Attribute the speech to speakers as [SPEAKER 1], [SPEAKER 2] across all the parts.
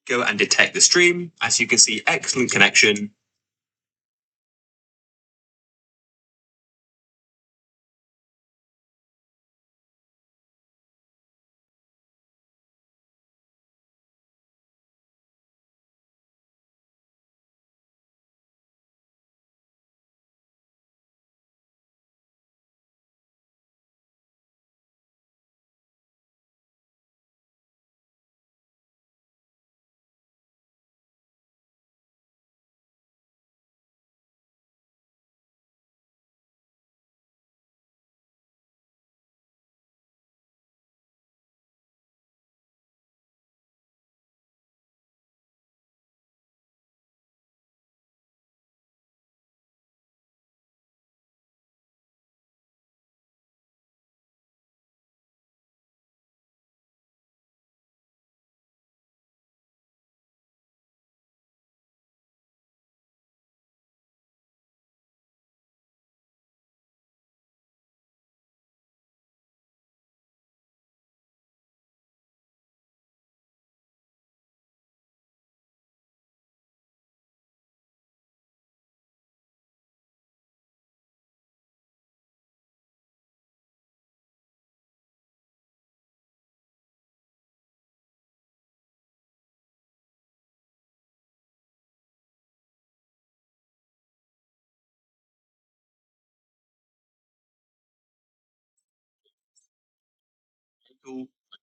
[SPEAKER 1] Go and detect the stream. As you can see, excellent connection.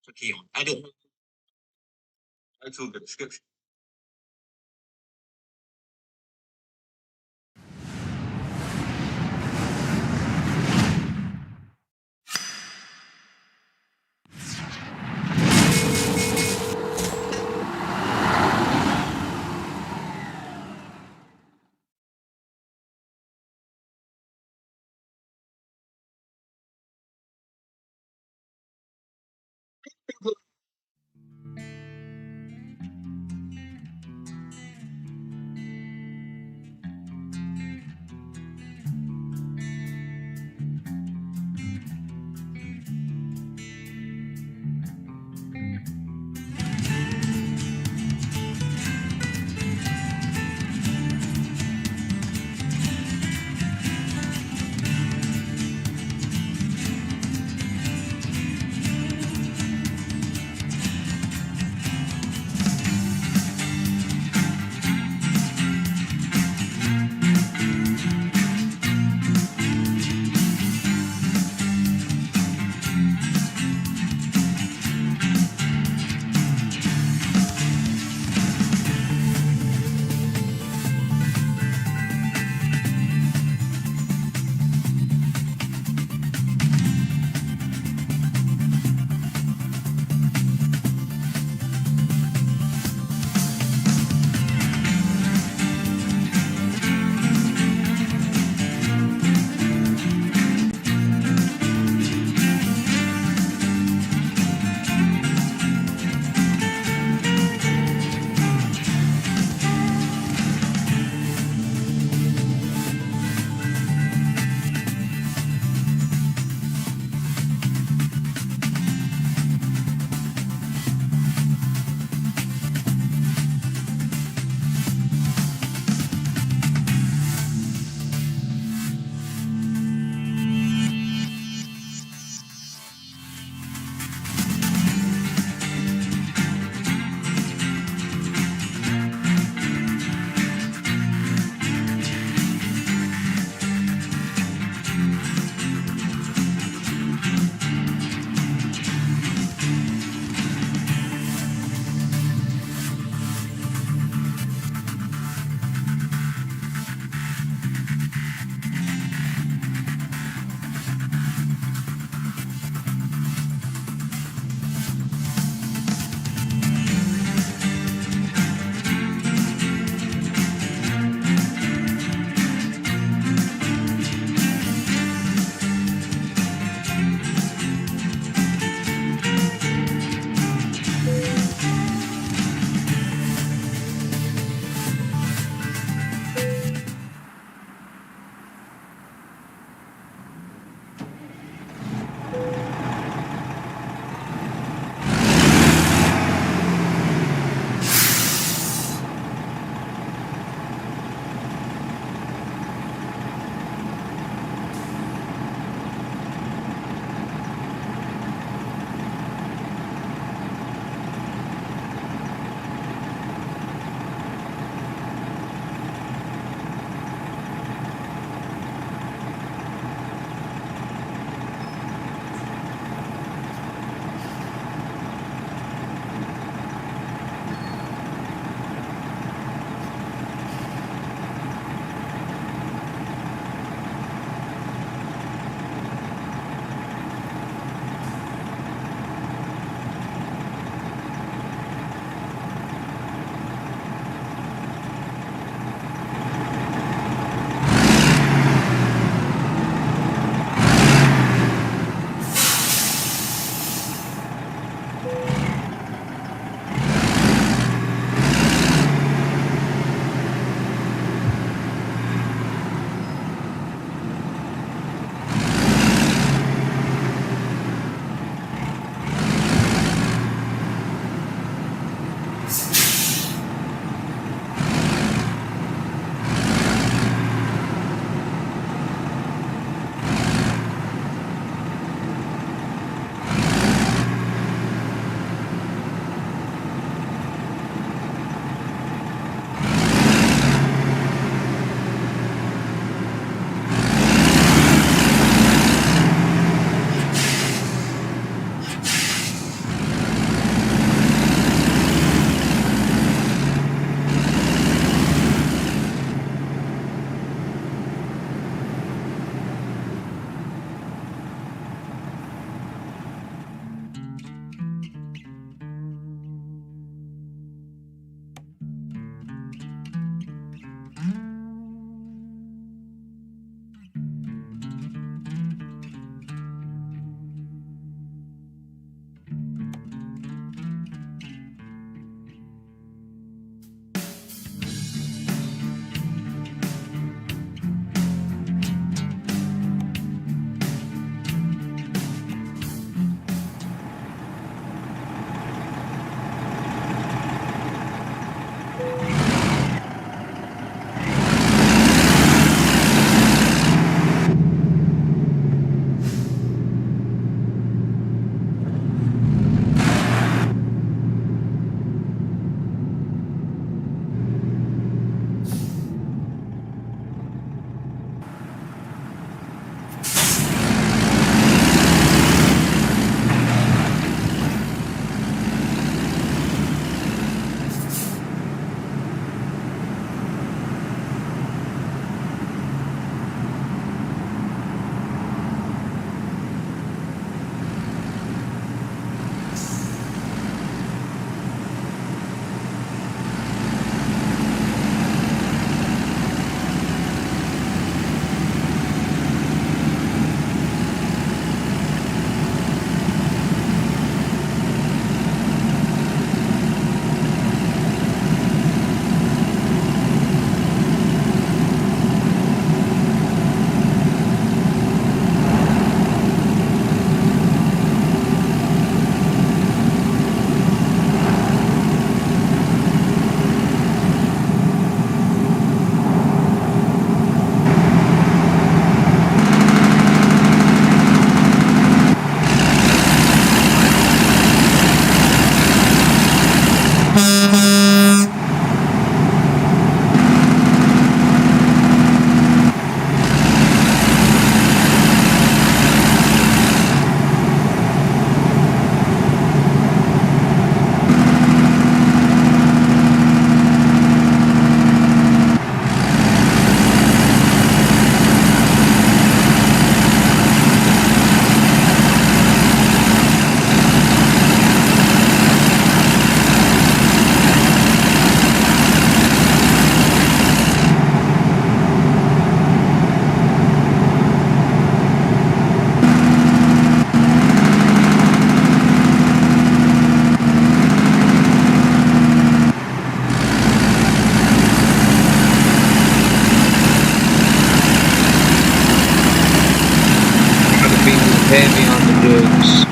[SPEAKER 1] Clicking on edit, title, the description.
[SPEAKER 2] heavy on the digs.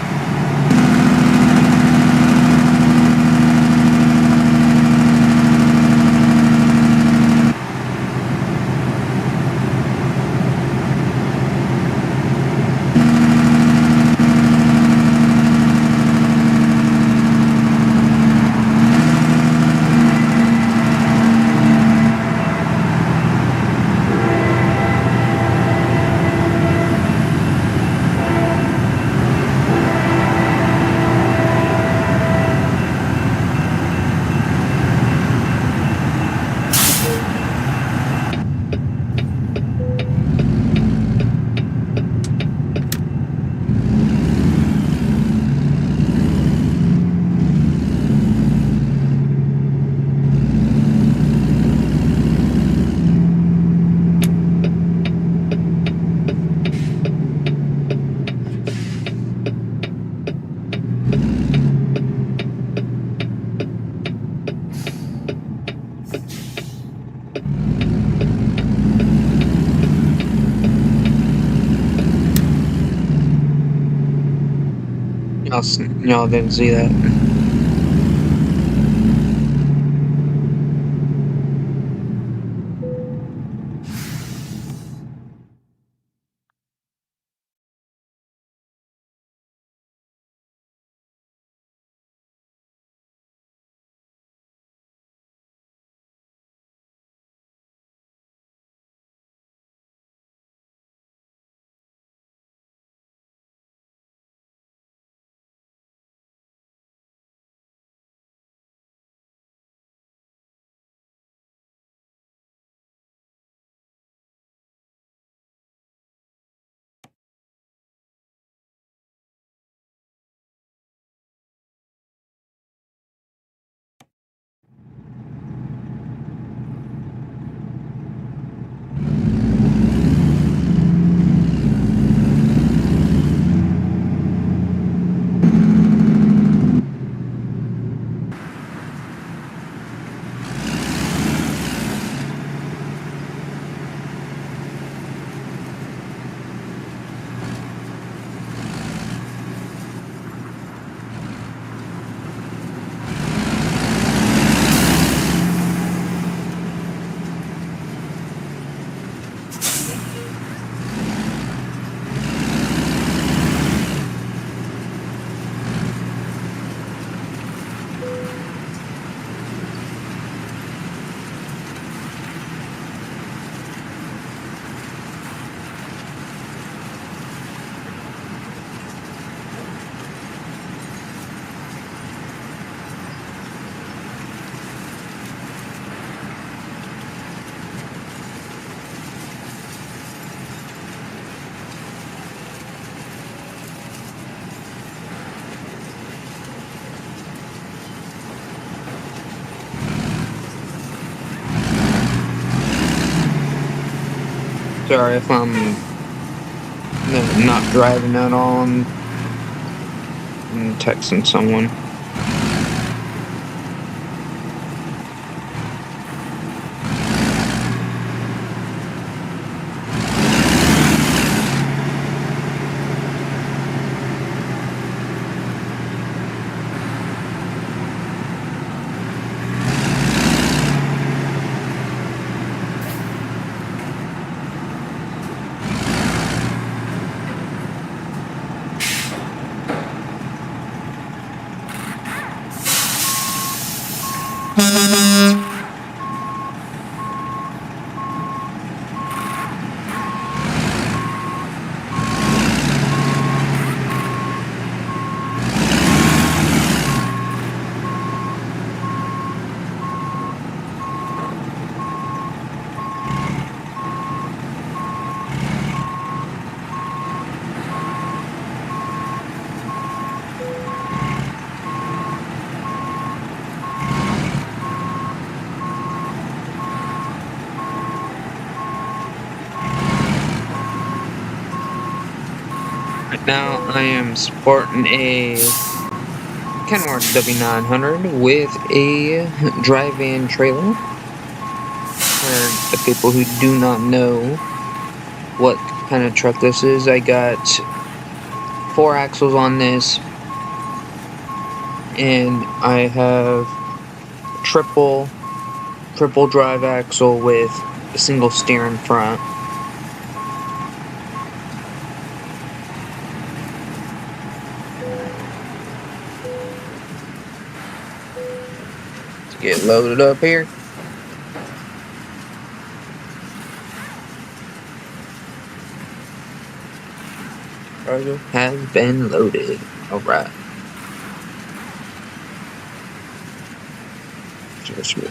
[SPEAKER 2] Y'all didn't see that. Sorry if I'm not driving at all. I'm texting someone. Right now I am sporting a Kenworth W900 with a drive-in trailer. For the people who do not know what kind of truck this is, I got 4 axles on this, and I have triple drive axle with a single steer in front. Let's get loaded up here. Cargo has been loaded. Alright. Just me.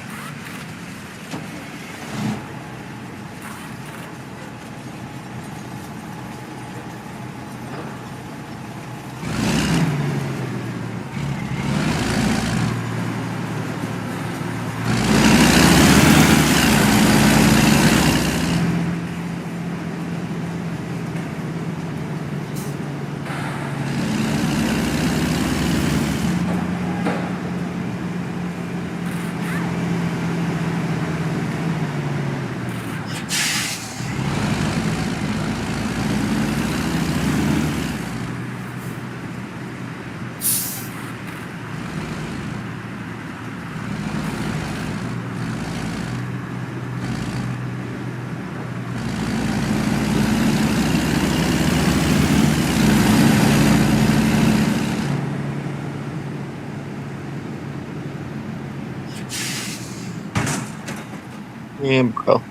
[SPEAKER 2] Yeah, bro.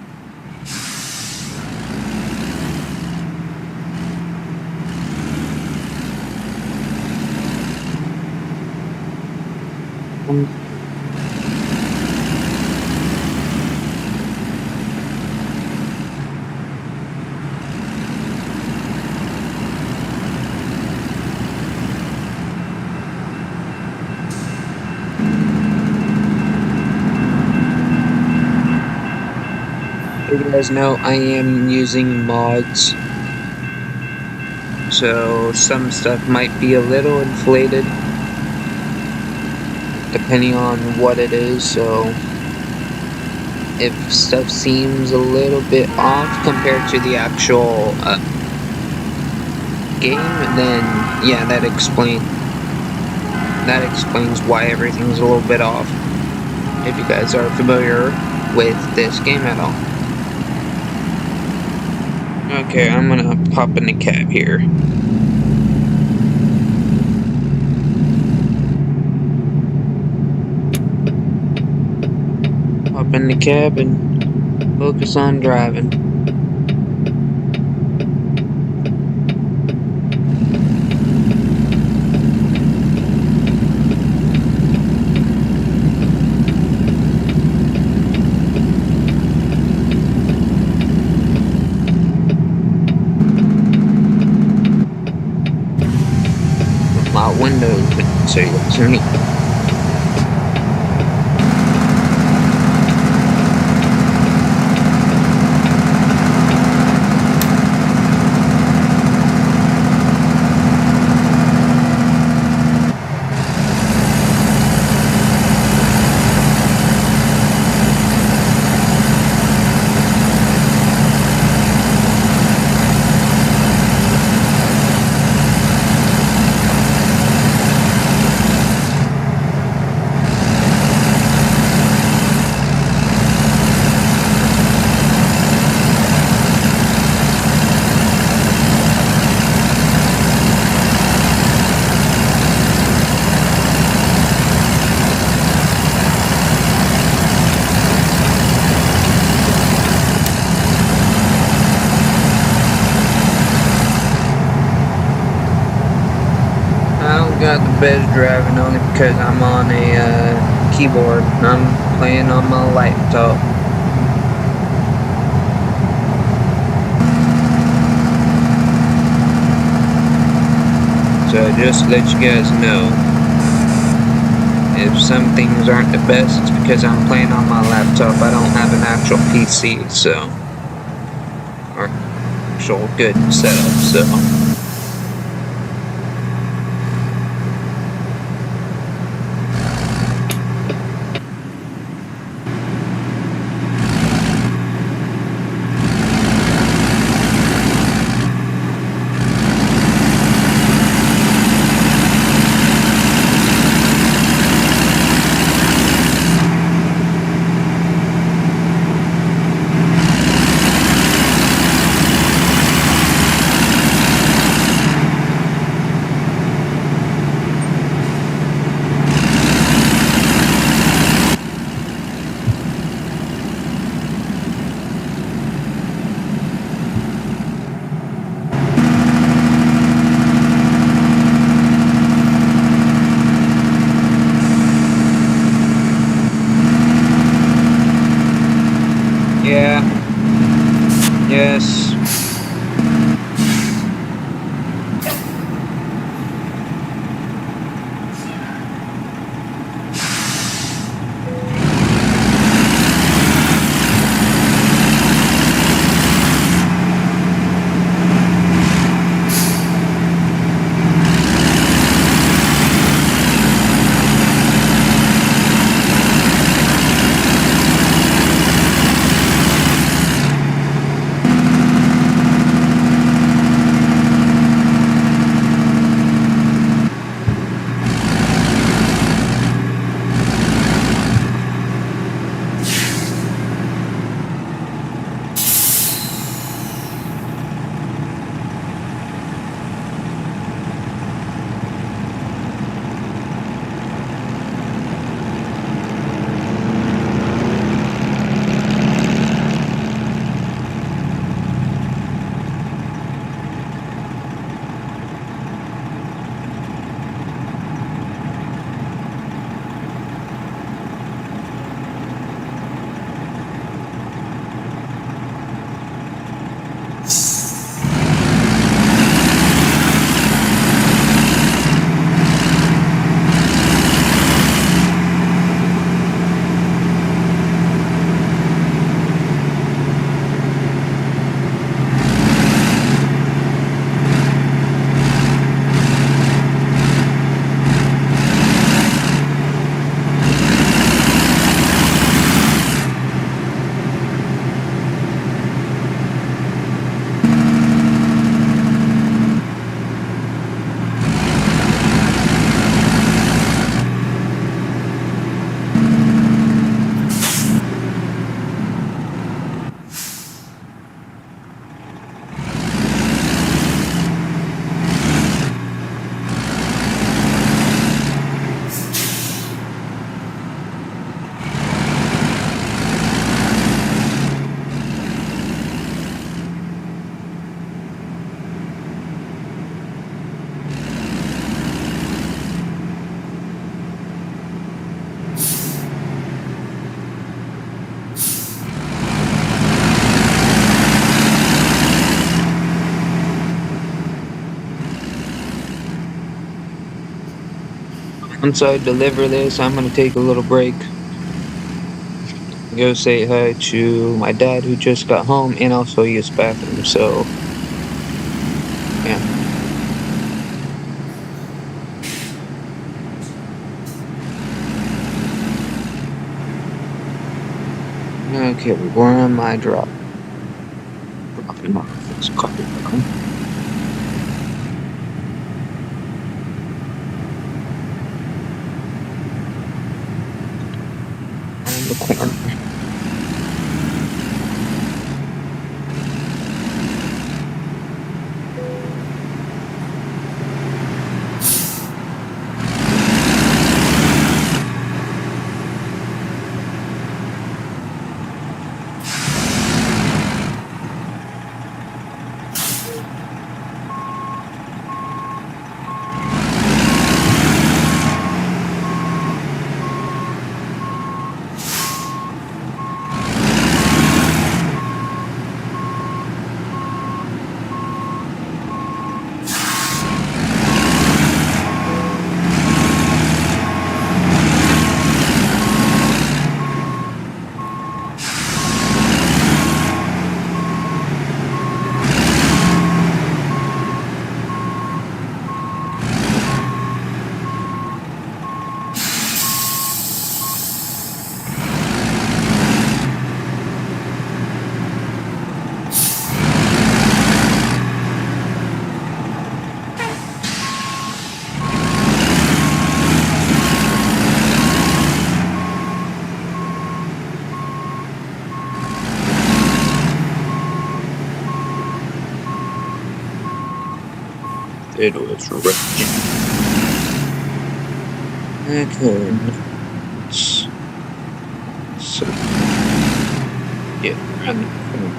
[SPEAKER 2] You guys know I am using mods, so some stuff might be a little inflated depending on what it is. So if stuff seems a little bit off compared to the actual game, then yeah, that explains why everything's a little bit off, if you guys are familiar with this game at all. Okay, I'm gonna pop in the cab here. Hop in the cab and focus on driving. My windows, so you can see me. Got the best driving only because I'm on a keyboard. I'm playing on my laptop. So just to let you guys know, if some things aren't the best, it's because I'm playing on my laptop. I don't have an actual PC, so, or actual good setup, so. Once I deliver this, I'm gonna take a little break. Go say hi to my dad who just got home, and also use bathroom. So, yeah. Okay, where am I dropping off this car? Around the corner. It was rich. Okay. So, yeah, around the corner.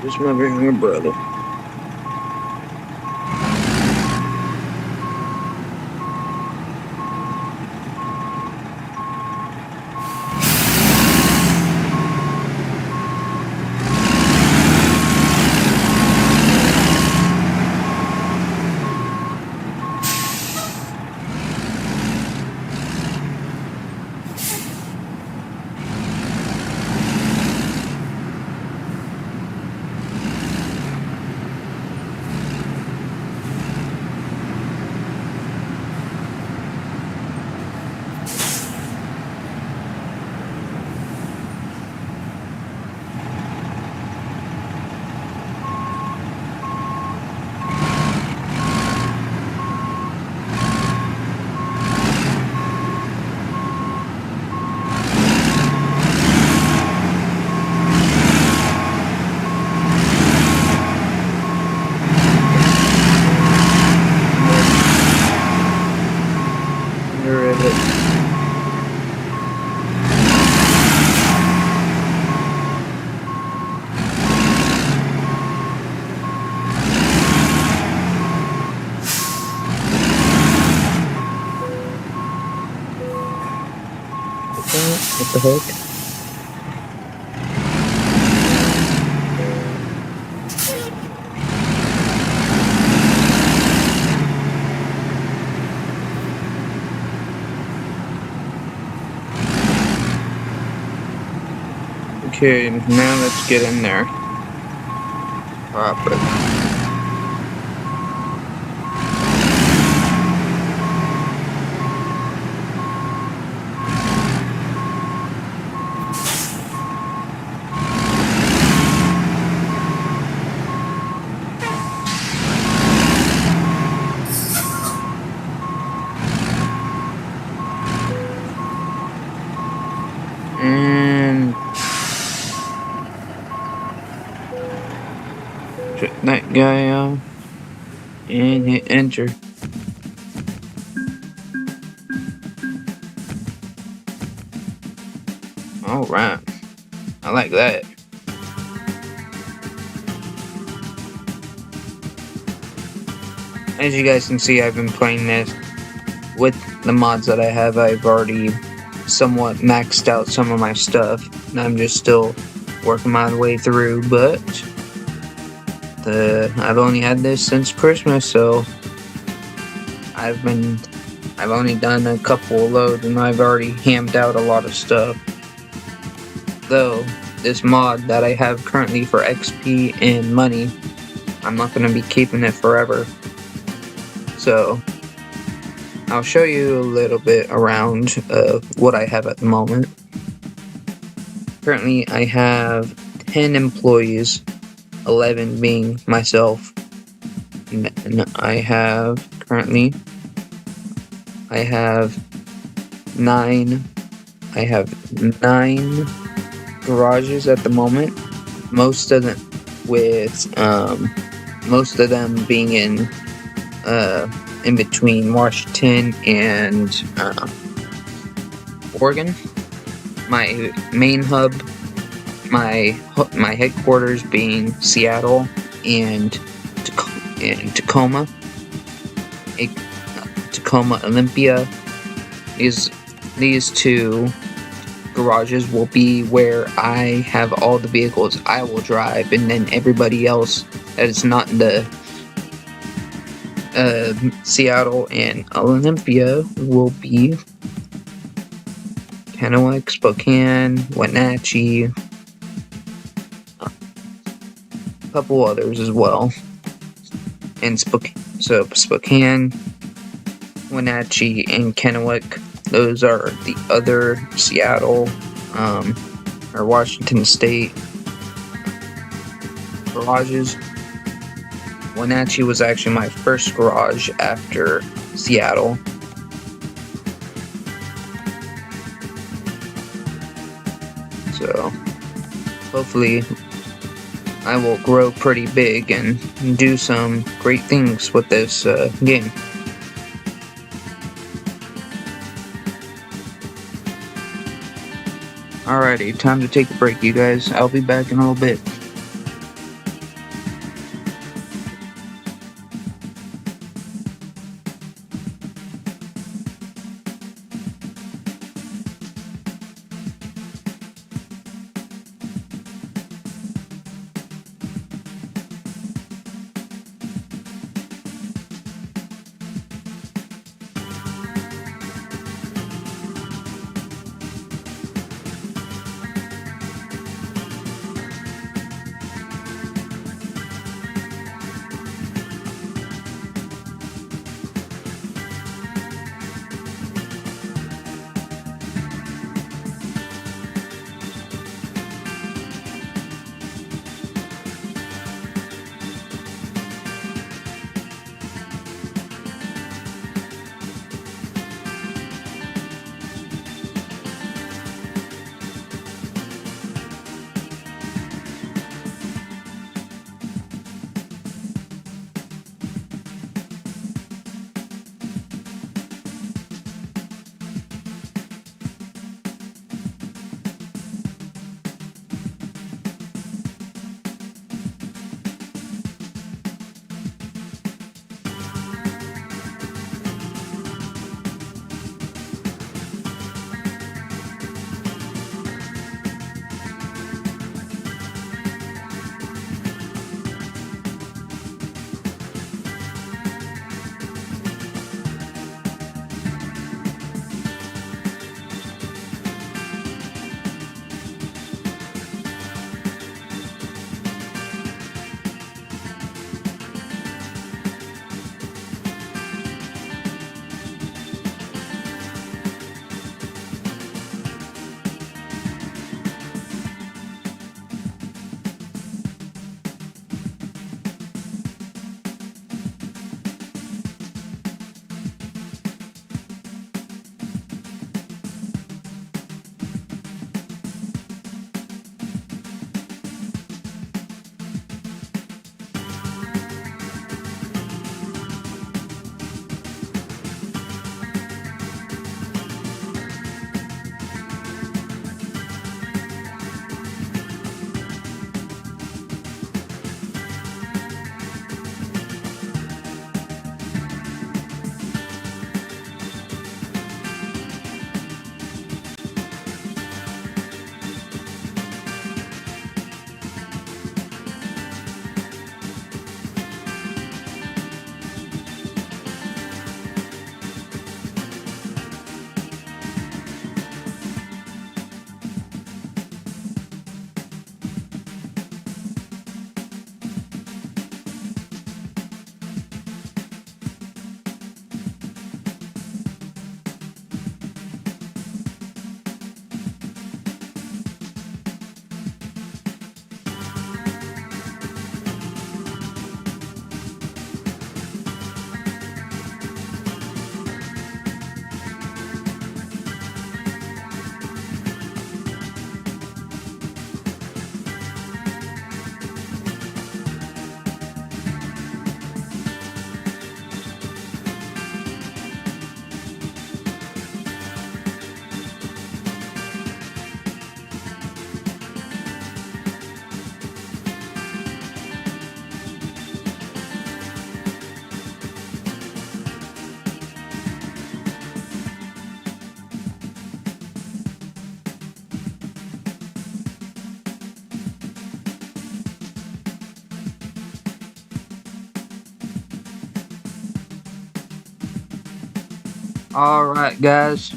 [SPEAKER 2] Where's my younger brother? What the heck? Okay, now let's get in there. Properly. And check that guy out and hit enter. Alright, I like that. As you guys can see, I've been playing this with the mods that I have. I've already somewhat maxed out some of my stuff, and I'm just still working my way through, but I've only had this since Christmas, so I've only done a couple of loads and I've already hammed out a lot of stuff. Though this mod that I have currently for XP and money, I'm not going to be keeping it forever. So I'll show you a little bit around what I have at the moment. Currently I have 10 employees, 11 being myself, and I have 9 garages at the moment, most of them being in between Washington and Oregon. My main hub, my headquarters being Seattle and Tacoma, Olympia. These two garages will be where I have all the vehicles I will drive, and then everybody else that is not in the Seattle and Olympia will be Kennewick, Spokane, Wenatchee, a couple others as well. And Spokane, Wenatchee, and Kennewick, those are the other Seattle or Washington State garages. Wenatchee was actually my first garage after Seattle. So hopefully I will grow pretty big and do some great things with this game. Alrighty, time to take a break, you guys. I'll be back in a little bit. Alright, guys.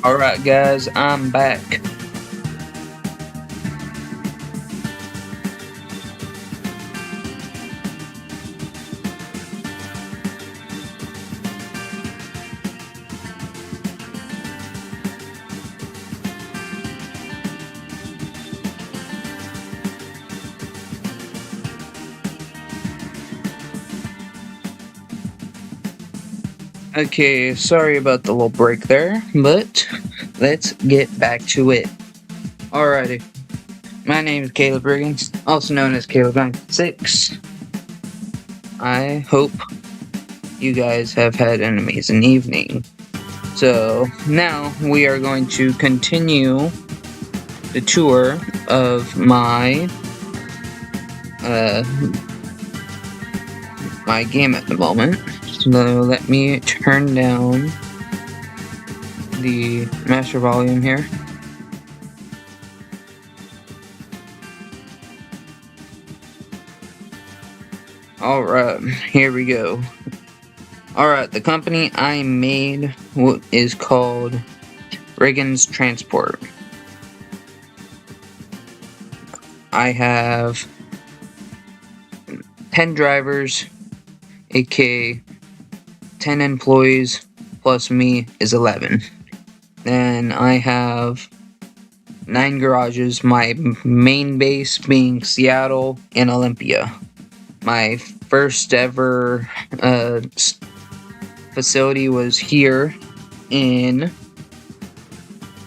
[SPEAKER 2] Alright, guys, I'm back. Okay, sorry about the little break there, but let's get back to it. Alrighty. My name is Caleb Riggins, also known as Caleb96. I hope you guys have had an amazing evening. So, now we are going to continue the tour of my my game at the moment. So let me turn down the master volume here. Alright, here we go. Alright, the company I made is called Riggins Transport. I have 10 drivers, aka 10 employees, plus me is 11. Then I have 9 garages, my main base being Seattle and Olympia. My first ever facility was here in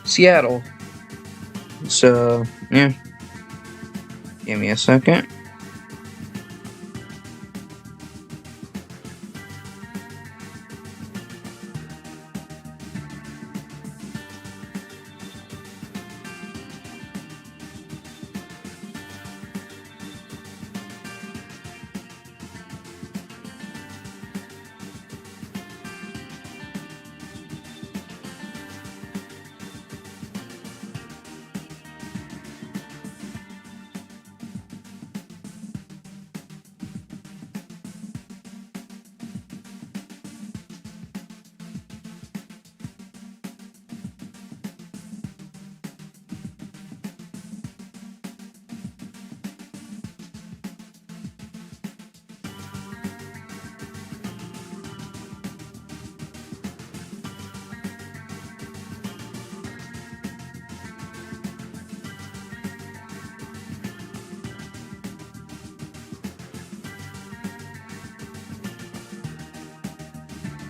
[SPEAKER 2] Seattle. So, yeah. Give me a second.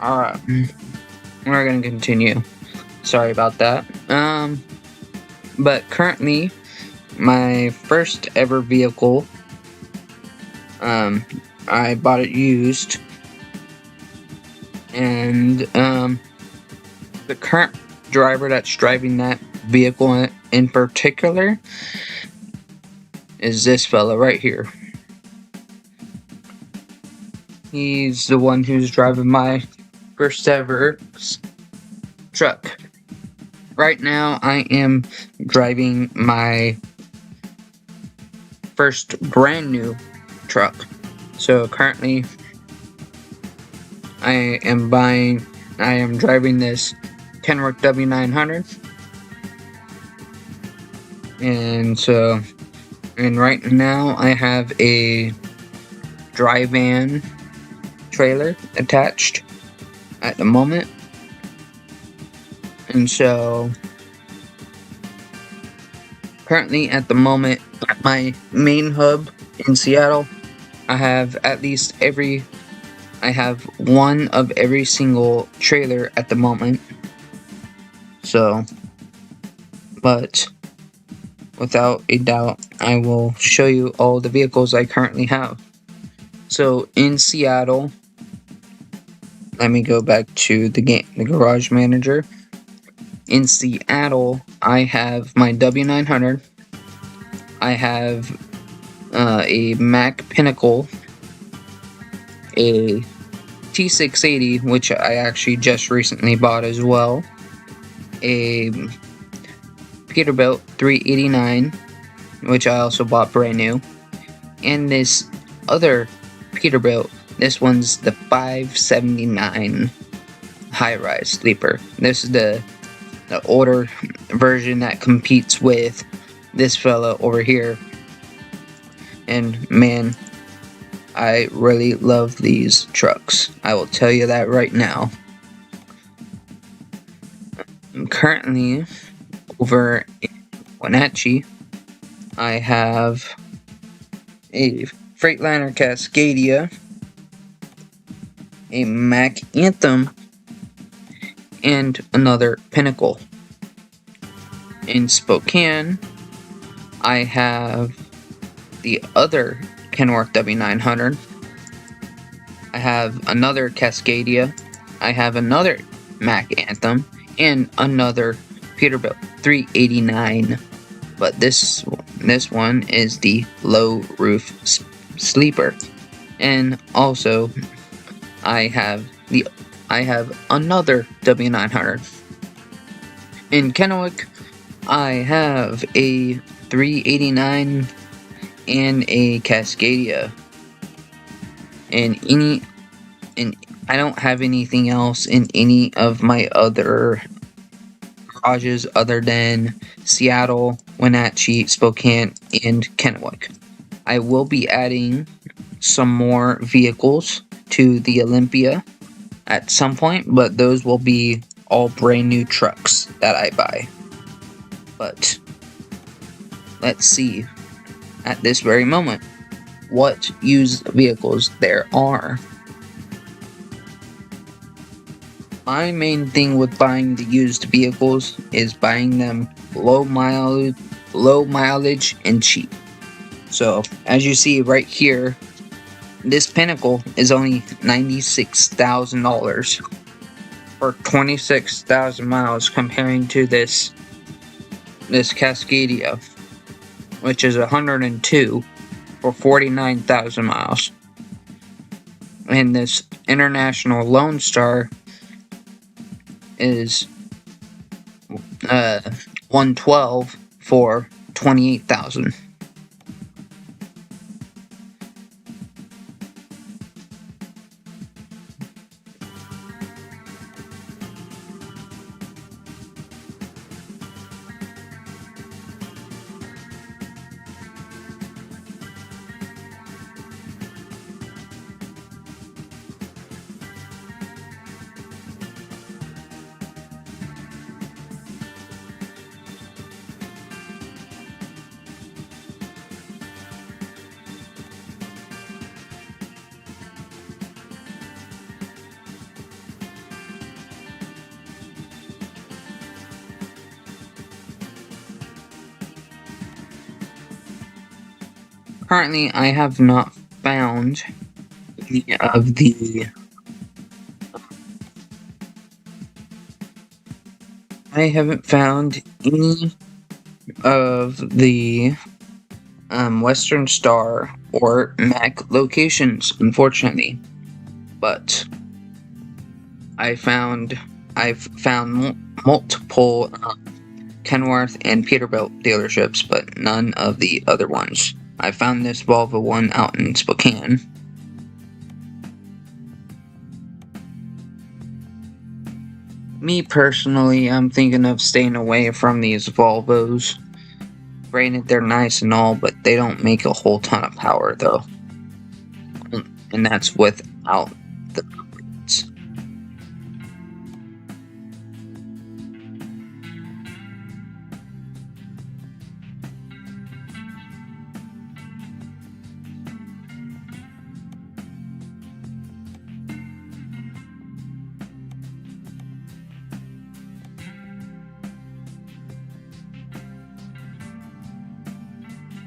[SPEAKER 2] Alright, we're gonna continue. Sorry about that. But currently, my first ever vehicle, I bought it used, and the current driver that's driving that vehicle in particular is this fella right here. He's the one who's driving my first ever truck. Right now, I am driving my first brand new truck. So currently, I am driving this Kenworth W900. And right now I have a dry van trailer attached at the moment. And so currently at the moment at my main hub in Seattle, I have one of every single trailer at the moment. So, but without a doubt, I will show you all the vehicles I currently have. So in Seattle, let me go back to the garage manager. In Seattle, I have my W900. I have a Mack Pinnacle, a T680, which I actually just recently bought as well, a Peterbilt 389, which I also bought brand new, and this other Peterbilt. This one's the 579 high-rise sleeper. This is the older version that competes with this fella over here. And man, I really love these trucks. I will tell you that right now. I'm currently over in Wenatchee. I have a Freightliner Cascadia, a Mack Anthem, and another Pinnacle. In Spokane, I have the other Kenworth W900. I have another Cascadia. I have another Mack Anthem, and another Peterbilt 389. But this one is the low roof sleeper. And also, I have another W900. In Kennewick, I have a 389 and a Cascadia. And I don't have anything else in any of my other garages other than Seattle, Wenatchee, Spokane, and Kennewick. I will be adding some more vehicles to the Olympia at some point, but those will be all brand new trucks that I buy. But let's see at this very moment what used vehicles there are. My main thing with buying the used vehicles is buying them low mileage and cheap. So as you see right here, this Pinnacle is only $96,000 for 26,000 miles, comparing to this Cascadia, which is 102 for 49,000 miles. And this International Lone Star is 112 for 28,000. Currently, I have not found any of the Western Star or Mack locations, unfortunately. But I've found multiple Kenworth and Peterbilt dealerships, but none of the other ones. I found this Volvo one out in Spokane. Me personally, I'm thinking of staying away from these Volvos. Granted, they're nice and all, but they don't make a whole ton of power though. And that's without the upgrades.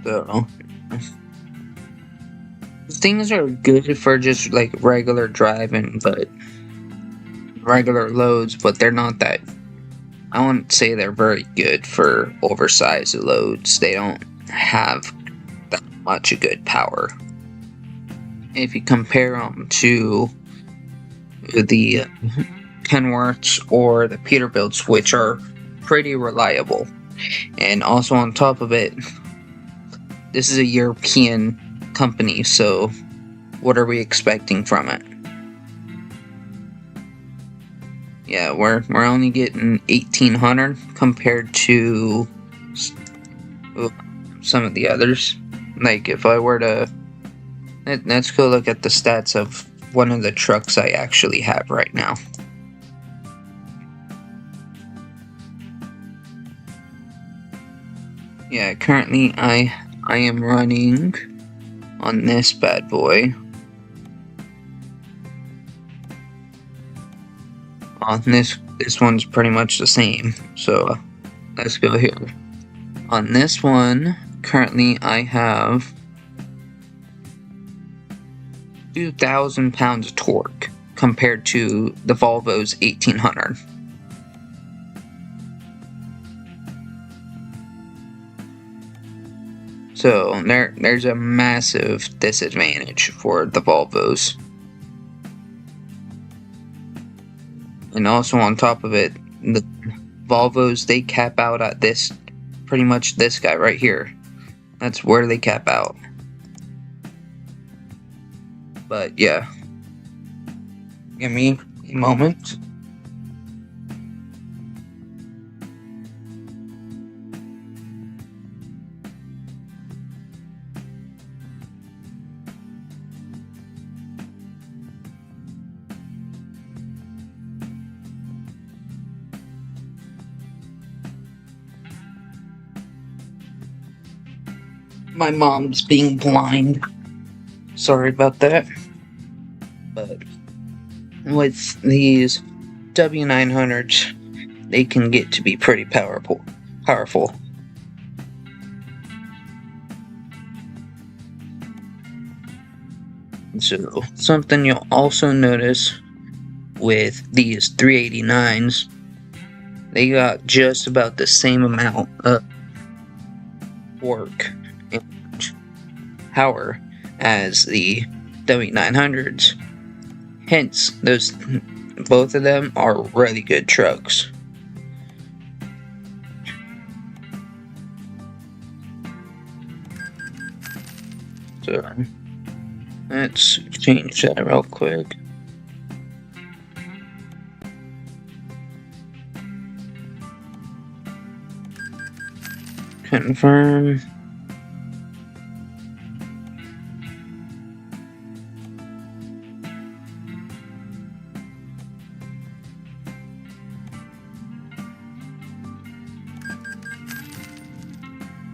[SPEAKER 2] So, things are good for just like regular driving, but regular loads, but they're not that. I wouldn't say they're very good for oversized loads. They don't have that much good power. If you compare them to the Kenworths or the Peterbilts, which are pretty reliable. And also on top of it, this is a European company, so what are we expecting from it? Yeah, we're only getting 1,800 compared to some of the others. Like if I were to, let's go look at the stats of one of the trucks I actually have right now. Yeah, currently I am running on this bad boy. On this one's pretty much the same. So let's go here. On this one, currently I have 2,000 pounds of torque compared to the Volvo's 1,800. So there's a massive disadvantage for the Volvos. And also on top of it, the Volvos, they cap out at this, pretty much this guy right here. That's where they cap out. But yeah, give me a moment. My mom's being blind. Sorry about that. But with these W900s, they can get to be pretty powerful. So something you'll also notice with these 389s, they got just about the same amount of work and power as the W900s. Hence, both of them are really good trucks. So let's change that real quick. Confirm.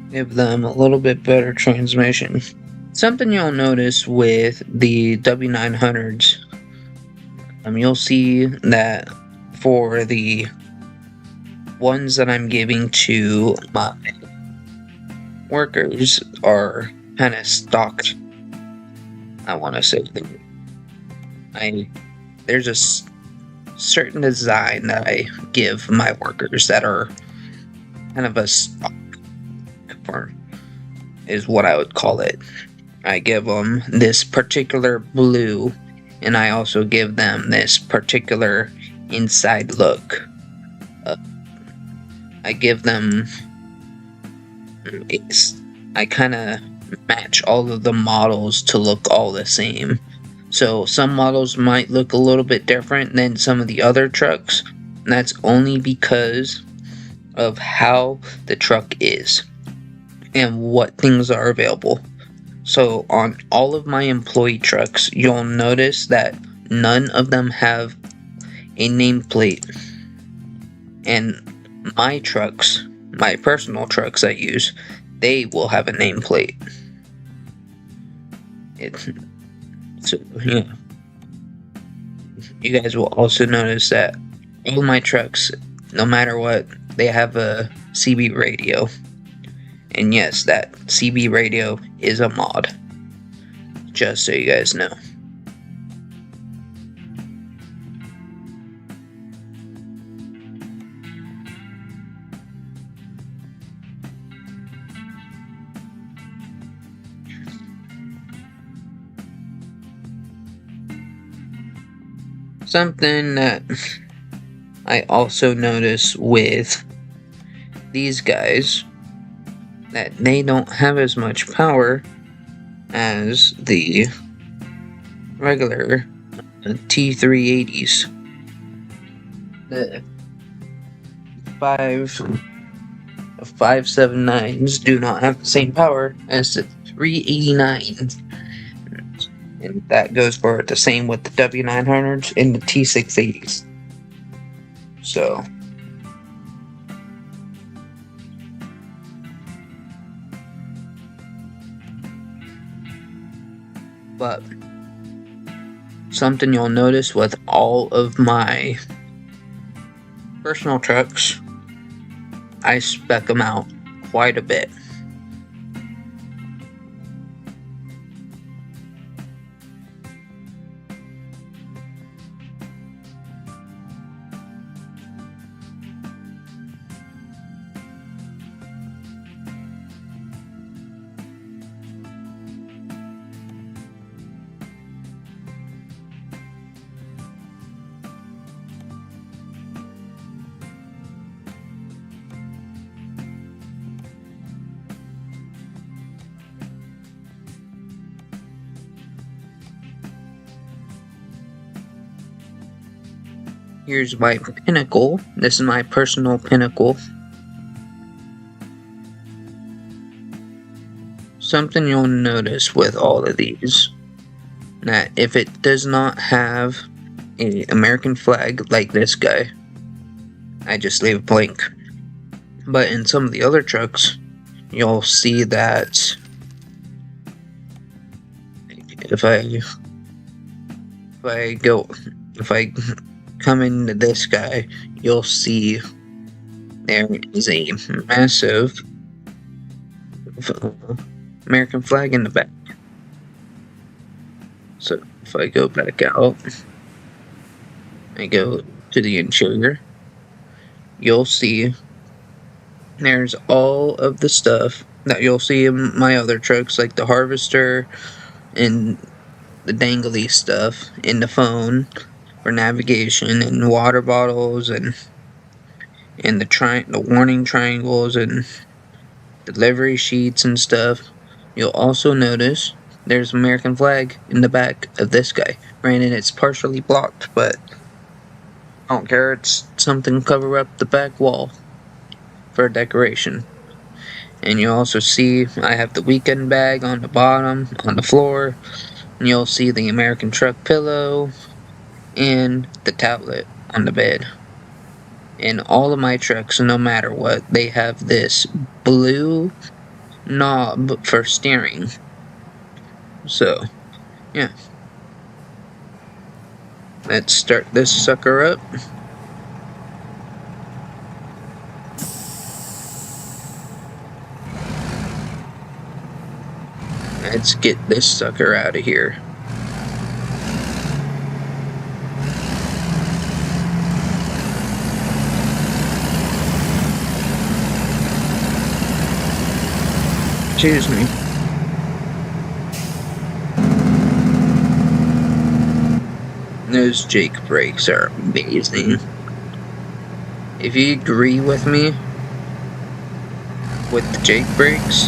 [SPEAKER 2] Give them a little bit better transmission. Something you'll notice with the W900s, you'll see that for the ones that I'm giving to my workers are kind of stocked. I want to say there's a certain design that I give my workers that are kind of a stock form, is what I would call it. I give them this particular blue, and I also give them this particular inside look. I give them, I kind of match all of the models to look all the same. So some models might look a little bit different than some of the other trucks, and that's only because of how the truck is and what things are available. So on all of my employee trucks, you'll notice that none of them have a nameplate. And my trucks, my personal trucks I use, they will have a nameplate. So yeah, you guys will also notice that all my trucks, no matter what, they have a CB radio. And yes, that CB radio is a mod. Just so you guys know. Something that I also notice with these guys, that they don't have as much power as the regular T380s. The 579s do not have the same power as the 389s. And that goes for the same with the W900s and the T680s. So, but something you'll notice with all of my personal trucks, I spec them out quite a bit. Here's my pinnacle. This is my personal pinnacle. Something you'll notice with all of these, that if it does not have an American flag like this guy, I just leave it blank. But in some of the other trucks, you'll see that if I come into this guy, you'll see there is a massive American flag in the back. So if I go back out, I go to the interior, you'll see there's all of the stuff that you'll see in my other trucks, like the harvester and the dangly stuff in the phone for navigation, and water bottles, and the warning triangles and delivery sheets and stuff. You'll also notice there's an American flag in the back of this guy. Granted, it's partially blocked, but I don't care. It's something to cover up the back wall for decoration. And you also see I have the weekend bag on the bottom, on the floor. And you'll see the American truck pillow and the tablet on the bed. In all of my trucks, no matter what, they have this blue knob for steering. So, yeah. Let's start this sucker up. Let's get this sucker out of here. Excuse me. Those Jake brakes are amazing. If you agree with me with the Jake brakes,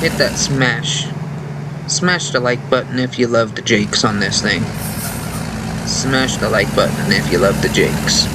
[SPEAKER 2] hit that smash the like button if you love the Jakes on this thing. Smash the like button if you love the Jakes.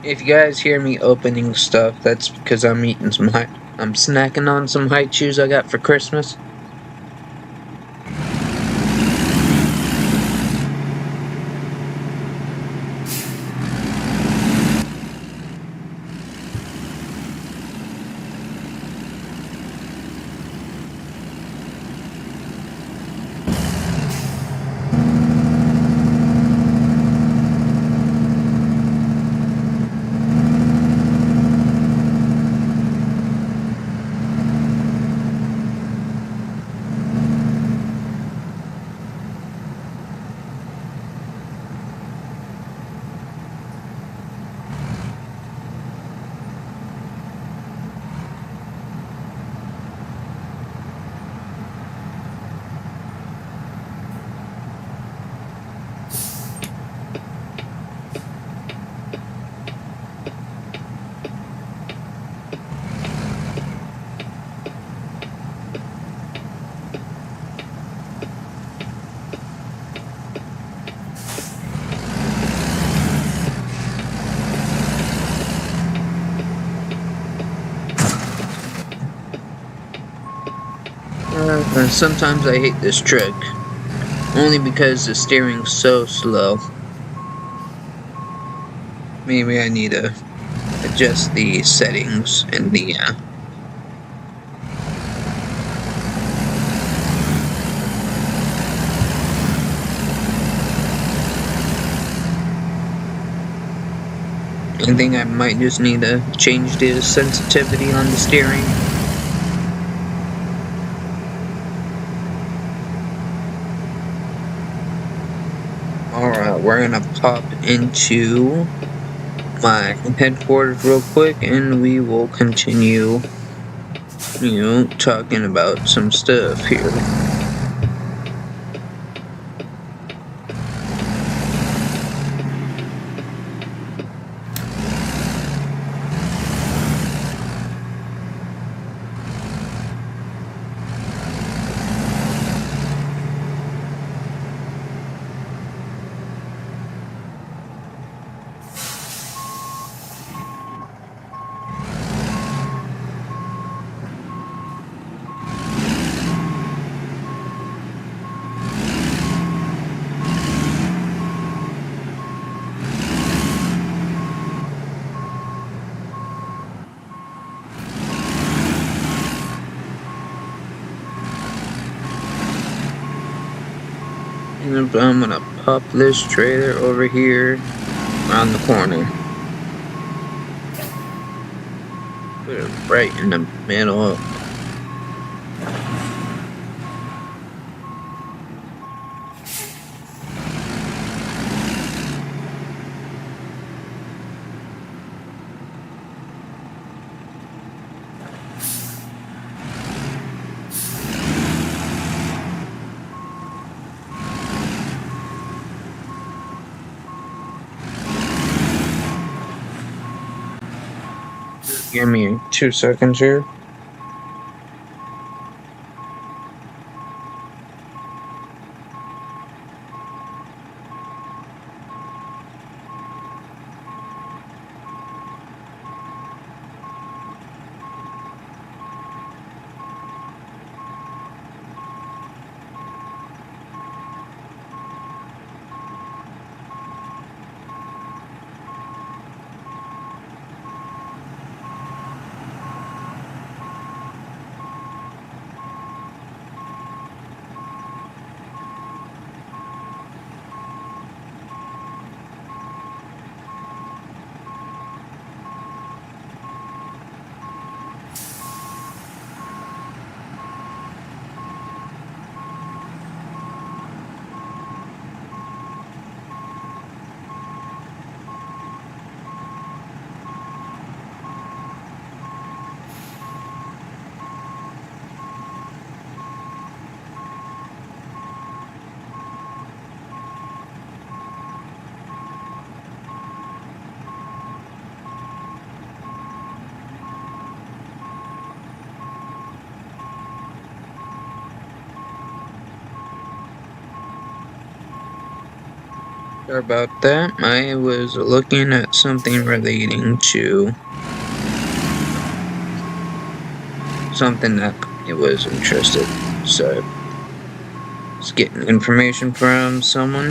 [SPEAKER 2] If you guys hear me opening stuff, that's because I'm I'm snacking on some high chews I got for Christmas. Sometimes I hate this trick, only because the steering's so slow. Maybe I need to adjust the settings and the I think I might just need to change the sensitivity on the steering. Alright, we're gonna pop into my headquarters real quick and we will continue, talking about some stuff here. And I'm gonna pop this trailer over here around the corner. Put it right in the middle. Give me 2 seconds here. Sorry about that. I was looking at something relating to something that I was interested. So, just getting information from someone.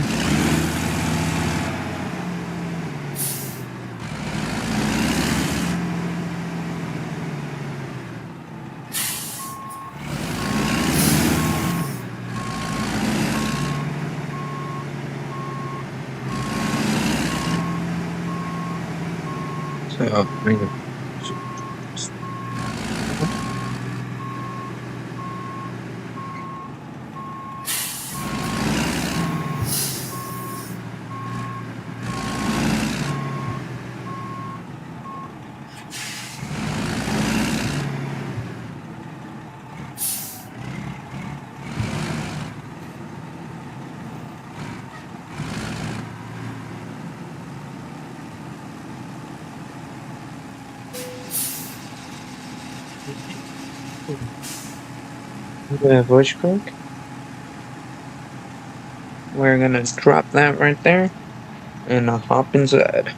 [SPEAKER 2] So, voice crack. We're gonna drop that right there and hop inside.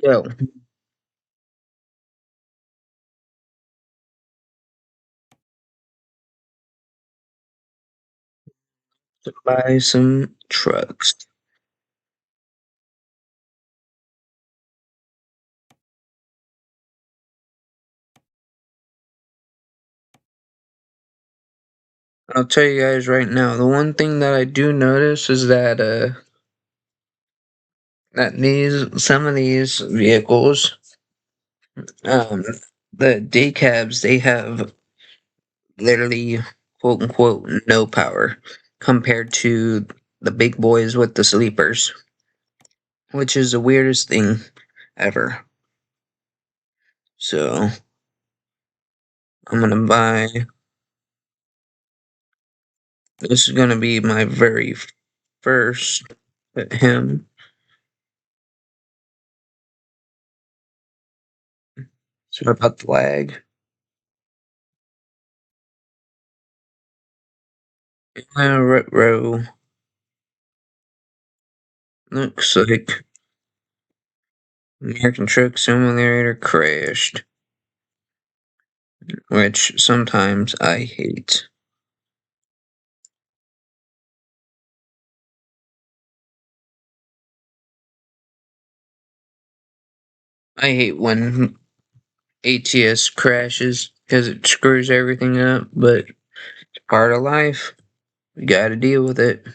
[SPEAKER 2] Yo, to buy some trucks. I'll tell you guys right now, the one thing that I do notice is that these some of these vehicles, um, the day cabs, they have literally quote unquote no power compared to the big boys with the sleepers, which is the weirdest thing ever. So I'm gonna buy. This is gonna be my very first at him. Sorry about the lag. Row looks like American Truck Simulator crashed, which sometimes I hate. I hate when ATS crashes because it screws everything up, but it's part of life. We gotta deal with it.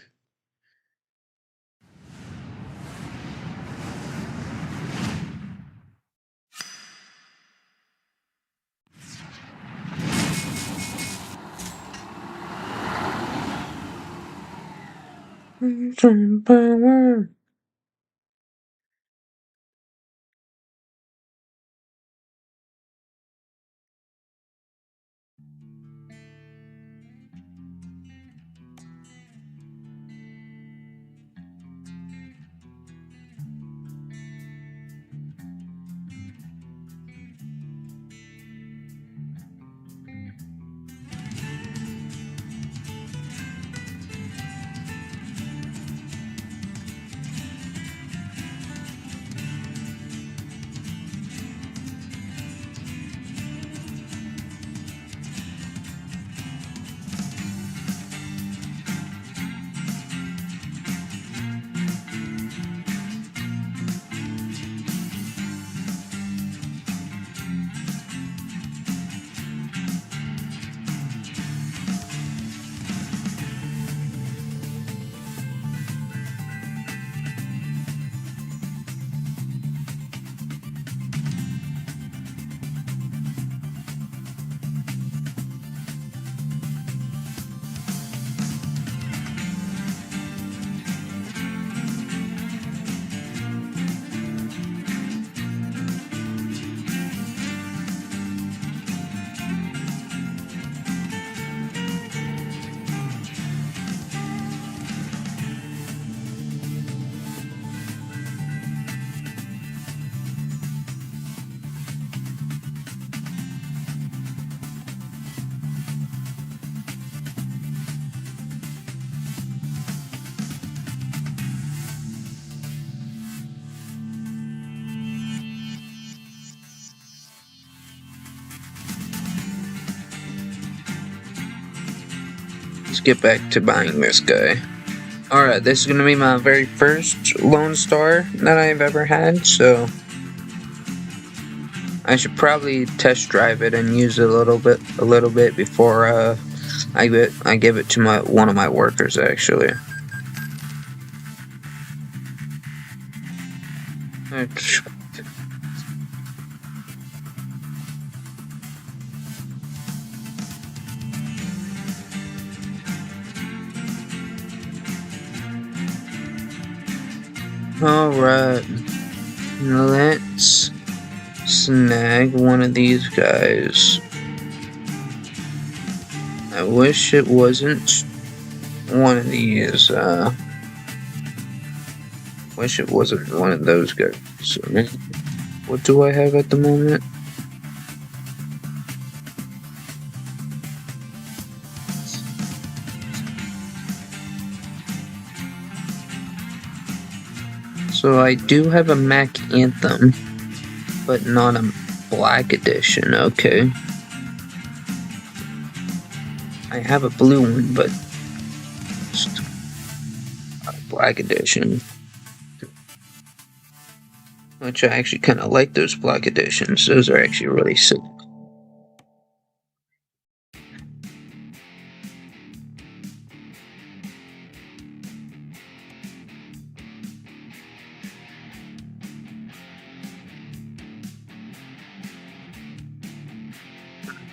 [SPEAKER 2] Power. let's get back to buying this guy. Alright, this is going to be my very first Lone Star that I've ever had, so I should probably test drive it and use it a little bit before I give it to one of my workers, actually. Alright, let's snag one of these guys. I wish it wasn't one of these, wish it wasn't one of those guys. So, what do I have at the moment? So I do have a Mac Anthem, but not a Black Edition, okay. I have a blue one, but just a Black Edition. Which I actually kind of like those Black Editions. Those are actually really sick.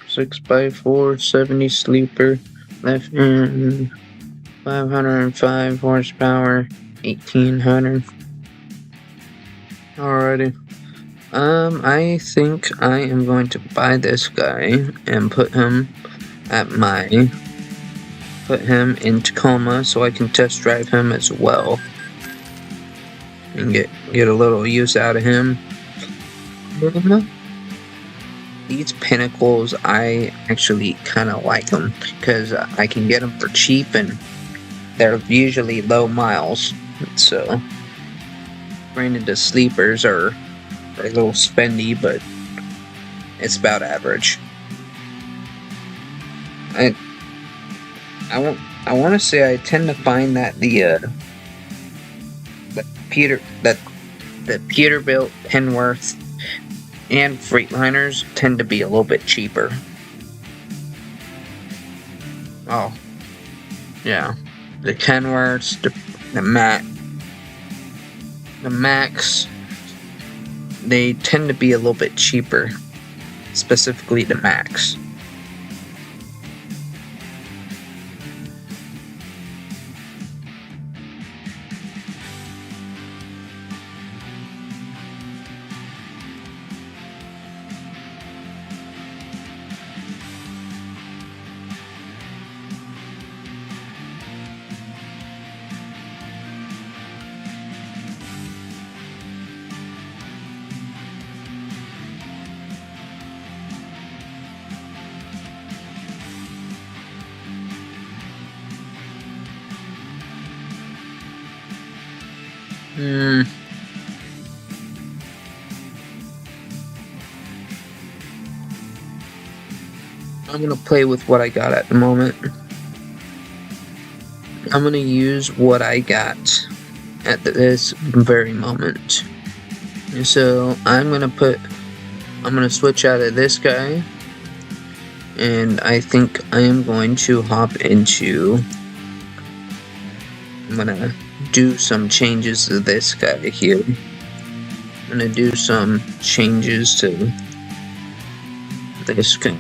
[SPEAKER 2] Six by 470 sleeper, left hand, 505 horsepower, 1800. Alrighty. I think I am going to buy this guy and put him in Tacoma so I can test drive him as well and get a little use out of him. These Pinnacles, I actually kind of like them because I can get them for cheap and they're usually low miles. So, granted, the sleepers are a little spendy, but it's about average. I want to say I tend to find that the Peterbilt, Penworth, and Freightliners tend to be a little bit cheaper. Oh, yeah. The Kenworths, the Max, they tend to be a little bit cheaper. Specifically the Max. I'm gonna play with what I got at the moment. I'm gonna use what I got at this very moment. So I'm gonna switch out of this guy, and I think I am going to hop into. I'm gonna do some changes to this guy here. I'm gonna do some changes to this guy.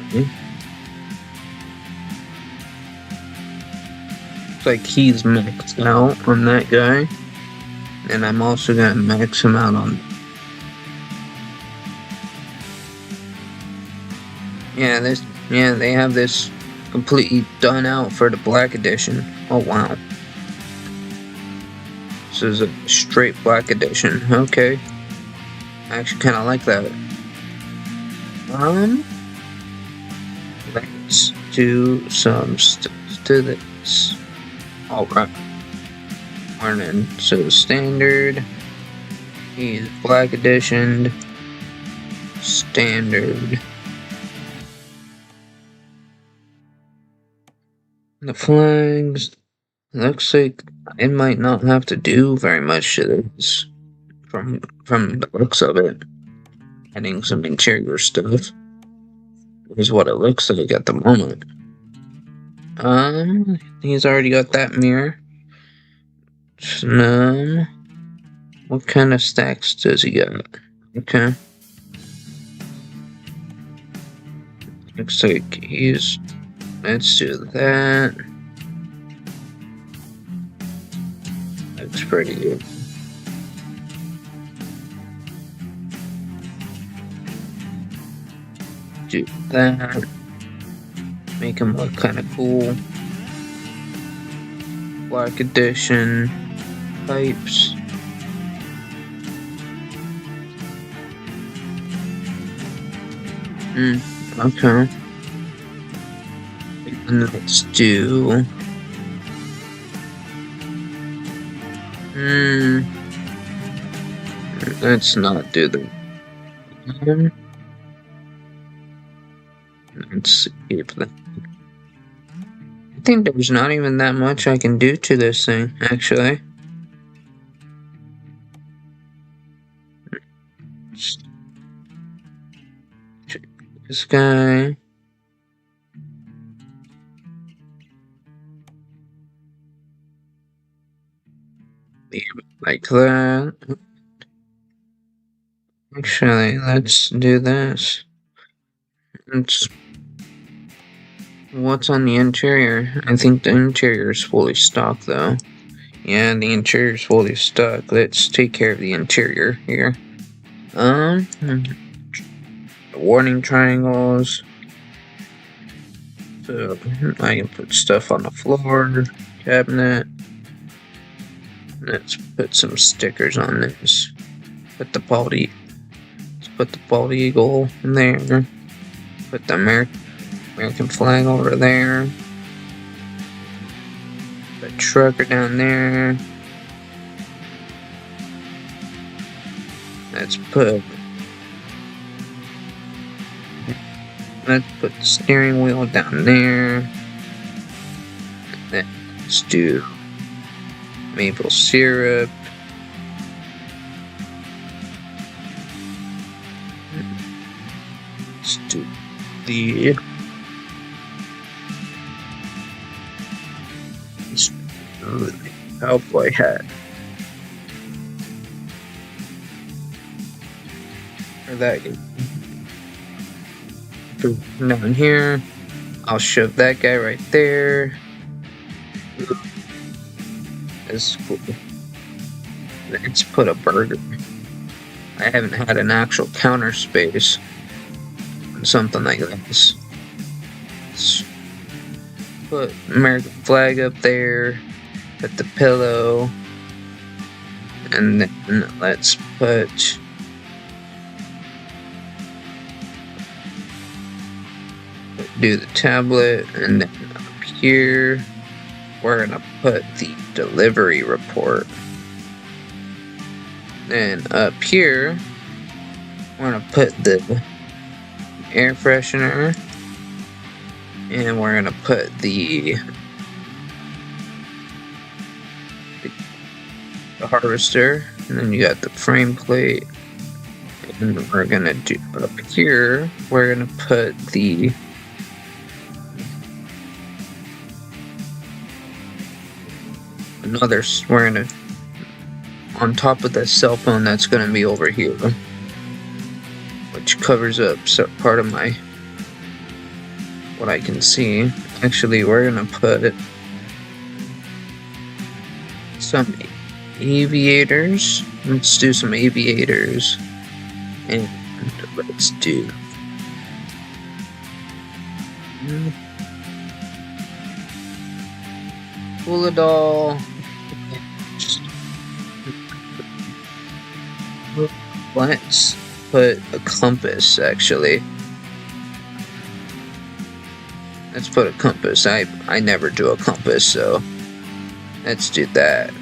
[SPEAKER 2] Looks like he's maxed out on that guy, and I'm also gonna max him out on. Yeah, they have this completely done out for the Black Edition. Oh wow. This is a straight Black Edition. Okay. I actually kind of like that. Let's do some stuff to this. Alright. Morning. So standard. He's Black Edition. Standard. The flags. Looks like it might not have to do very much to this from the looks of it. Adding some interior stuff is what it looks like at the moment. He's already got that mirror. What kind of stacks does he got? Okay. Looks like he's. Let's do that. Looks pretty good. Do that. Make him look kind of cool. Black edition pipes. Okay. And let's do. Let's not do the. Let's see if that. I think there's not even that much I can do to this thing, actually. Check this guy. Like that. Actually, let's do this. What's on the interior? I think the interior is fully stocked, though. Yeah, the interior is fully stocked. Let's take care of the interior here. Warning triangles. So I can put stuff on the floor, cabinet. Let's put some stickers on this. Let's put the bald eagle in there. Put the American flag over there. The trucker down there. Let's put the steering wheel down there. Let's do maple syrup. Let's do the cowboy hat. Or that down here. I'll shove that guy right there. That's cool. Let's put a burger. I haven't had an actual counter space on something like this. Let's put American flag up there. Put the pillow. And then let's put do the tablet, and then up here we're gonna put the delivery report. And up here we're gonna put the air freshener, and we're gonna put the harvester, and then you got the frame plate. And we're gonna do up here, we're gonna put the we're gonna on top of the cell phone that's gonna be over here, which covers up part of my what I can see. Actually, we're gonna put some aviators. Let's do some aviators, and let's do Uladol. Let's put a compass, actually. Let's put a compass. I never do a compass, so let's do that.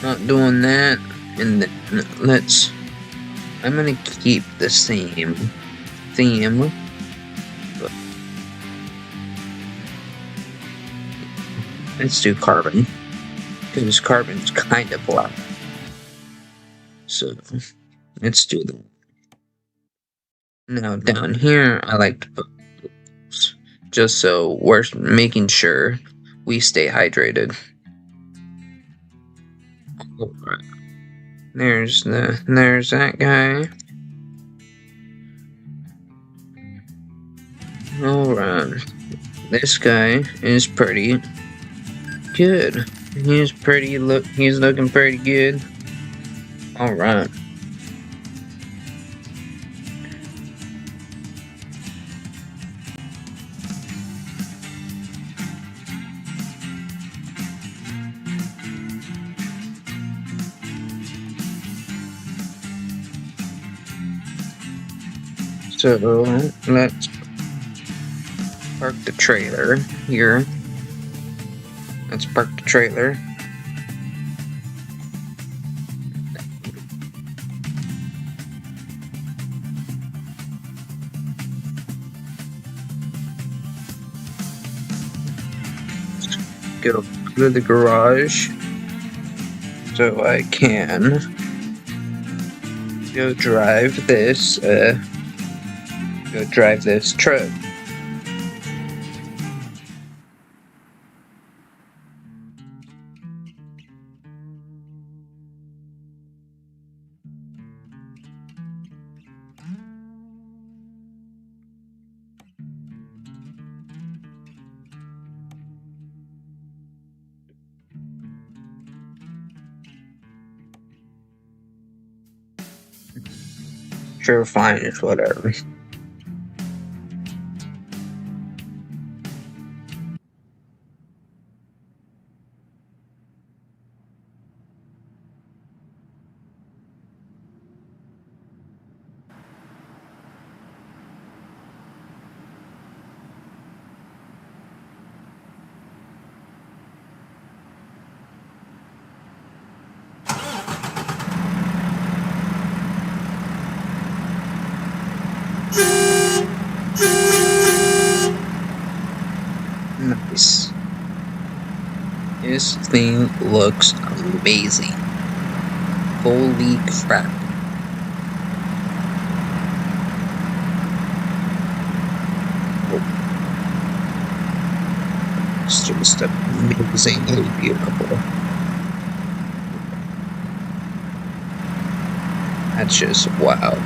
[SPEAKER 2] Not doing that. And then I'm gonna keep the same theme. But let's do carbon, because carbon's kind of black. So let's do that. Now down here, I like to put bubbles, just so we're making sure we stay hydrated. Alright. There's that guy. Alright. This guy is pretty good. He's looking pretty good. Alright. So let's park the trailer here. Let's park the trailer. Go to the garage so I can go drive this truck. Sure, fine, it's whatever. Nice. This thing looks amazing. Holy crap. It's just amazingly beautiful. That's just wow.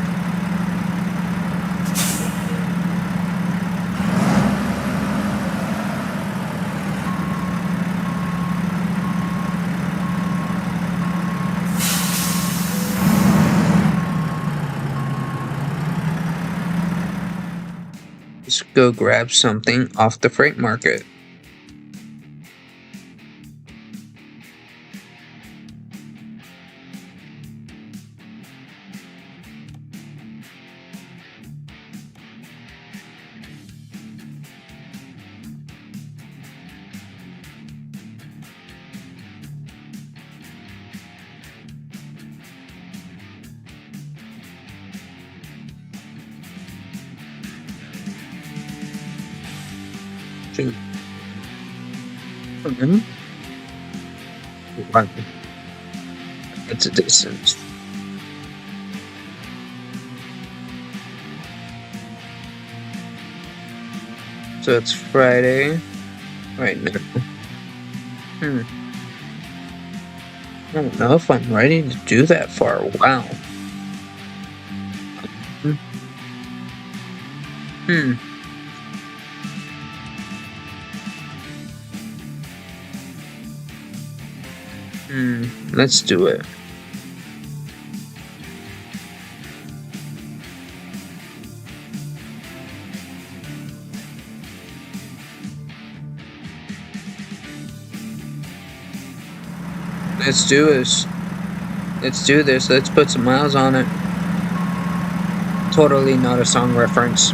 [SPEAKER 2] Let's go grab something off the freight market. It's a distance. So it's Friday right now. I don't know if I'm ready to do that far. Wow. Let's do it. Let's do this. Let's do this. Let's put some miles on it. Totally not a song reference.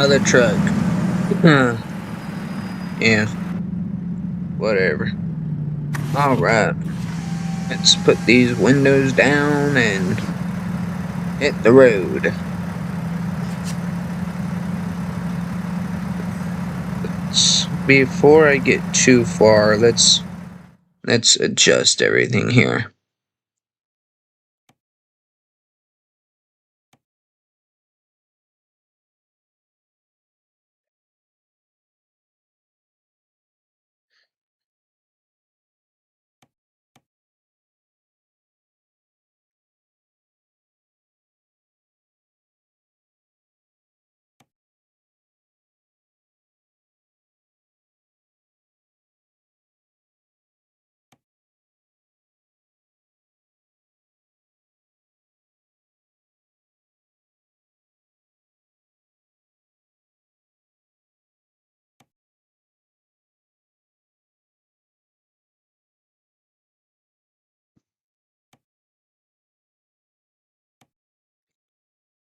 [SPEAKER 2] Another truck. Huh. Yeah, whatever. Alright. Let's put these windows down and hit the road. Before I get too far, let's adjust everything here.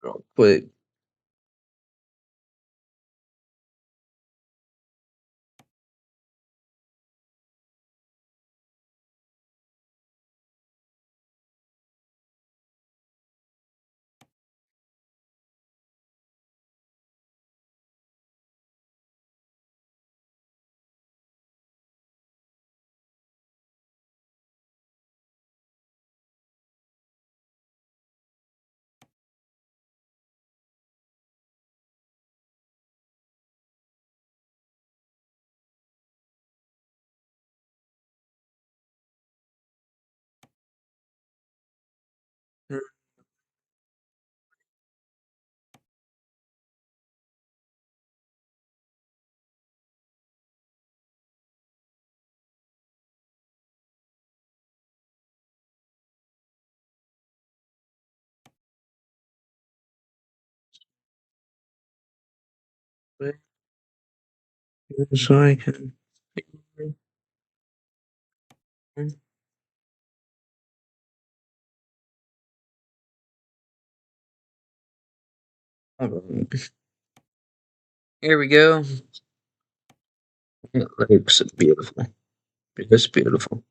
[SPEAKER 2] Real quick. So I can. Here we go. It looks beautiful. It's beautiful.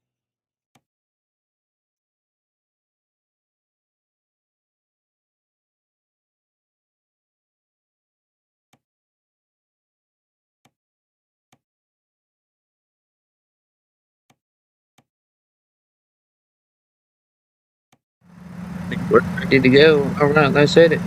[SPEAKER 2] I think we're ready to go. Alright, let's hit it.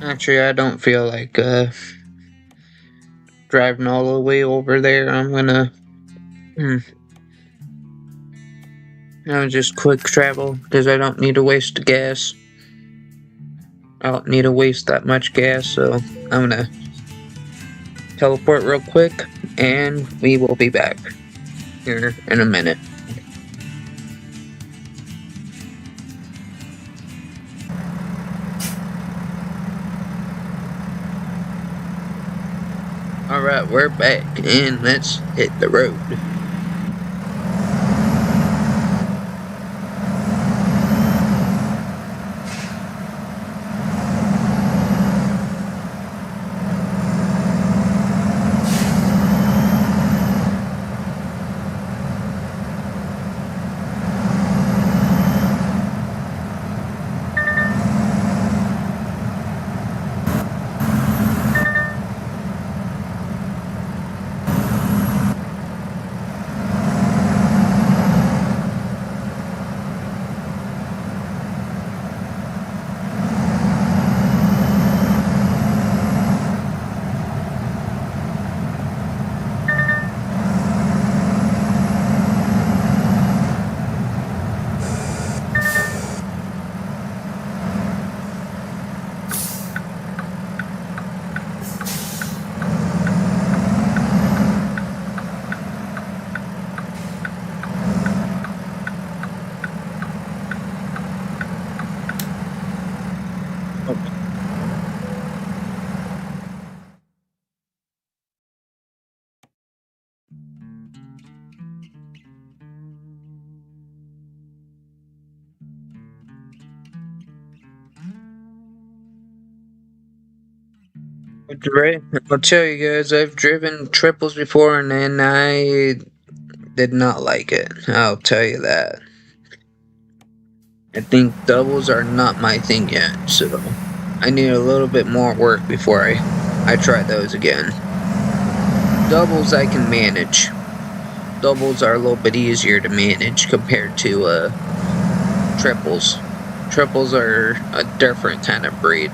[SPEAKER 2] Actually, I don't feel like driving all the way over there. I'm gonna just quick travel because I don't need to waste gas. I don't need to waste that much gas, so I'm gonna teleport real quick and we will be back here in a minute. Alright, we're back and let's hit the road. Right. I'll tell you guys, I've driven triples before and I did not like it. I'll tell you that. I think doubles are not my thing yet, so I need a little bit more work before I try those again. Doubles I can manage. Doubles are a little bit easier to manage compared to triples. Triples are a different kind of breed.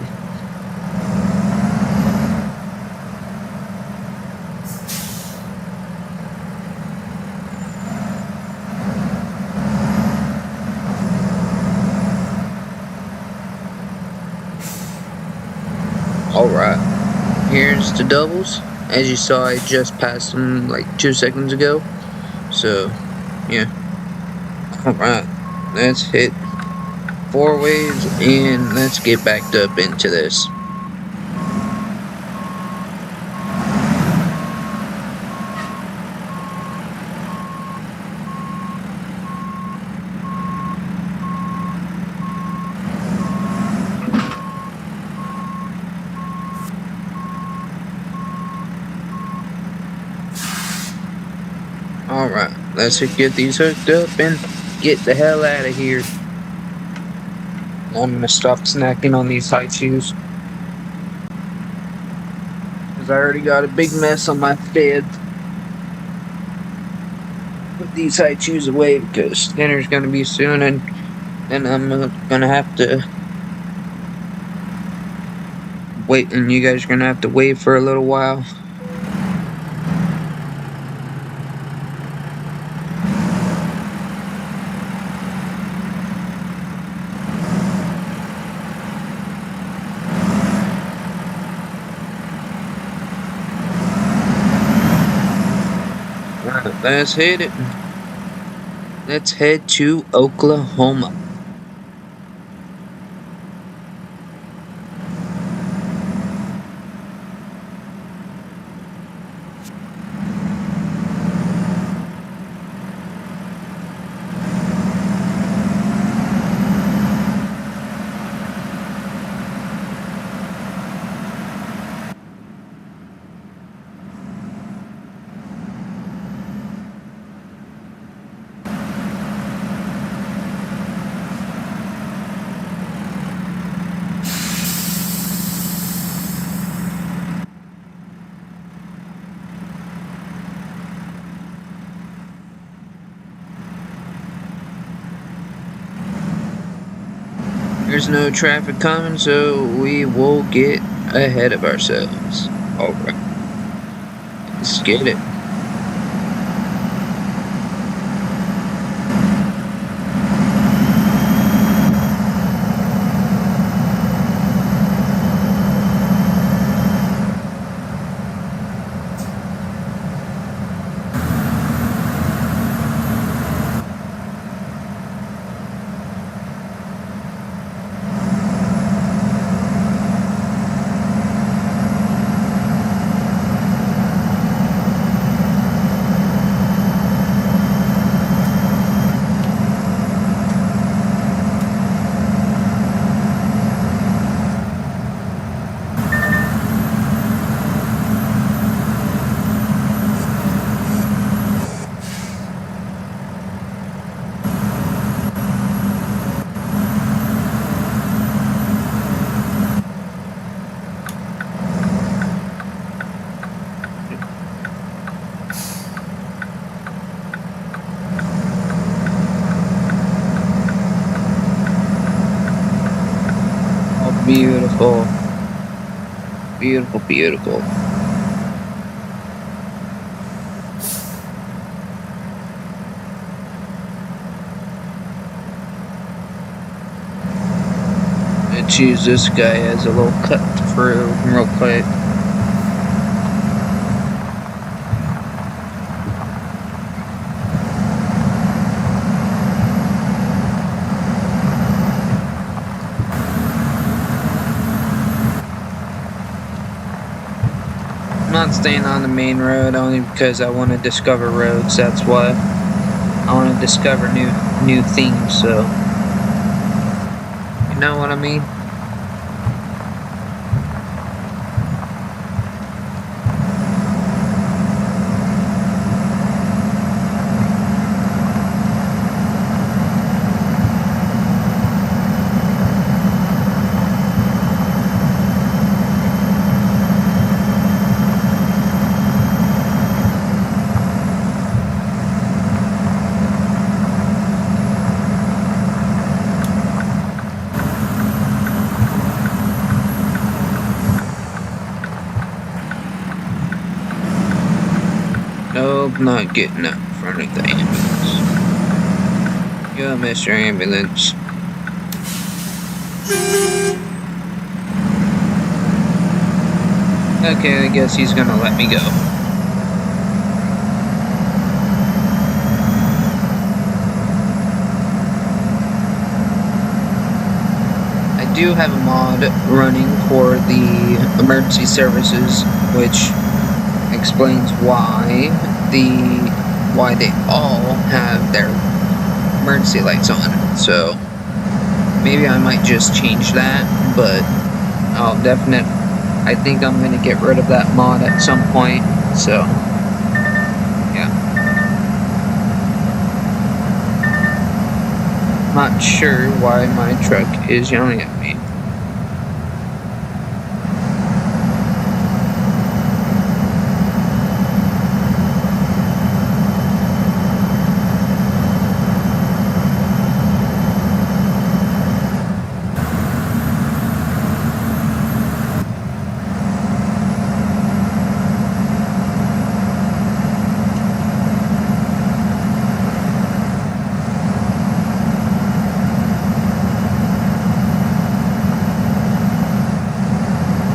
[SPEAKER 2] Alright, here's the doubles. As you saw, I just passed them like 2 seconds ago. So, yeah. Alright, let's hit 4 waves and let's get backed up into this. Alright, let's get these hooked up and get the hell out of here. I'm gonna stop snacking on these high chews. Because I already got a big mess on my bed. Put these high chews away because dinner's gonna be soon and then I'm gonna have to wait and you guys are gonna have to wait for a little while. Let's hit it. Let's head to Oklahoma. There's no traffic coming, so we will get ahead of ourselves. Alright. Let's get it. Oh, beautiful. Beautiful, beautiful. Let's use this guy as a little cut through real quick. I'm not staying on the main road only because I want to discover roads. That's why I want to discover new things. So you know what I mean. child not getting out in front of the ambulance. Yo, Mr. Ambulance. Okay, I guess he's gonna let me go. I do have a mod running for the emergency services, which explains why they all have their emergency lights on. So maybe I might just change that, but I think I'm gonna get rid of that mod at some point. So yeah, not sure why my truck is yelling at me.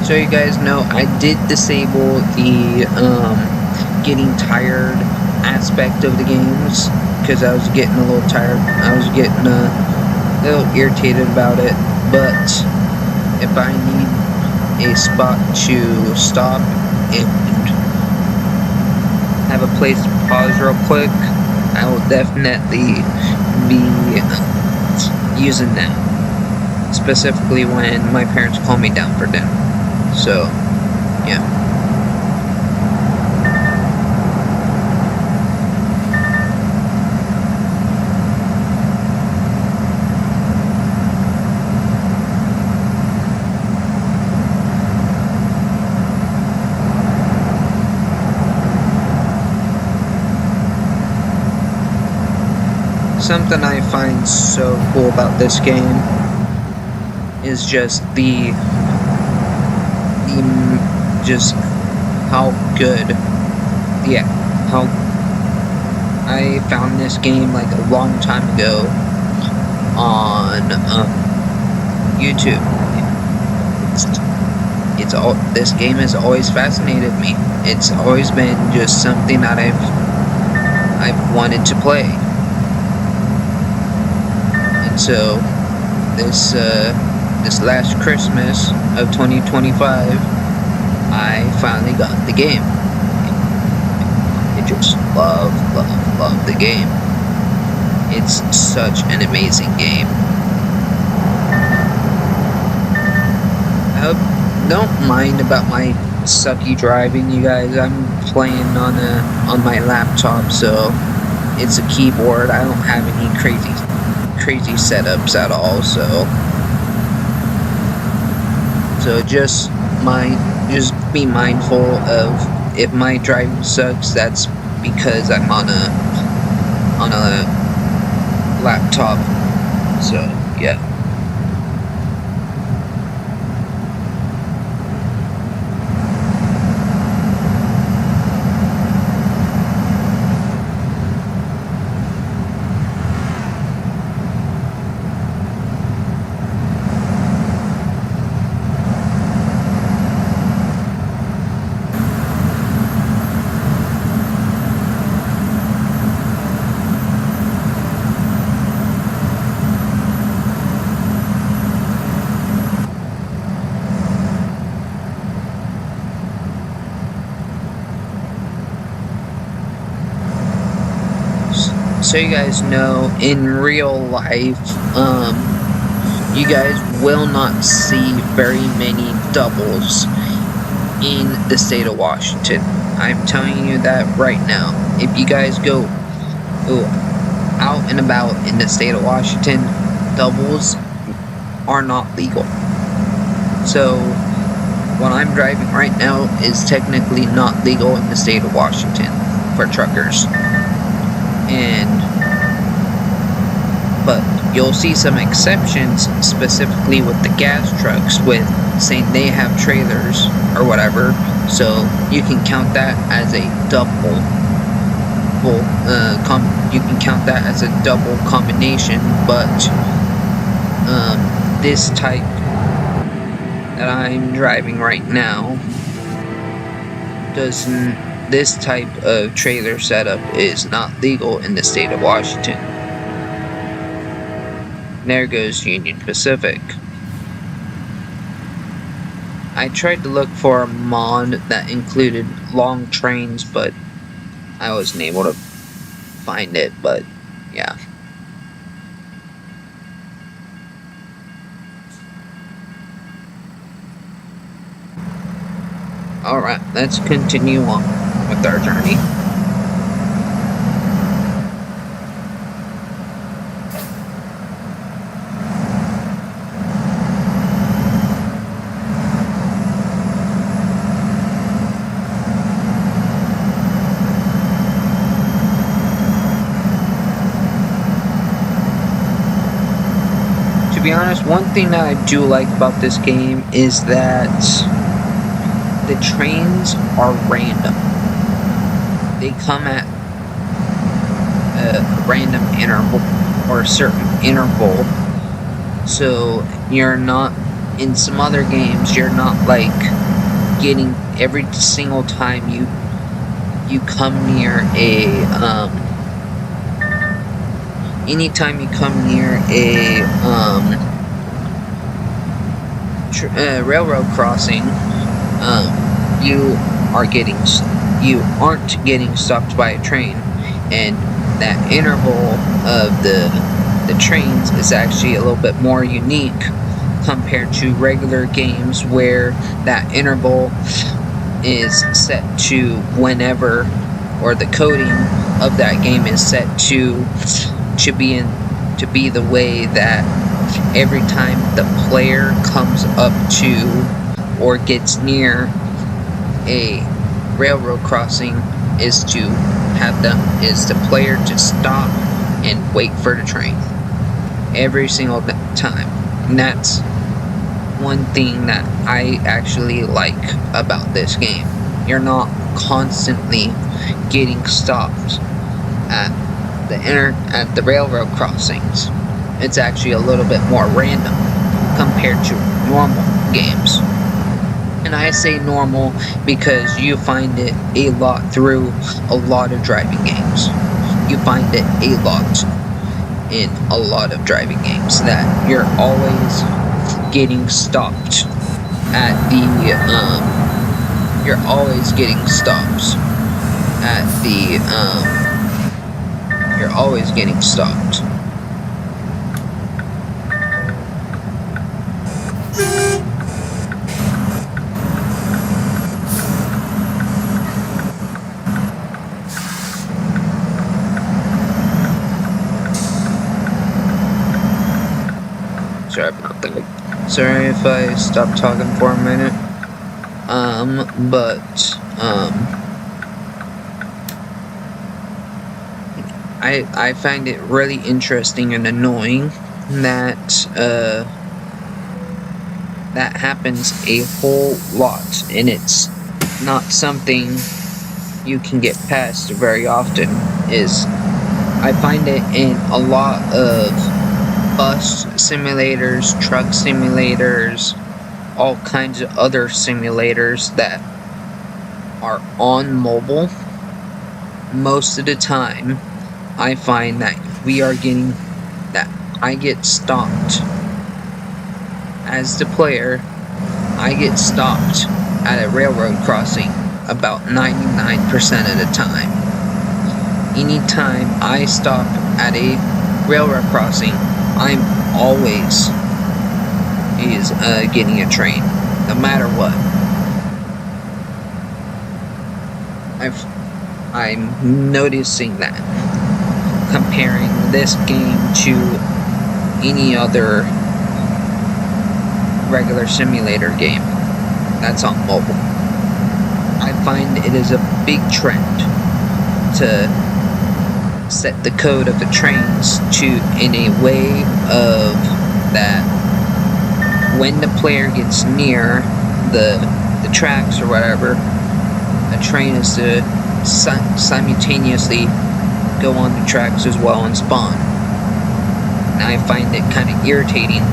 [SPEAKER 2] So you guys know, I did disable the getting tired aspect of the games because I was getting a little tired. I was getting a little irritated about it. But if I need a spot to stop and have a place to pause real quick, I will definitely be using that. Specifically when my parents call me down for dinner. So, yeah. Something I find so cool about this game is just just how good, how I found this game like a long time ago on YouTube. This game has always fascinated me. It's always been just something that I've wanted to play. And so this last Christmas of 2025, I finally got the game. I just love the game. It's such an amazing game. I hope don't mind about my sucky driving, you guys. I'm playing on my laptop, so it's a keyboard. I don't have any crazy setups at all, so just be mindful of if my driving sucks, that's because I'm on a laptop. So yeah. So you guys know, in real life, you guys will not see very many doubles in the state of Washington. I'm telling you that right now. If you guys go out and about in the state of Washington, doubles are not legal. So what I'm driving right now is technically not legal in the state of Washington for truckers. But you'll see some exceptions, specifically with the gas trucks, with saying they have trailers or whatever, so you can count that as a double. double you can count that as a double combination, but this type that I'm driving right now this type of trailer setup is not legal in the state of Washington. There goes Union Pacific. I tried to look for a mod that included long trains, but I wasn't able to find it, but yeah. Alright, let's continue on with our journey. To be honest, one thing that I do like about this game is that the trains are random. They come at a random interval or a certain interval. So you're not, in some other games, you're not like getting every single time you come near a anytime you come near a railroad crossing, you aren't getting stopped by a train, and that interval of the trains is actually a little bit more unique compared to regular games where that interval is set to whenever, or the coding of that game is set to be the way that every time the player comes up to or gets near a railroad crossing is the player to stop and wait for the train every single time. And that's one thing that I actually like about this game. You're not constantly getting stopped at the railroad crossings. It's actually a little bit more random compared to normal games. And I say normal because you find it a lot through a lot of driving games. You find it a lot in a lot of driving games that you're always getting stopped at you're always getting stopped. Sorry if I stopped talking for a minute. I find it really interesting and annoying that that happens a whole lot, and it's not something you can get past very often. I find it in a lot of bus simulators, truck simulators, all kinds of other simulators that are on mobile. Most of the time, I find that I get stopped as the player. I get stopped at a railroad crossing about 99% of the time. Anytime I stop at a railroad crossing, I'm always getting a train, no matter what. I'm noticing that, comparing this game to any other regular simulator game that's on mobile. I find it is a big trend to set the code of the trains in a way of that when the player gets near the tracks or whatever, a train is to simultaneously go on the tracks as well and spawn. And I find it kind of irritating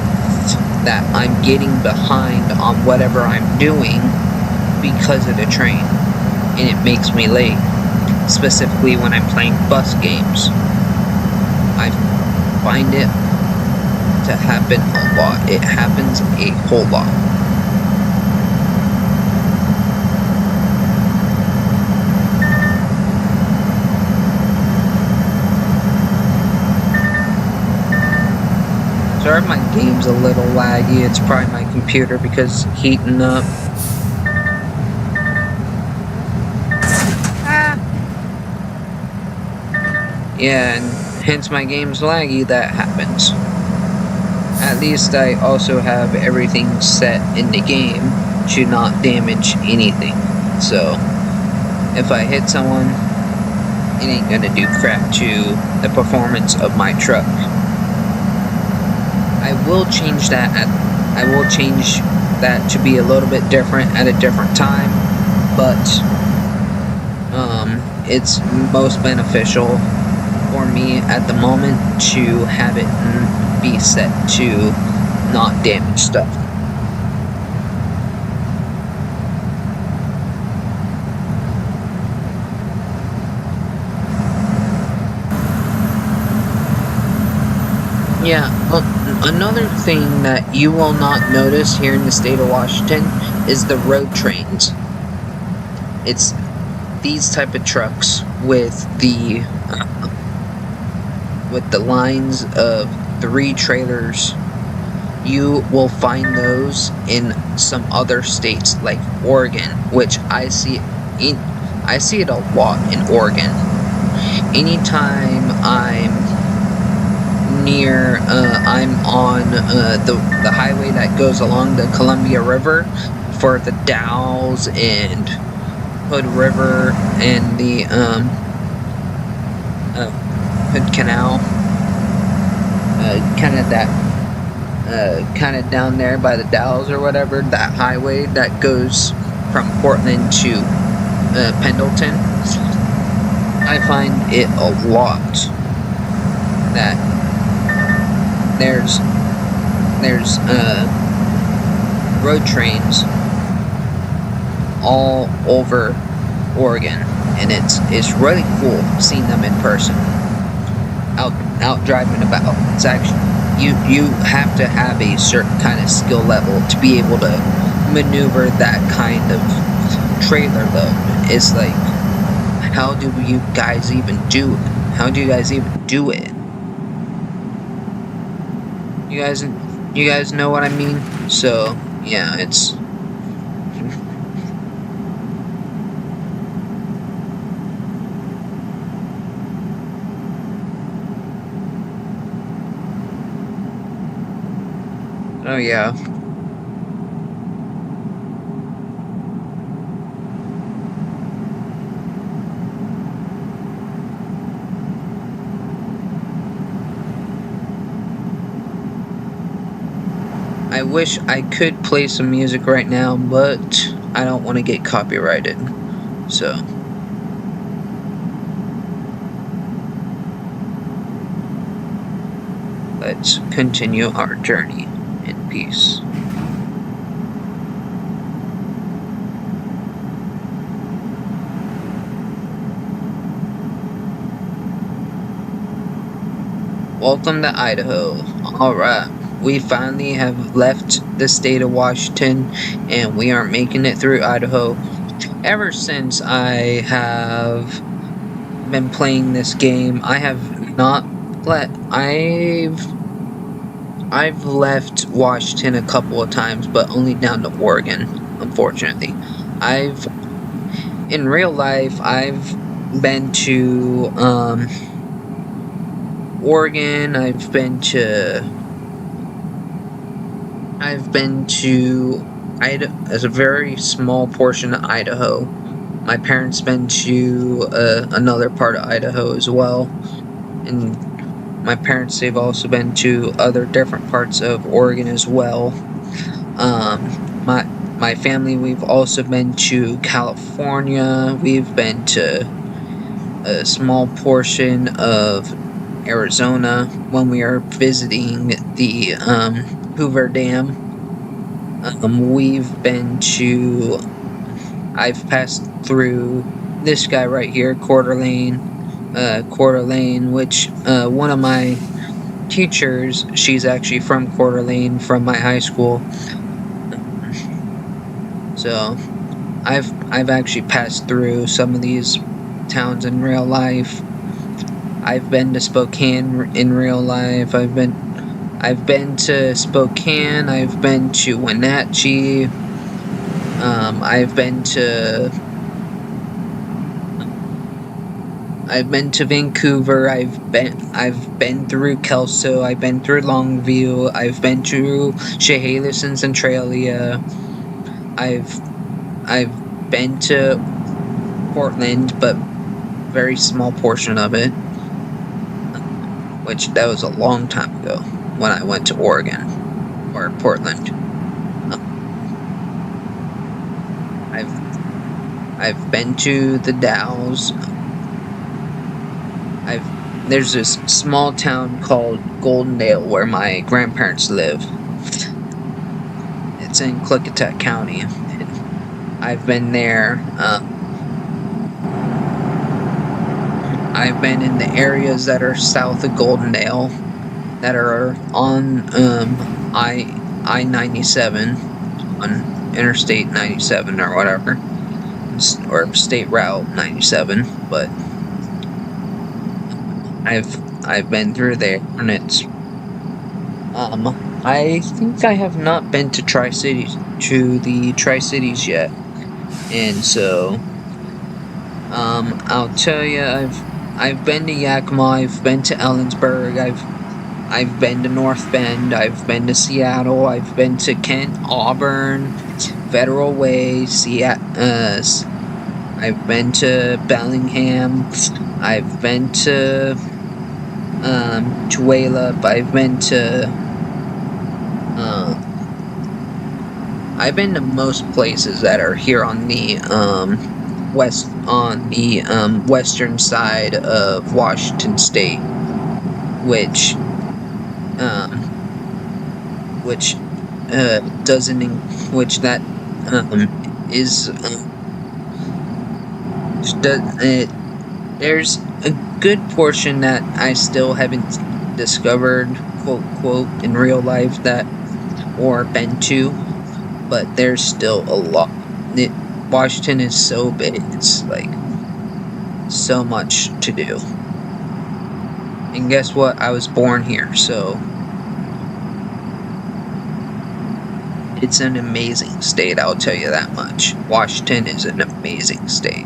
[SPEAKER 2] that I'm getting behind on whatever I'm doing because of the train, and it makes me late, specifically when I'm playing bus games. I find it to happen a lot. It happens a whole lot. Sorry if my game's a little laggy. It's probably my computer because it's heating up. Yeah, and hence my game's laggy. That happens. At least I also have everything set in the game to not damage anything. So, if I hit someone, it ain't gonna do crap to the performance of my truck. I will change that to be a little bit different at a different time, but it's most beneficial for me at the moment to have it be set to not damage stuff. Yeah, well, another thing that you will not notice here in the state of Washington is the road trains. It's these type of trucks with the lines of 3 trailers. You will find those in some other states like Oregon, which I see it a lot in Oregon. Anytime I'm on the highway that goes along the Columbia River for the Dalles and Hood River and the Hood Canal, kind of down there by the Dalles or whatever, that highway that goes from Portland to Pendleton. I find it a lot that there's road trains all over Oregon, and it's really cool seeing them in person, out driving about. It's actually you have to have a certain kind of skill level to be able to maneuver that kind of trailer load. It's like, how do you guys even do it? How do you guys even do it? You guys know what I mean? So, yeah, it's... Oh, yeah. I wish I could play some music right now, but I don't want to get copyrighted. So... let's continue our journey in peace. Welcome to Idaho. Alright. We finally have left the state of Washington, and we are making it through Idaho. Ever since I have been playing this game, I have not I've left Washington a couple of times, but only down to Oregon, unfortunately. In real life, I've been to Oregon. I've been to Idaho, as a very small portion of Idaho. My parents been to another part of Idaho as well, and my parents, they've also been to other different parts of Oregon as well. My family, we've also been to California. We've been to a small portion of Arizona when we are visiting the Hoover Dam. We've been to. I've passed through this guy right here, Quarter Lane, which one of my teachers, she's actually from Quarter Lane, from my high school. So I've actually passed through some of these towns in real life. I've been to Spokane in real life. I've been to Spokane. I've been to Wenatchee. I've been to Vancouver. I've been through Kelso. I've been through Longview. I've been to Chehalis and Centralia. I've been to Portland, but very small portion of it. Which that was a long time ago when I went to Oregon or Portland. I've been to the Dalles. There's this small town called Goldendale where my grandparents live. It's in Klickitat County. I've been there. I've been in the areas that are south of Goldendale, that are on I-97, on Interstate 97 or whatever, or State Route 97. But I've been through there, and it's I think I have not been to the Tri-Cities yet, and so I'll tell you, I've been to Yakima, I've been to Ellensburg, I've been to North Bend, I've been to Seattle, I've been to Kent, Auburn, Federal Way, I've been to Bellingham, I've been to Tualaip, I've been to most places that are here on the western side of Washington State, which there's a good portion that I still haven't discovered, quote quote, in real life, that or been to, but there's still a lot. Washington is so big, it's like so much to do. And guess what? I was born here, so it's an amazing state, I'll tell you that much. Washington is an amazing state.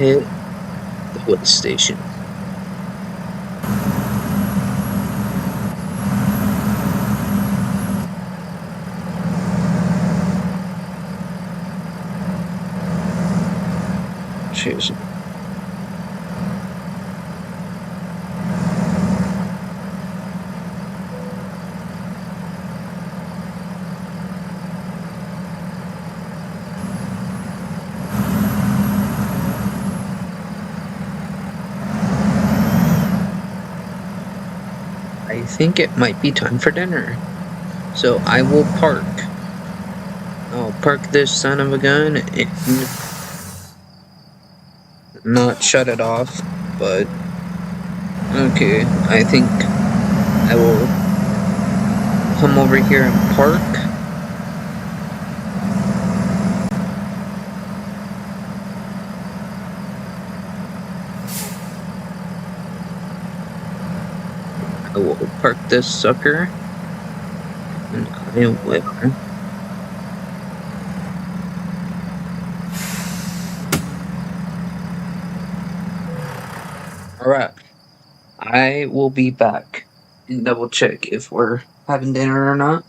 [SPEAKER 2] hit the way station. Cheers. I think it might be time for dinner. So I will park. I'll park this son of a gun and not shut it off, but okay, I think I will come over here and park. I will park this sucker and I will. Alright, I will be back and double check if we're having dinner or not.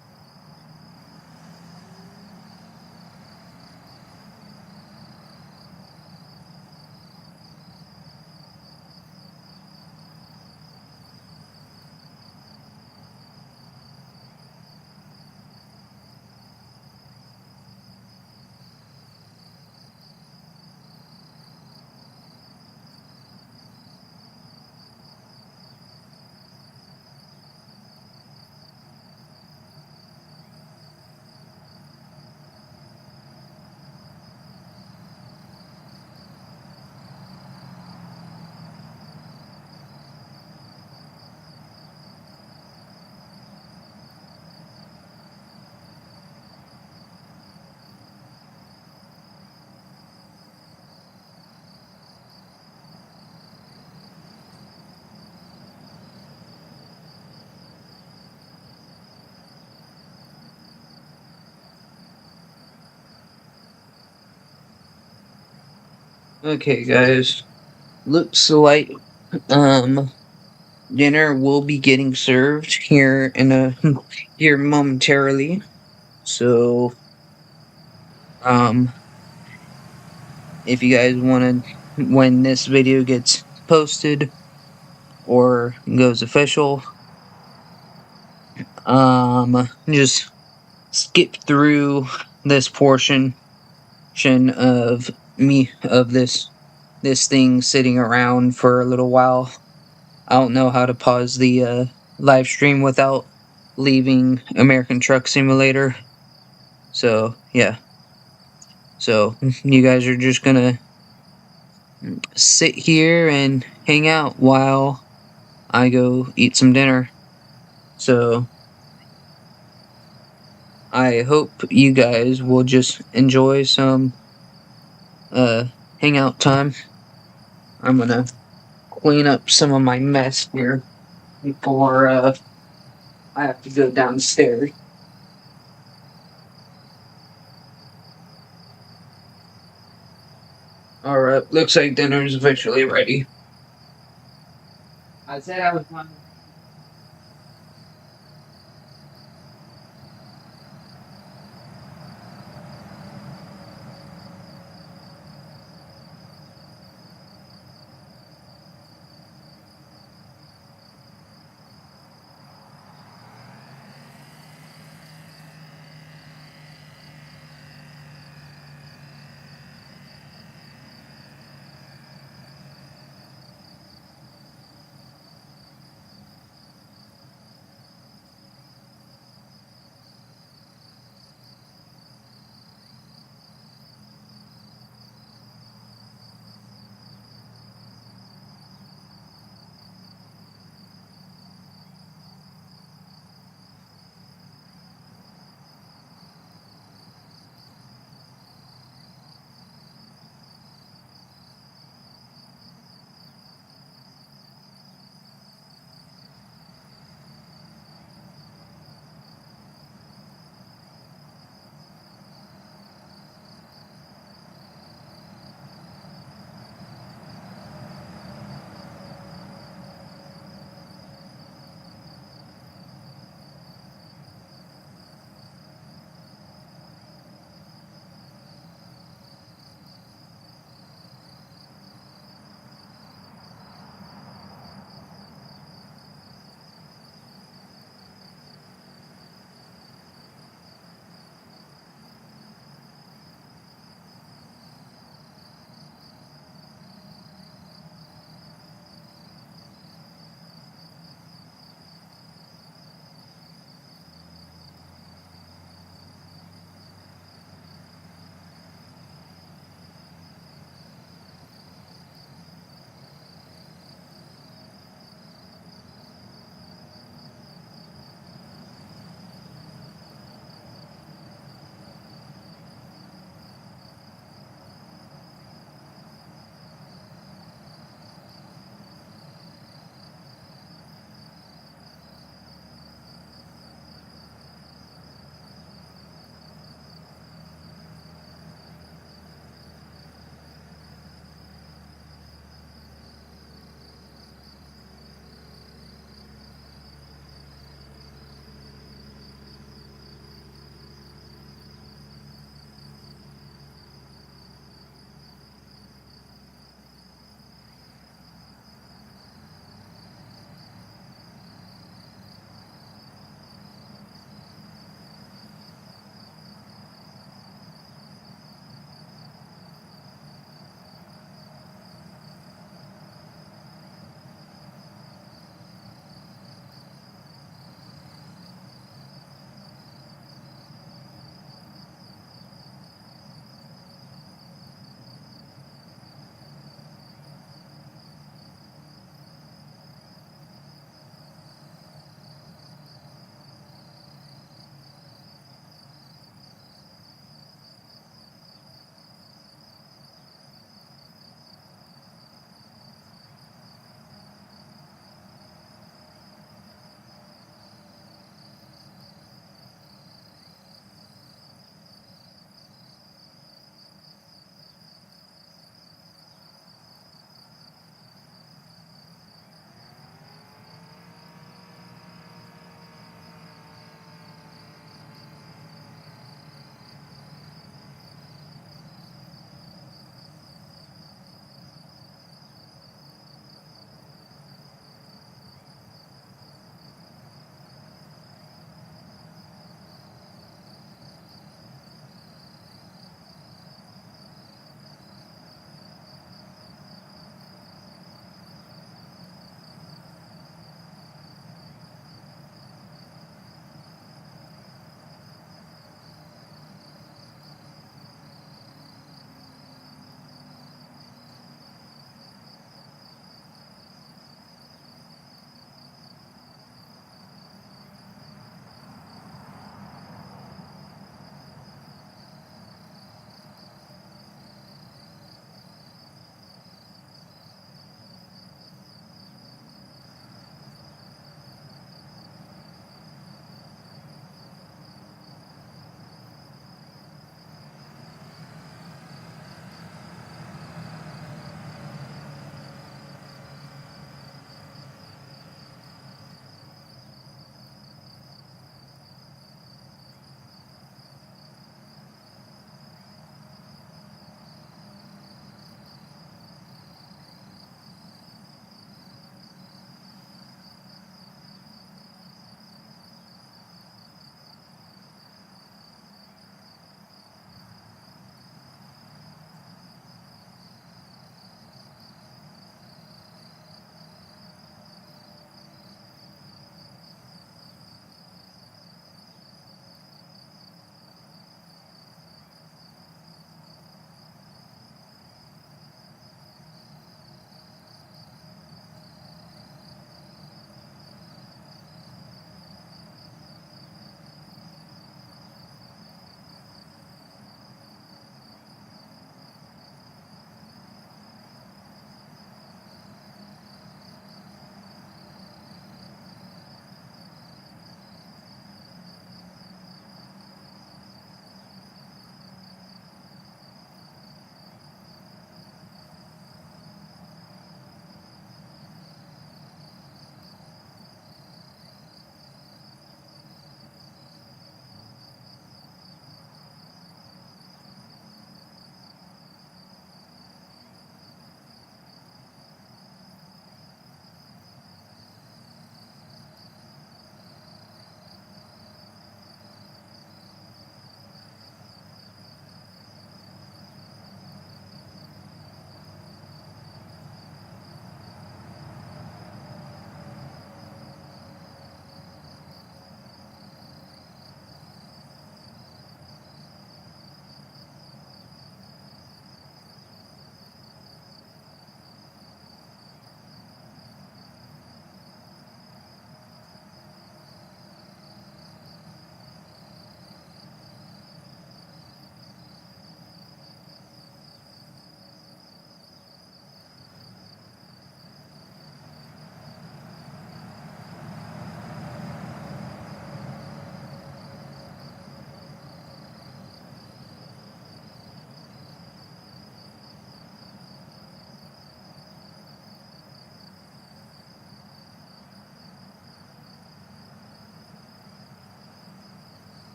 [SPEAKER 2] Okay, guys. Looks like dinner will be getting served here in a here momentarily. So if you guys want to, when this video gets posted or goes official, just skip through this portion of this thing sitting around for a little while. I don't know how to pause the live stream without leaving American Truck Simulator. So yeah. So you guys are just gonna sit here and hang out while I go eat some dinner. So I hope you guys will just enjoy some hangout time. I'm gonna clean up some of my mess here before I have to go downstairs. Alright, looks like dinner is officially ready. I said I was going.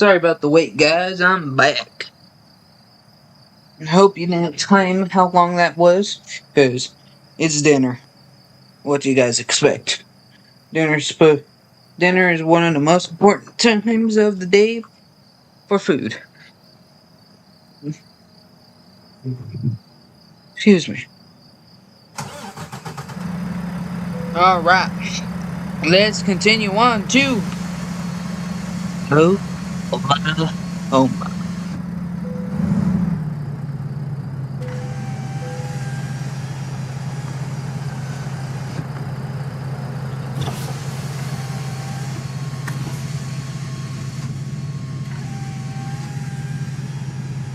[SPEAKER 2] Sorry about the wait, guys. I'm back. I hope you didn't time how long that was, because it's dinner. What do you guys expect? Dinner is one of the most important times of the day for food. Excuse me. Alright. Let's continue on to Oklahoma.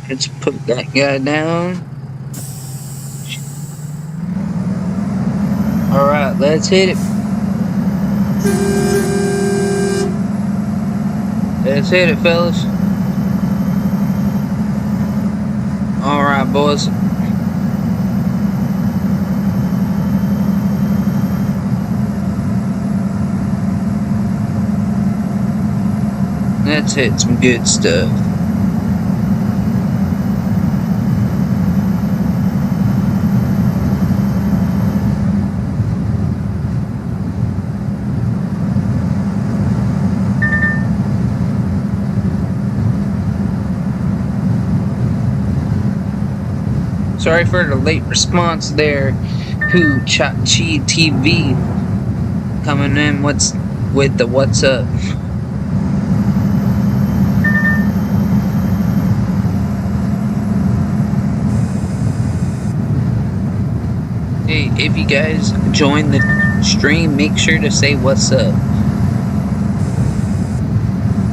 [SPEAKER 2] Let's put that guy down. Alright, let's hit it. Let's hit it, fellas. Alright, boys. Let's hit some good stuff. Sorry for the late response there. Who Chachi TV coming in with the what's up? Hey, if you guys join the stream, make sure to say what's up.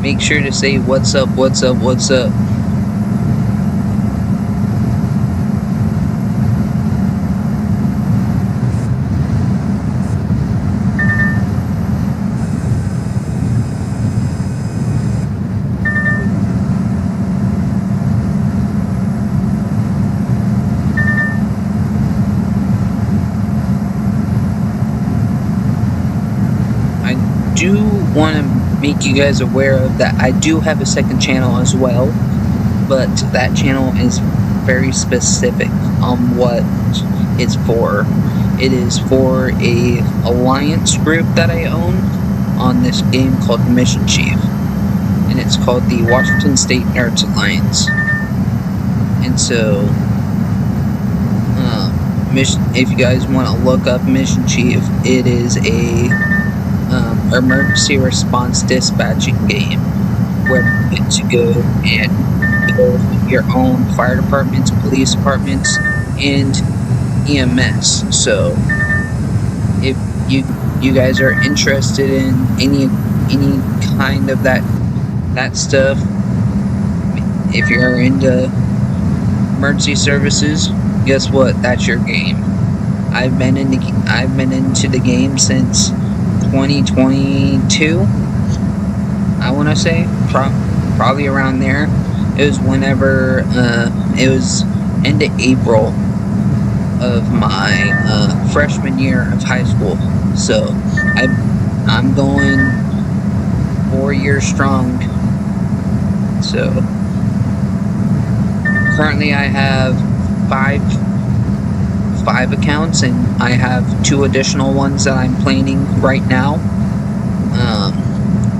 [SPEAKER 2] Make sure to say what's up, what's up, what's up. Want to make you guys aware of that I do have a second channel as well, but that channel is very specific on what it's for. It is for a alliance group that I own on this game called Mission Chief, and it's called the Washington State Nerds Alliance. And so if you guys want to look up Mission Chief, it is a emergency response dispatching game where you get to go and build your own fire departments, police departments, and EMS. So if you guys are interested in any kind of that stuff, if you're into emergency services, guess what? That's your game. I've been into the game since 2022, I want to say, probably around there. It was whenever it was end of April of my freshman year of high school. So I'm going 4 years strong. So currently I have five accounts, and I have 2 additional ones that I'm planning right now.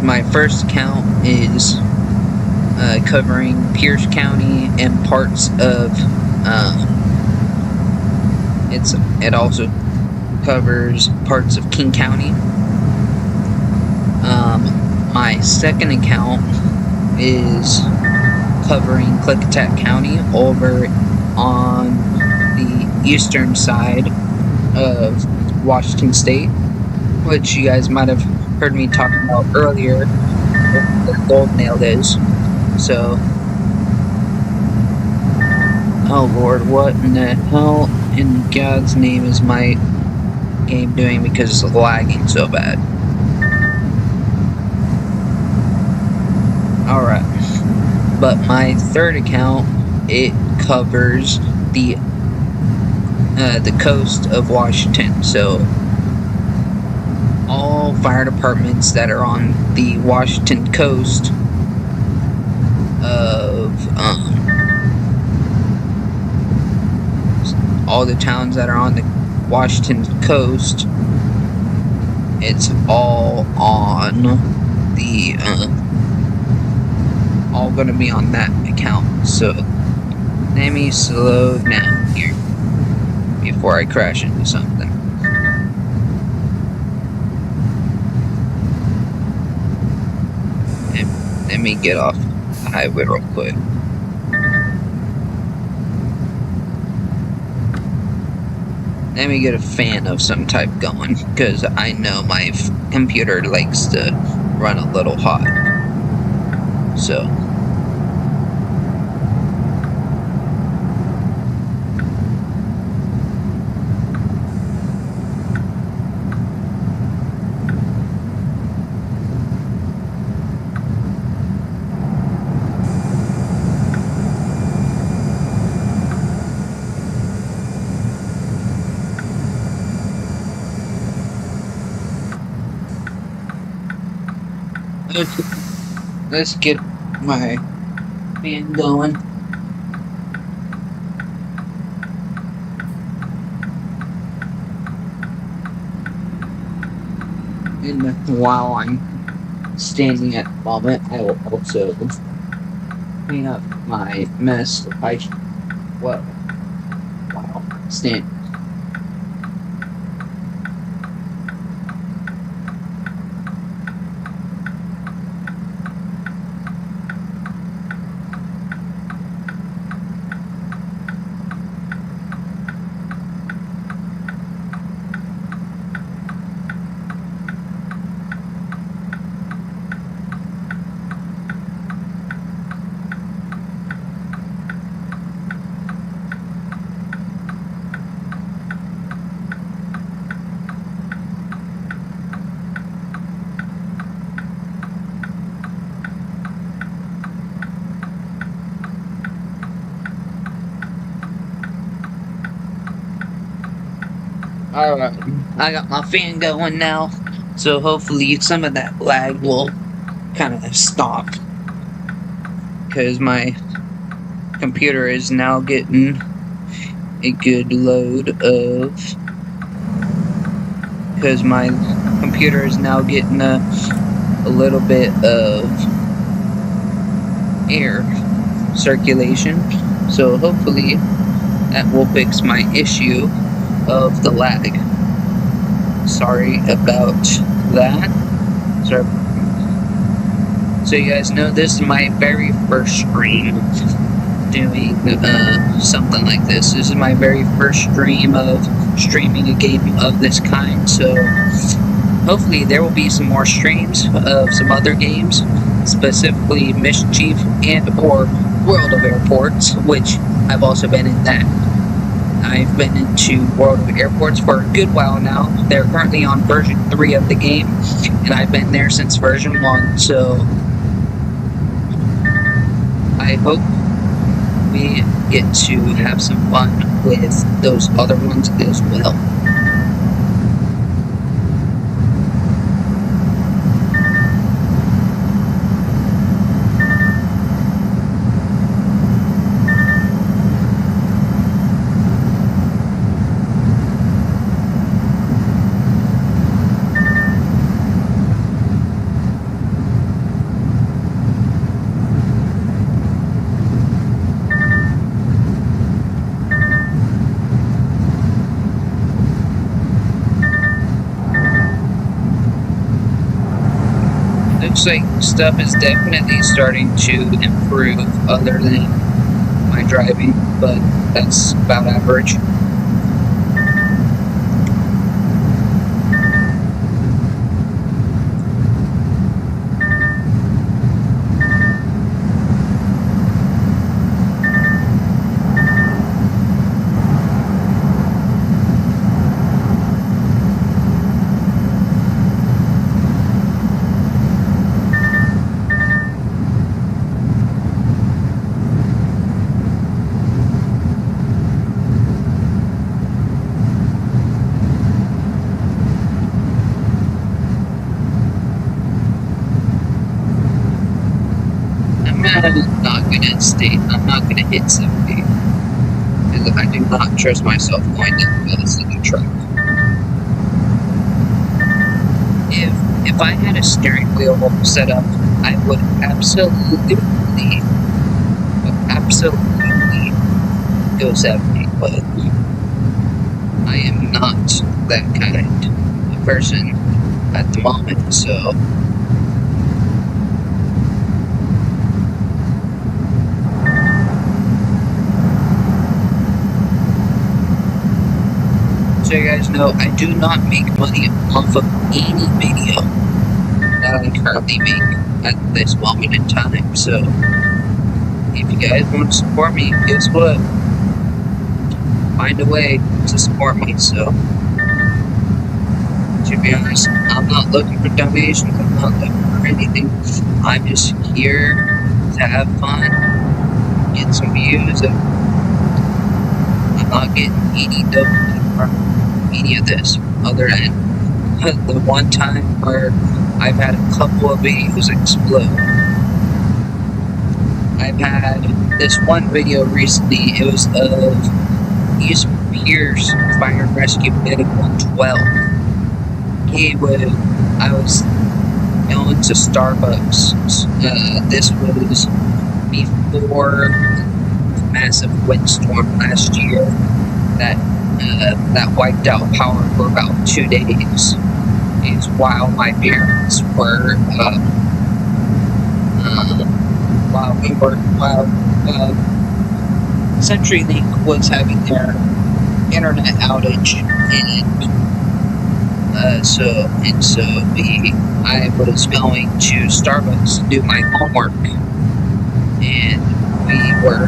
[SPEAKER 2] My first account is covering Pierce County and parts of it also covers parts of King County. My second account is covering Clickitat County over on the eastern side of Washington State, which you guys might have heard me talk about earlier, where Gold Nail is. So, oh Lord, what in the hell in God's name is my game doing because it's lagging so bad? Alright, but my third account, it covers the coast of Washington. So all fire departments that are on the Washington coast of all the towns that are on the Washington coast. It's all on the all gonna be on that account. So let me slow down here before I crash into something. And let me get off the highway real quick. Let me get a fan of some type going, because I know my computer likes to run a little hot. So let's get my fan going. And while I'm standing at the moment, I will also clean up my mess. Wow, stand. Alright, I got my fan going now, so hopefully some of that lag will kind of stop, because my computer is now getting a good load of, because my computer is now getting a little bit of air circulation, so hopefully that will fix my issue of the lag. Sorry about that. Sorry. So you guys know this is my very first stream doing something like this. This is my very first stream of streaming a game of this kind, so hopefully there will be some more streams of some other games, specifically Mischief and or World of Airports, which I've also been in that. I've been into World of Airports for a good while now. They're currently on version 3 of the game, and I've been there since version 1, so I hope we get to have some fun with those other ones as well. Looks like stuff is definitely starting to improve other than my driving, but that's about average. gonna stay. I'm not gonna hit 70 because I do not trust myself going down the best of the truck. If I had a steering wheel set up, I would absolutely go 70, but I am not that kind of person at the moment, so you guys know, I do not make money off of any video that I currently make at this moment in time, so if you guys want to support me, guess what? Find a way to support me, so to be honest, I'm not looking for donations, I'm not looking for anything. I'm just here to have fun, get some views, and I'm not getting any donations from any of this other than the one time where I've had a couple of videos explode. I've had this one video recently, it was of East Pierce Fire and Rescue Medic 112. I was going to Starbucks. This was before the massive windstorm last year that wiped out power for about 2 days. It's while my parents were CenturyLink was having their internet outage, and I was going to Starbucks to do my homework, and we were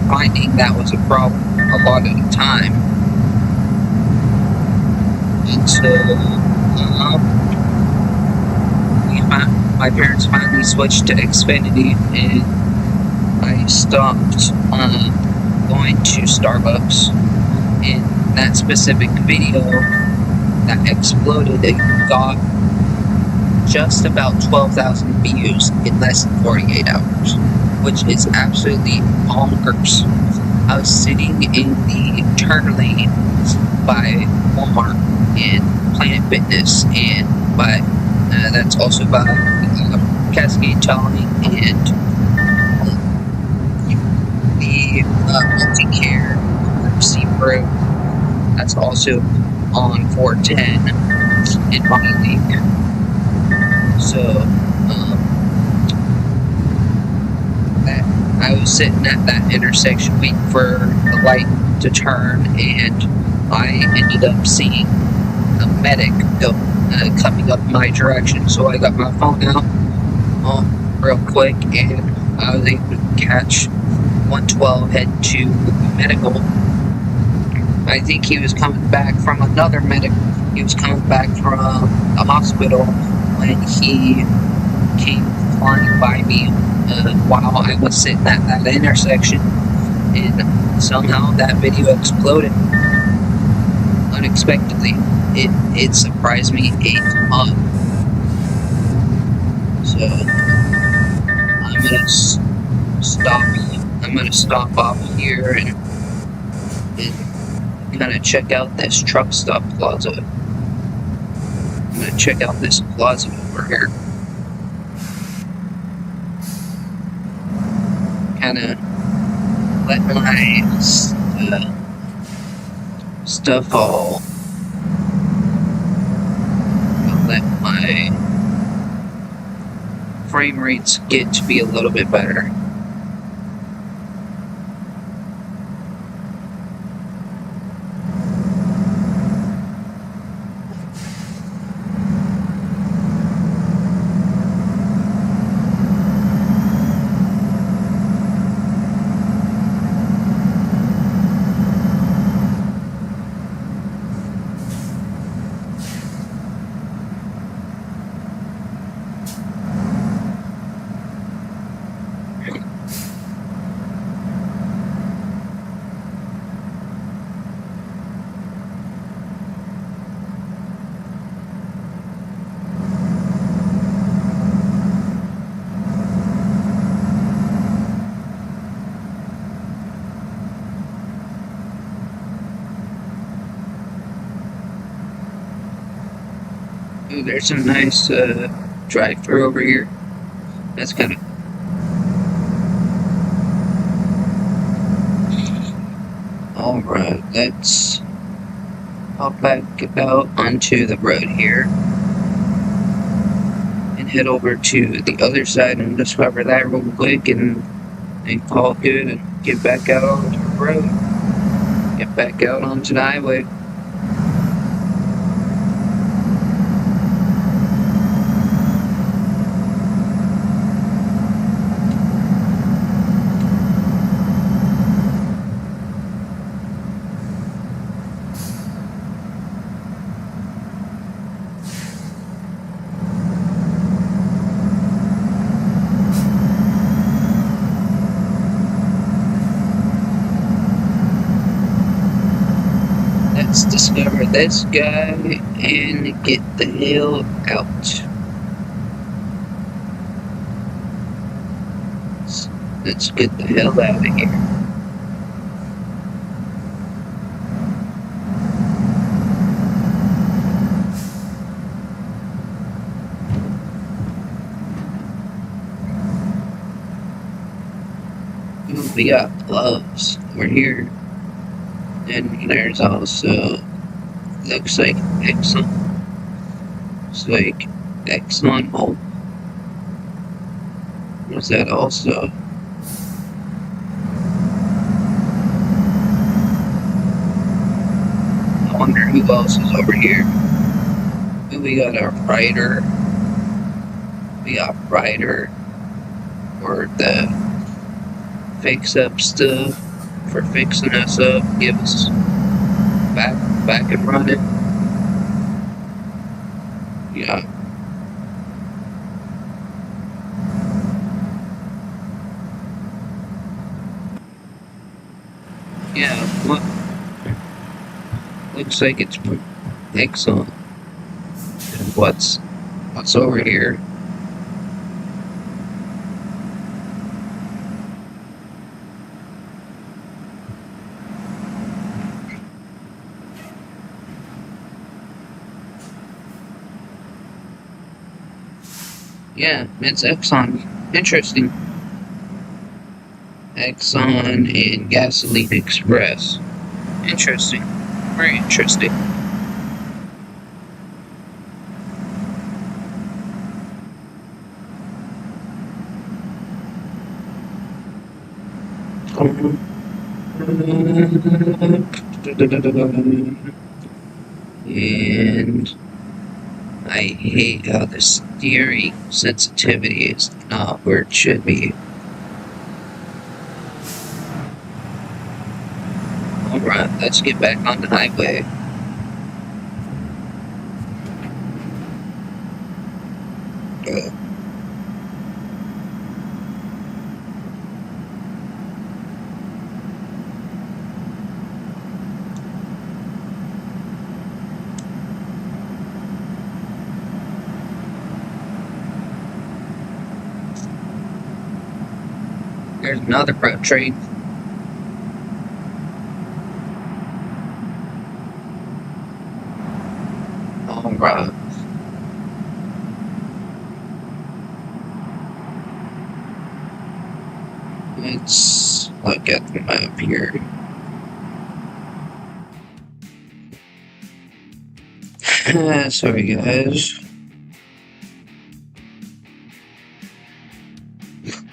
[SPEAKER 2] finding that was a problem a lot of the time. And so my parents finally switched to Xfinity, and I stopped going to Starbucks. In that specific video that exploded, it got just about 12,000 views in less than 48 hours, which is absolutely bonkers. I was sitting in the turn lane by Walmart and Planet Fitness, and that's also by Cascade Towing and the multi-care Road. That's also on 410 in my league. So I was sitting at that intersection waiting for the light to turn, and I ended up seeing a medic coming up my direction. So I got my phone out real quick, and I was able to catch 112 head to medical. I think he was coming back from another medic. He was coming back from a hospital when he came flying by me while I was sitting at that intersection, and somehow that video exploded unexpectedly. It surprised me a ton. So I'm gonna stop off here and kind of check out this truck stop plaza. I'm gonna check out this plaza over here. Kind of let my stuff all. Let my frame rates get to be a little bit better. Ooh, there's some nice drive-through over here. That's kind of. Alright, let's hop back out onto the road here and head over to the other side and discover that real quick and call it good and get back out onto the road. Get back out onto the highway. Let's discover this guy and get the hell out. Let's get the hell out of here. Ooh, we got gloves. We're here. And there's also, looks like Exxon. Looks like Exxon Mobil. Was that also? I wonder who else is over here. We got a writer. We got writer for the fix up stuff. For fixing us up, give us back and running. Yeah. Yeah, what? Looks like it's Exxon. What's over here? Yeah, it's Exxon. Interesting. Exxon and Gasoline Express. Interesting. Very interesting. And I hate how the steering sensitivity is not where it should be. Alright, let's get back on the highway. There's another freight train. Alright. Let's look at the map here. Sorry guys.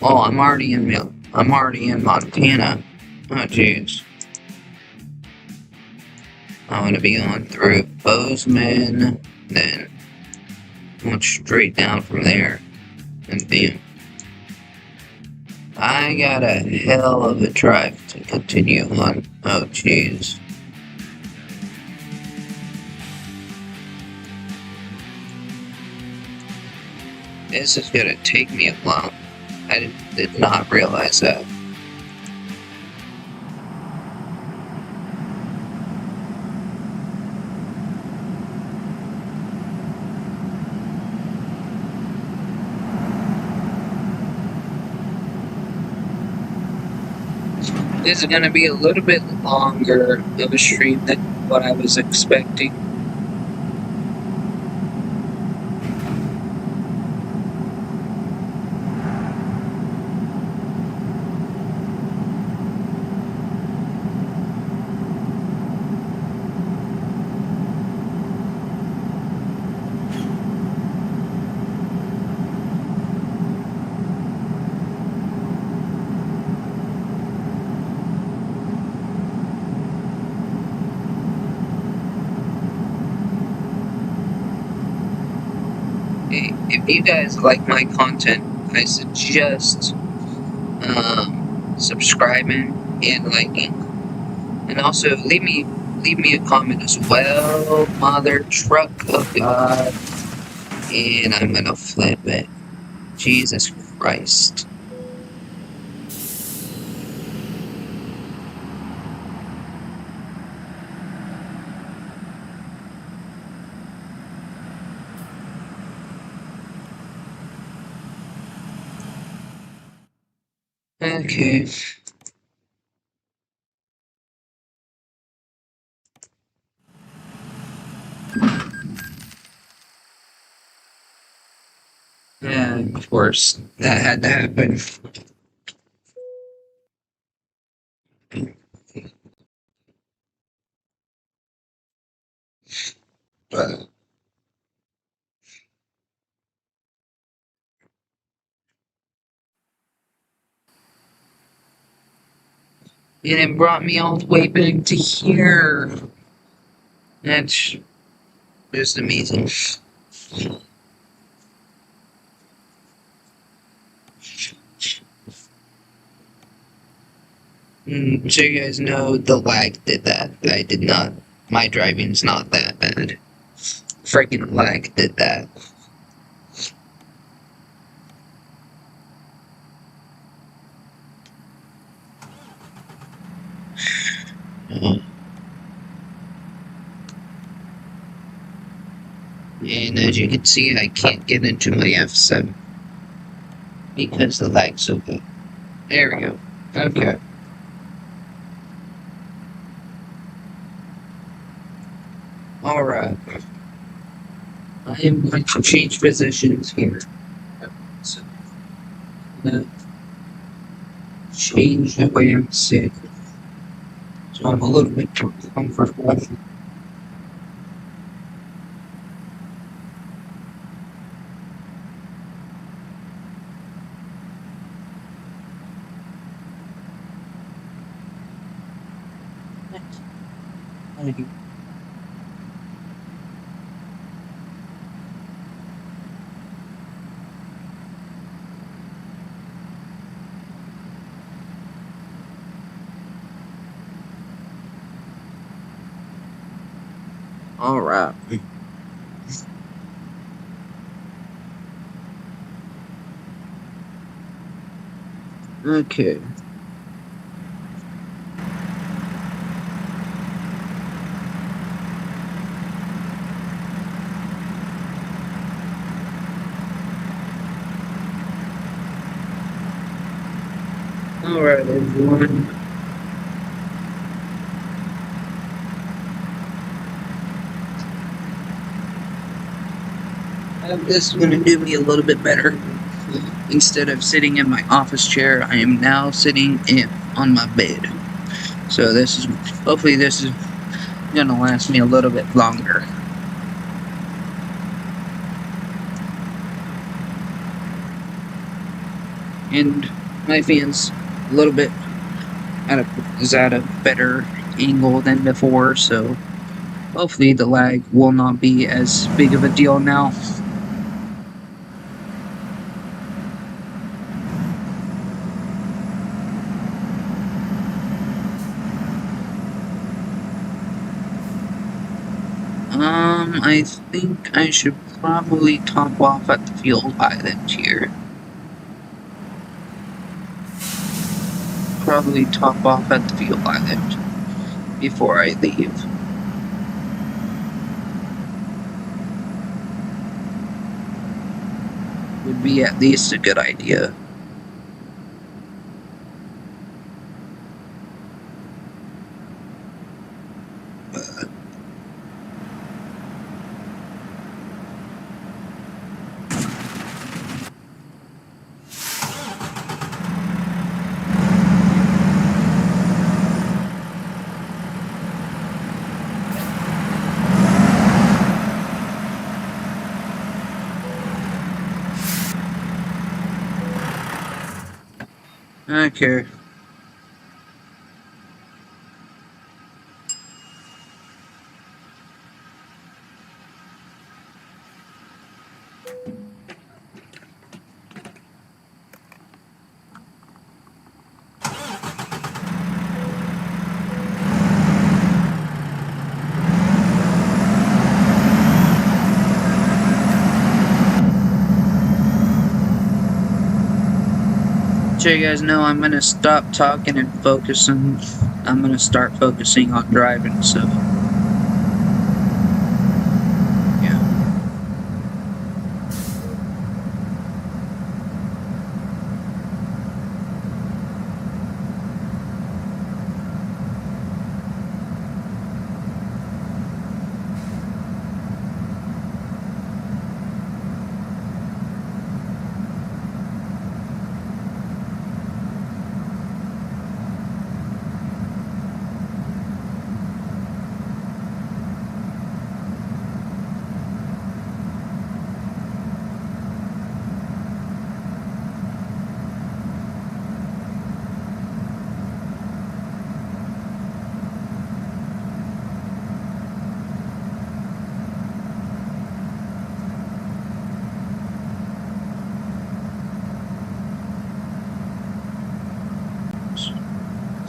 [SPEAKER 2] Oh, I'm already in Montana. Oh jeez. I want to be on through Bozeman, then went straight down from there, and bam. I got a hell of a drive to continue on. Oh jeez. This is gonna take me a while. I did not realize that. This is going to be a little bit longer of a stream than what I was expecting. Hey, if you guys like my content, I suggest subscribing and liking, and also leave me a comment as well, mother truck of God, and I'm gonna flip it. Jesus Christ. Okay. Yeah, of course, that had to happen. But and it brought me all the way back to here. That's just amazing. So you guys know the lag did that. I did not. My driving's not that bad. Freaking lag did that. And as you can see, I can't get into my F7 because the lag's so good. There we go. Okay. Alright. I am going to change positions here. So, change the way I'm sitting. So I'm a little bit more comfortable. Alright. Okay. Alright, everyone. This is going to do me a little bit better. Instead of sitting in my office chair, I am now sitting on my bed. So this is, hopefully this is going to last me a little bit longer. And my fan's a little bit is at a better angle than before, so hopefully the lag will not be as big of a deal now. I think I should probably top off at the fuel island here. Probably top off at the fuel island before I leave. Would be at least a good idea. Okay. so you guys know, I'm gonna stop talking and focusing. I'm gonna start focusing on driving, so yeah.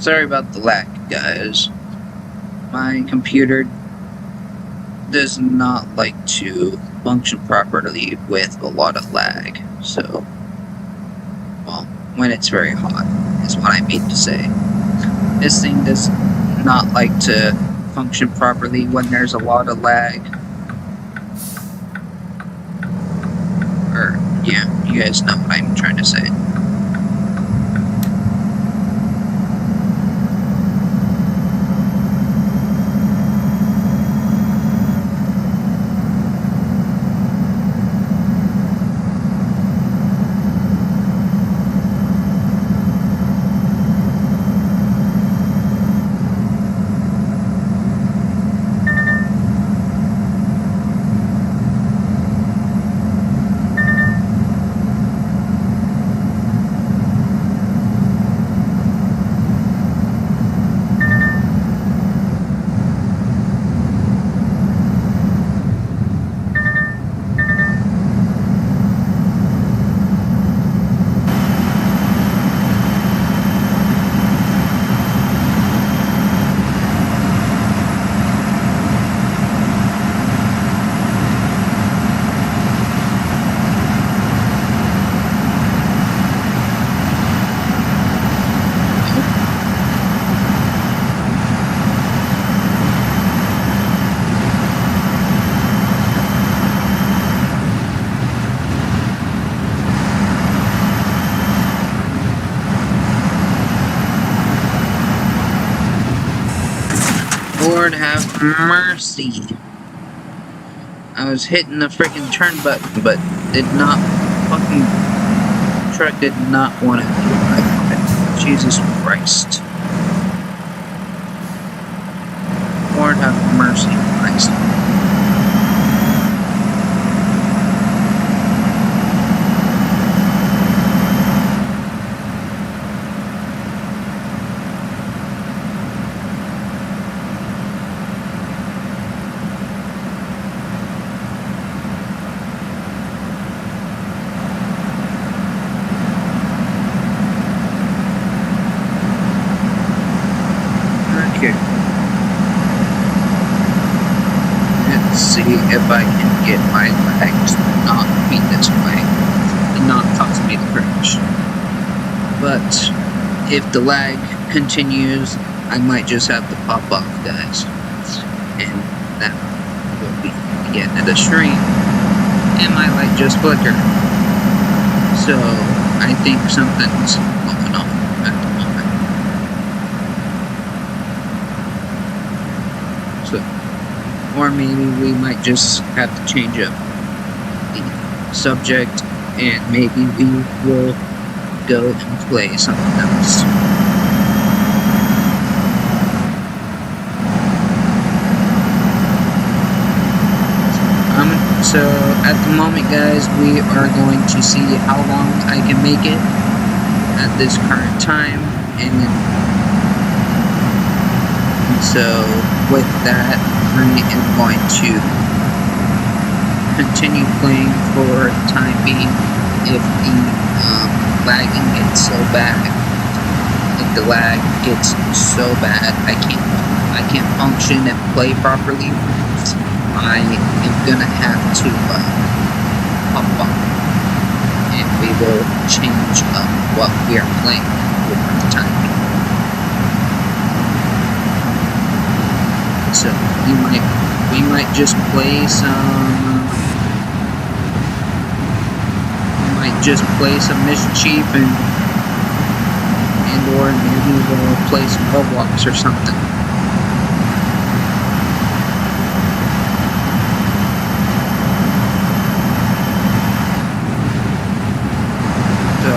[SPEAKER 2] Sorry about the lag, guys. My computer does not like to function properly with a lot of lag, so, well, when it's very hot, is what I mean to say. This thing does not like to function properly when there's a lot of lag. Or, yeah, you guys know what I'm trying to say. Lord have mercy. I was hitting the freaking turn button, but did not fucking truck did not want to do it. Jesus Christ. Lord have mercy, Christ. Okay. Let's see if I can get my legs to not be this way and not cause me to crash. But if the lag continues, I might just have to pop off, guys. And that will be the end of the stream. And my light just flickered. So I think something's going on at the moment. So, or maybe we might just have to change up the subject, and maybe we will go and play something else. So at the moment, guys, we are going to see how long I can make it at this current time, and so with that, I am going to continue playing for the time being. If the lagging gets so bad, if the lag gets so bad, I can't function and play properly, I am gonna have to pop off, and we will change up what we are playing over the time. So we might just play some. We might just play some Mischief and or maybe we'll play some Roblox or something. So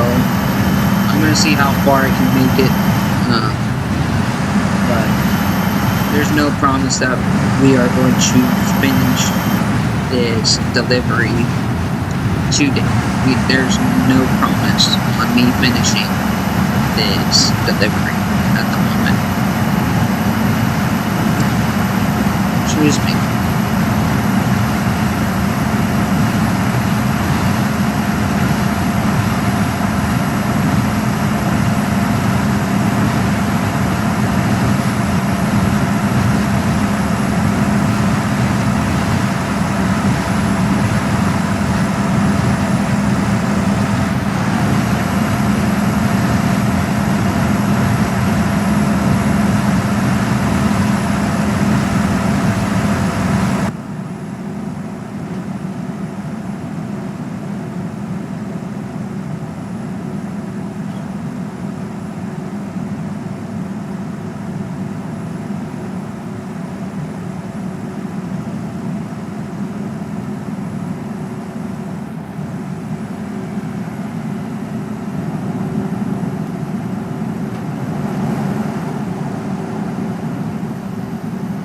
[SPEAKER 2] I'm gonna see how far I can make it, but there's no promise that we are going to finish this delivery today. There's no promise on me finishing this delivery at the moment. Excuse me.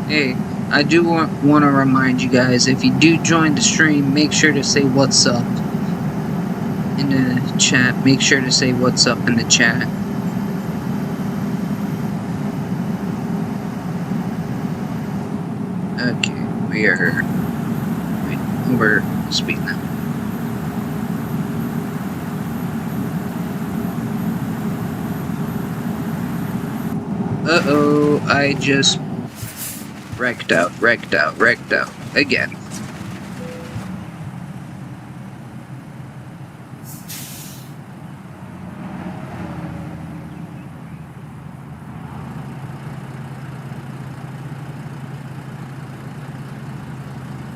[SPEAKER 2] Hey, I do want to remind you guys, if you do join the stream, make sure to say what's up in the chat. Make sure to say what's up in the chat. Okay, we're speed now. Uh-oh, I just wrecked out again.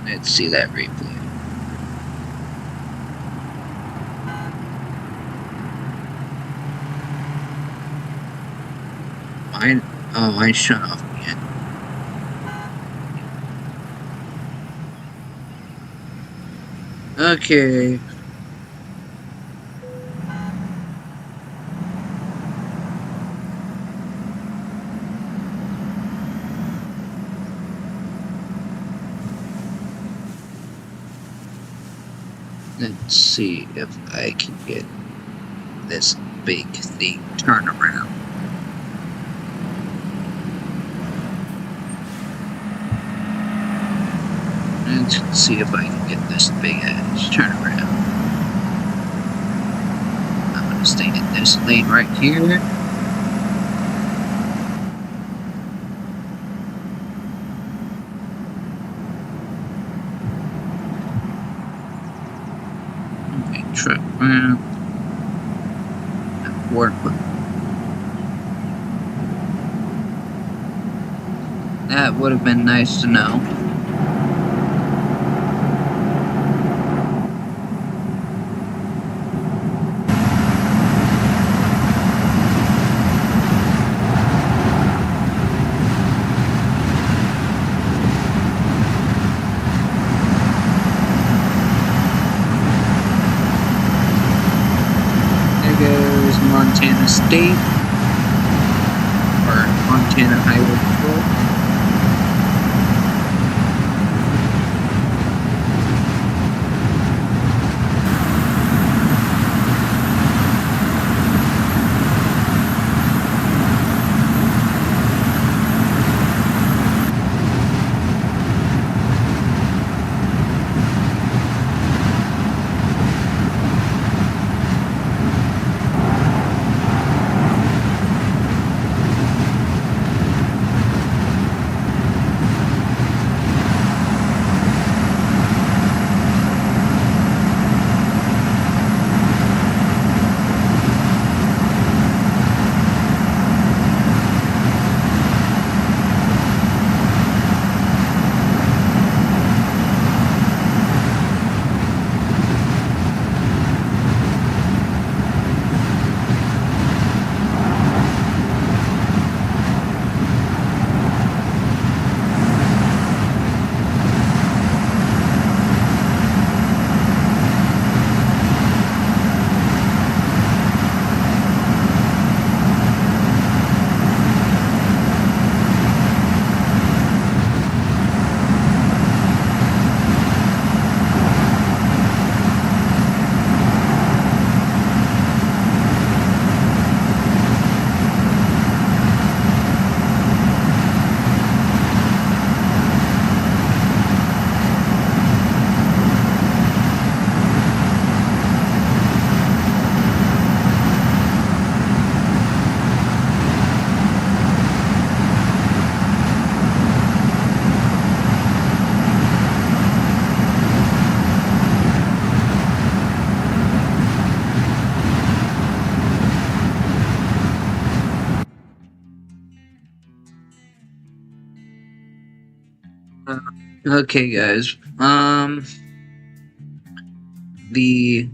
[SPEAKER 2] Let's see that replay. Mine shut off again. Okay. Let's see if I can get this big thing turned around. Let's see if I can get this big ass turn around. I'm gonna stay in this lane right here. Okay, truck around. Work. That would have been nice to know. Montana State or Montana Highway Patrol. Okay, guys. The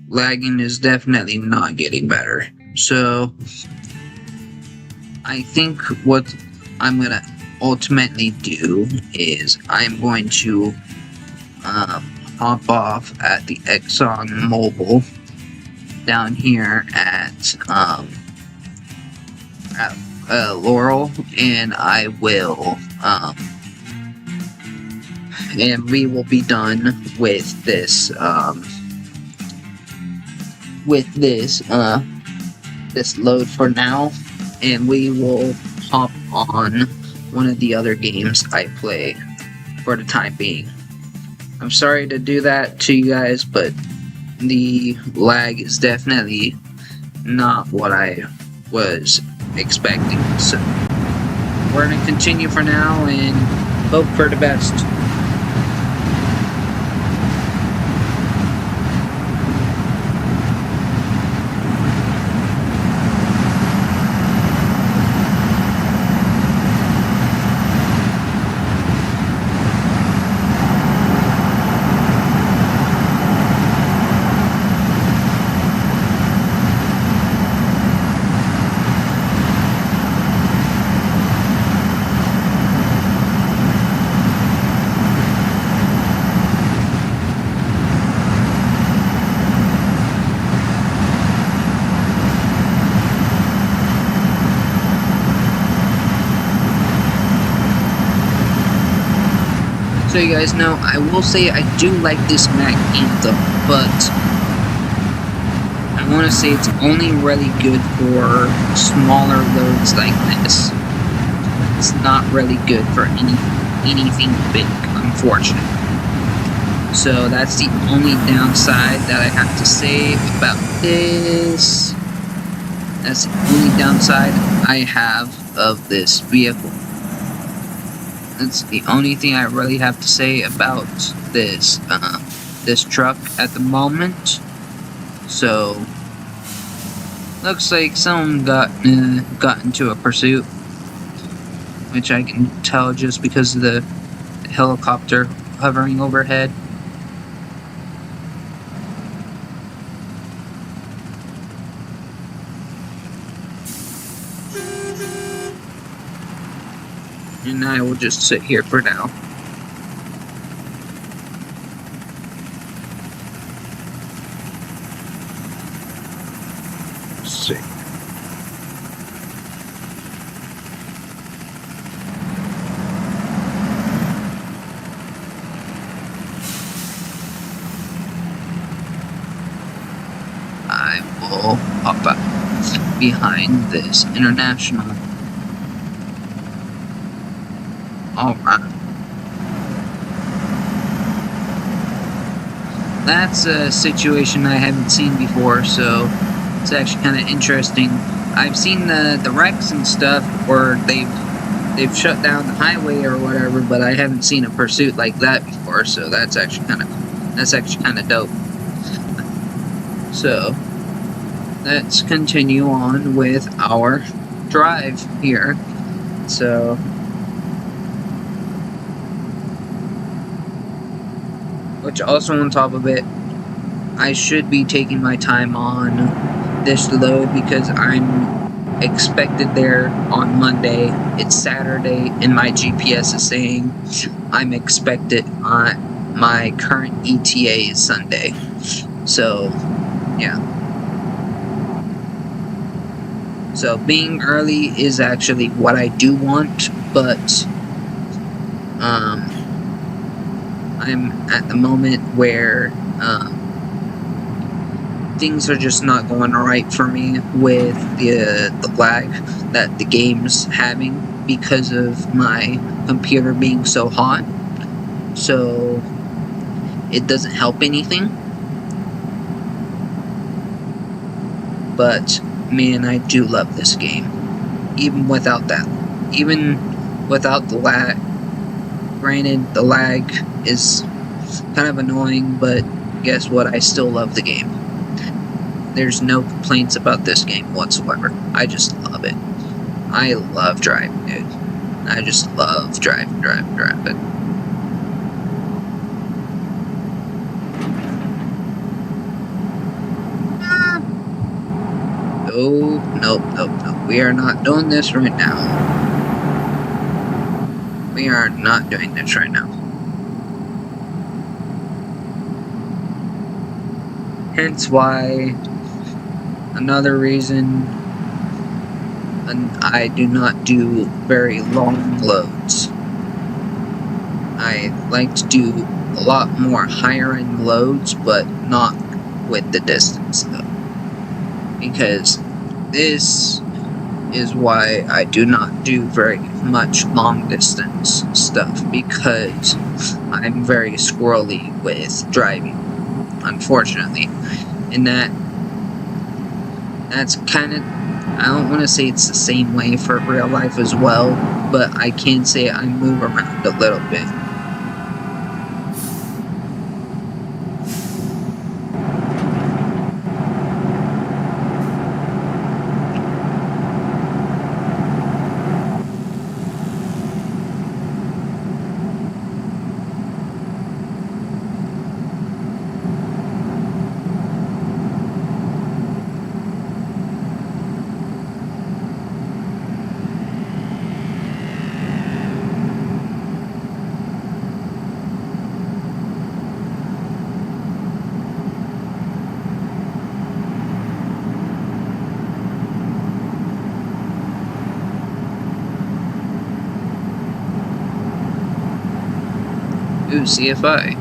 [SPEAKER 2] lagging is definitely not getting better. So, I think what I'm gonna ultimately do is I'm going to hop off at the Exxon Mobil down here at Laurel, and I will and we will be done with this this load for now, and we will hop on one of the other games I play for the time being. I'm sorry to do that to you guys, but the lag is definitely not what I was expecting. So we're gonna continue for now and hope for the best. So you guys know, I will say I do like this Mac Anthem, but I want to say it's only really good for smaller loads like this. It's not really good for anything big, unfortunately. So that's the only downside that I have to say about this. That's the only downside I have of this vehicle. That's the only thing I really have to say about this this truck at the moment. So looks like someone got into a pursuit, which I can tell just because of the helicopter hovering overhead. And I will just sit here for now. See. I will hop out behind this international. Alright. That's a situation I haven't seen before, so it's actually kind of interesting. I've seen the wrecks and stuff where they've shut down the highway or whatever, but I haven't seen a pursuit like that before, so that's actually kind of dope. So let's continue on with our drive here. So which also on top of it, I should be taking my time on this load because I'm expected there on Monday. It's Saturday and my GPS is saying I'm expected on my current ETA is Sunday. So yeah. So being early is actually what I do want, but I'm at the moment where things are just not going right for me with the lag that the game's having because of my computer being so hot. So it doesn't help anything. But man, I do love this game. Even without that. Even without the lag. Granted, the lag is kind of annoying, but guess what? I still love the game. There's no complaints about this game whatsoever. I just love it. I love driving, dude. I just love driving. No, nope, nope, nope. We are not doing this right now. We are not doing this right now. Hence why, another reason I do not do very long loads. I like to do a lot more higher end loads, but not with the distance though. Because this is why I do not do very much long distance stuff, because I'm very squirrely with driving, unfortunately. And that's kind of, I don't want to say it's the same way for real life as well, but I can say I move around a little bit. Ooh, CFI.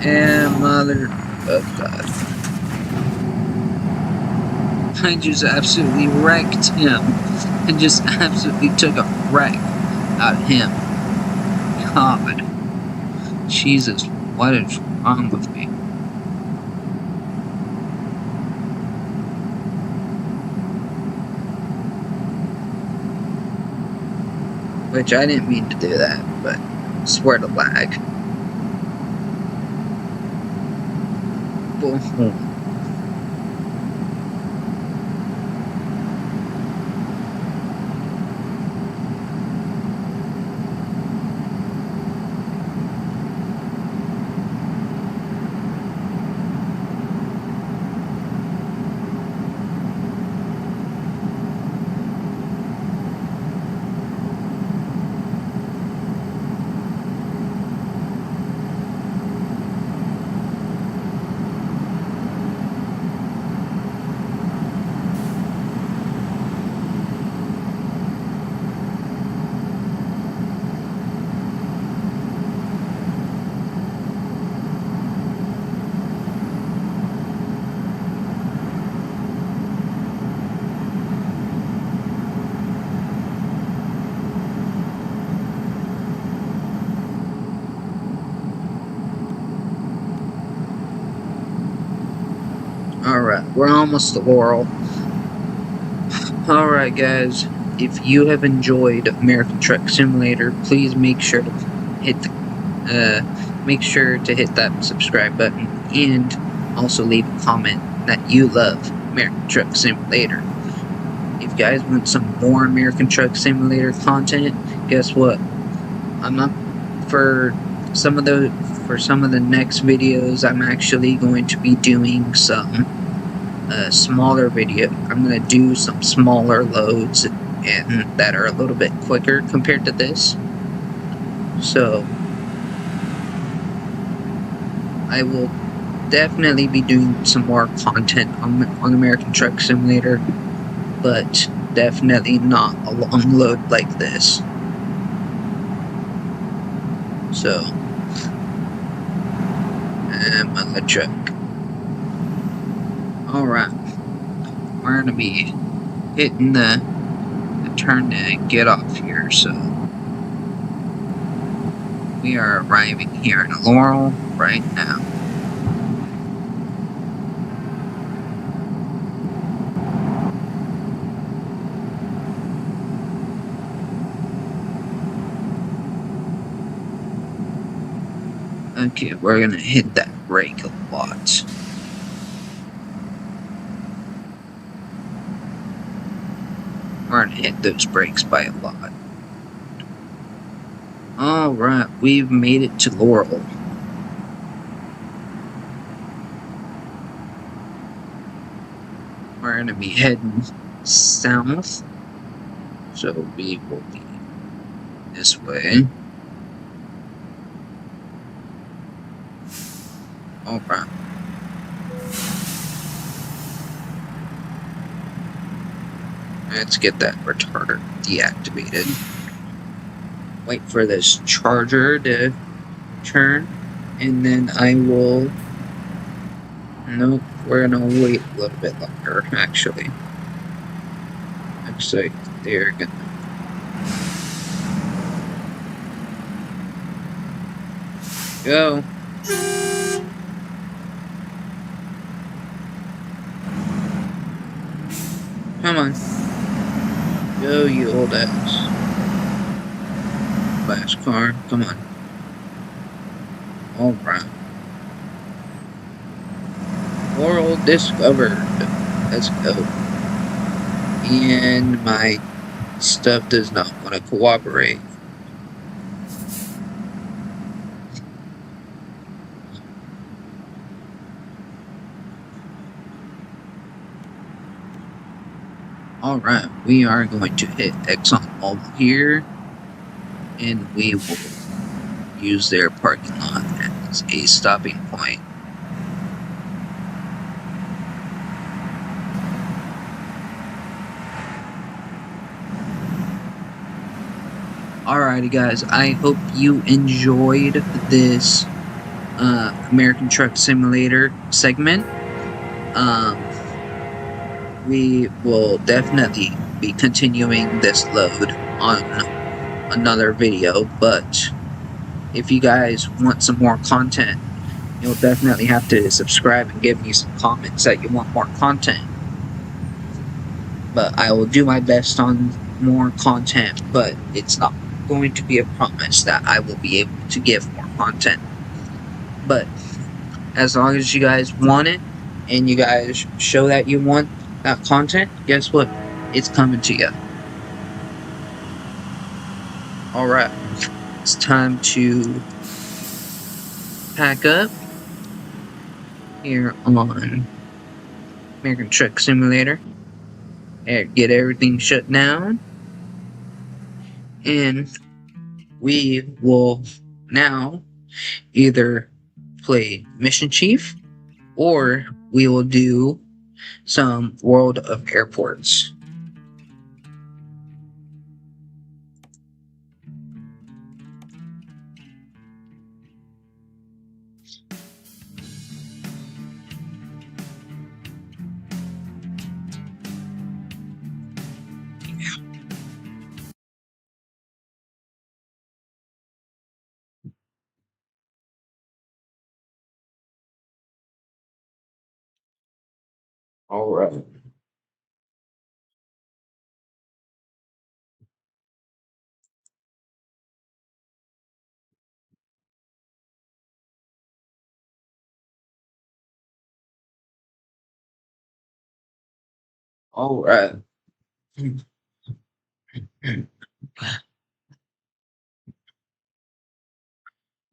[SPEAKER 2] And mother of God. I just absolutely wrecked him. I just absolutely took a wreck out of him. God. Jesus, what is wrong with me? Which I didn't mean to do that, but I swear to lag. Boom. Alright, we're almost to Laurel. Alright guys, if you have enjoyed American Truck Simulator, please make sure to hit that subscribe button, and also leave a comment that you love American Truck Simulator. If you guys want some more American Truck Simulator content, guess what? For some of the next videos, I'm actually going to be doing some smaller video. I'm going to do some smaller loads and that are a little bit quicker compared to this. So I will definitely be doing some more content on American Truck Simulator, but definitely not a long load like this. So, I'm on the truck. Alright, we're gonna be hitting the turn to get off here, so we are arriving here in Laurel right now. Okay, we're gonna hit that brake a lot. We're gonna hit those brakes by a lot. Alright, we've made it to Laurel. We're gonna be heading south, so we will be this way. Alright. Let's get that retarder deactivated. Wait for this charger to turn, and then I will... Nope, we're gonna wait a little bit longer, actually. Looks like they're gonna... Go! Come on. Go, you old ass. Last car, come on. Alright. Laurel discovered. Let's go. And my stuff does not want to cooperate. Alright, we are going to hit ExxonMobil here, and we will use their parking lot as a stopping point. Alrighty guys, I hope you enjoyed this American Truck Simulator segment. We will definitely be continuing this load on another video, but if you guys want some more content, you'll definitely have to subscribe and give me some comments that you want more content. But I will do my best on more content, but it's not going to be a promise that I will be able to give more content. But as long as you guys want it, and you guys show that you want that content, guess what? It's coming to you. Alright, it's time to pack up here on American Truck Simulator and get everything shut down, and we will now either play Mission Chief or we will do some World of Airports. All right. All right.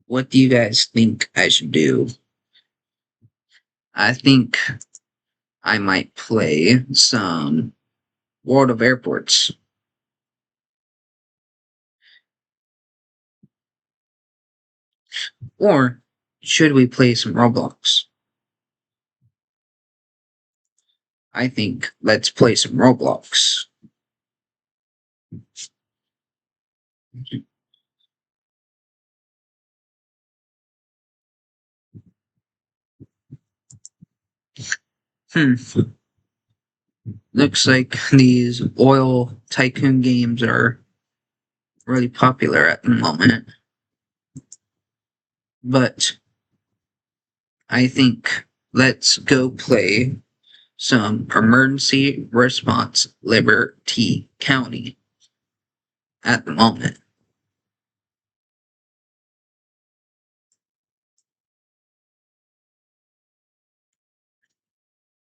[SPEAKER 2] What do you guys think I should do? I think I might play some World of Airports. Or should we play some Roblox? I think let's play some Roblox. Looks like these oil tycoon games are really popular at the moment. But I think let's go play some emergency response Liberty County at the moment.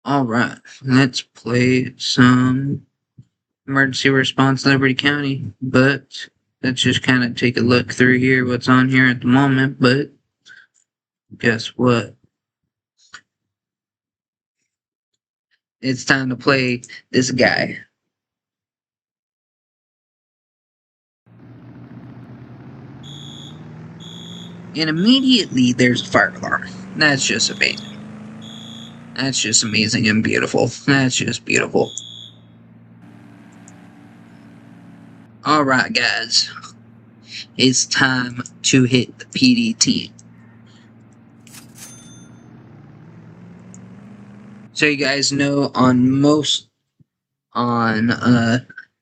[SPEAKER 2] Alright, let's play some emergency response Liberty County, but let's just kind of take a look through here, what's on here at the moment. But guess what? It's time to play this guy. And immediately there's a fire alarm. That's just amazing. That's just amazing and beautiful. That's just beautiful. Alright, guys. It's time to hit the PD team. So you guys know on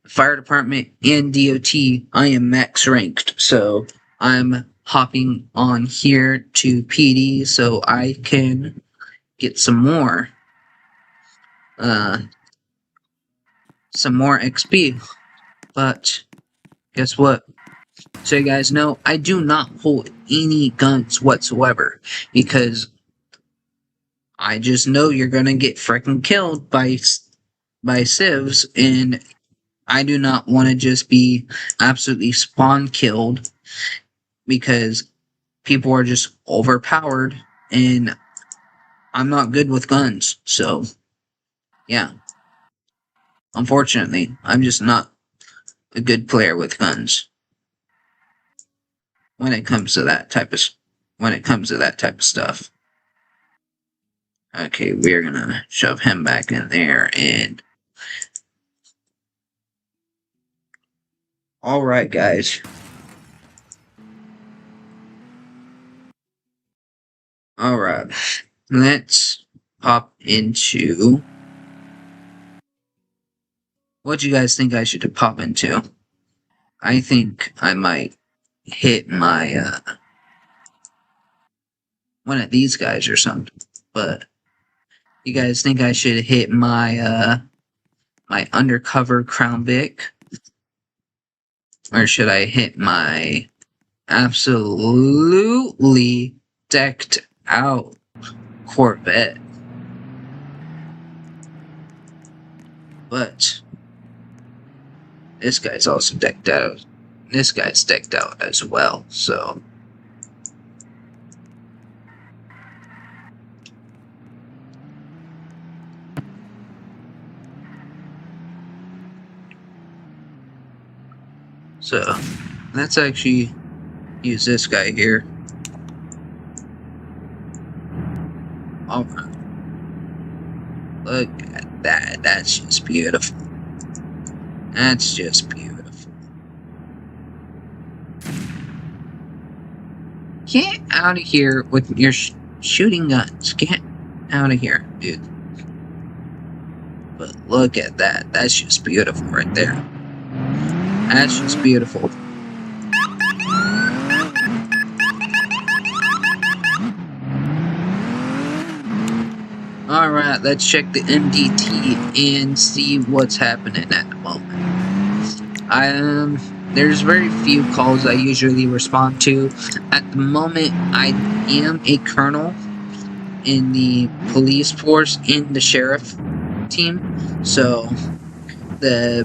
[SPEAKER 2] fire department and DOT, I am max ranked. So I'm hopping on here to PD so I can get some more XP. But guess what? So you guys know I do not pull any guns whatsoever because I just know you're gonna get freaking killed by civs, and I do not want to just be absolutely spawn killed because people are just overpowered, and I'm not good with guns. So, yeah. Unfortunately, I'm just not a good player with guns when it comes to that type of stuff. Okay, we're gonna shove him back in there, and alright, guys. Alright, let's pop into... What do you guys think I should pop into? I think I might hit my, one of these guys or something, but you guys think I should hit my, my undercover Crown Vic? Or should I hit my absolutely decked out Corvette? But this guy's also decked out. This guy's decked out as well, so... So, let's actually use this guy here. Alright. Look at that. That's just beautiful. That's just beautiful. Get out of here with your shooting guns. Get out of here, dude. But look at that. That's just beautiful right there. That's just beautiful. Alright, let's check the MDT and see what's happening at the moment. There's very few calls I usually respond to. At the moment, I am a colonel in the police force in the sheriff team. So, the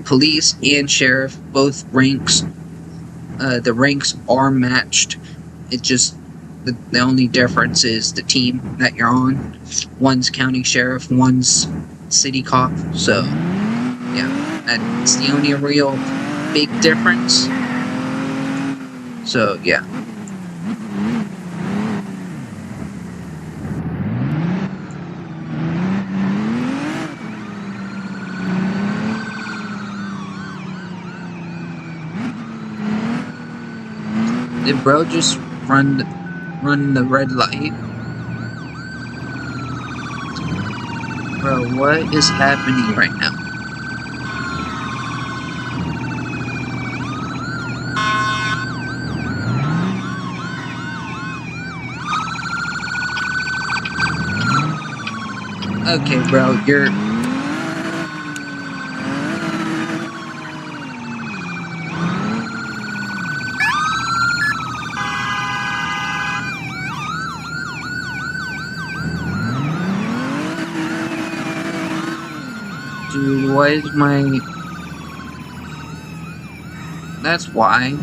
[SPEAKER 2] police and sheriff, both ranks, the ranks are matched. It just, the only difference is the team that you're on. One's county sheriff, one's city cop. So, yeah, that's the only real big difference. So, yeah. Did bro just run the red light? Bro, what is happening right now? Okay, bro, you're... Dude, why is my... That's why.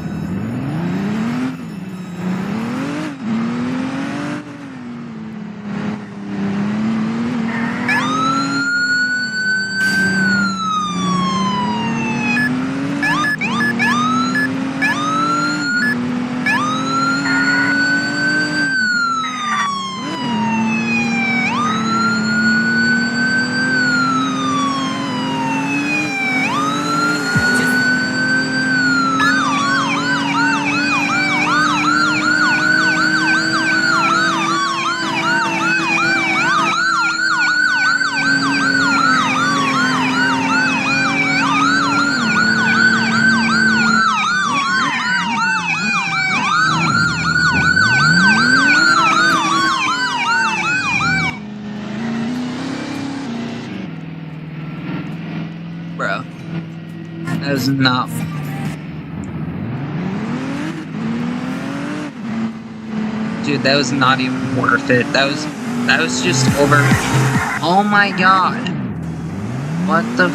[SPEAKER 2] Bro, that is not. Dude, that was not even worth it. That was just over. Oh my god. What the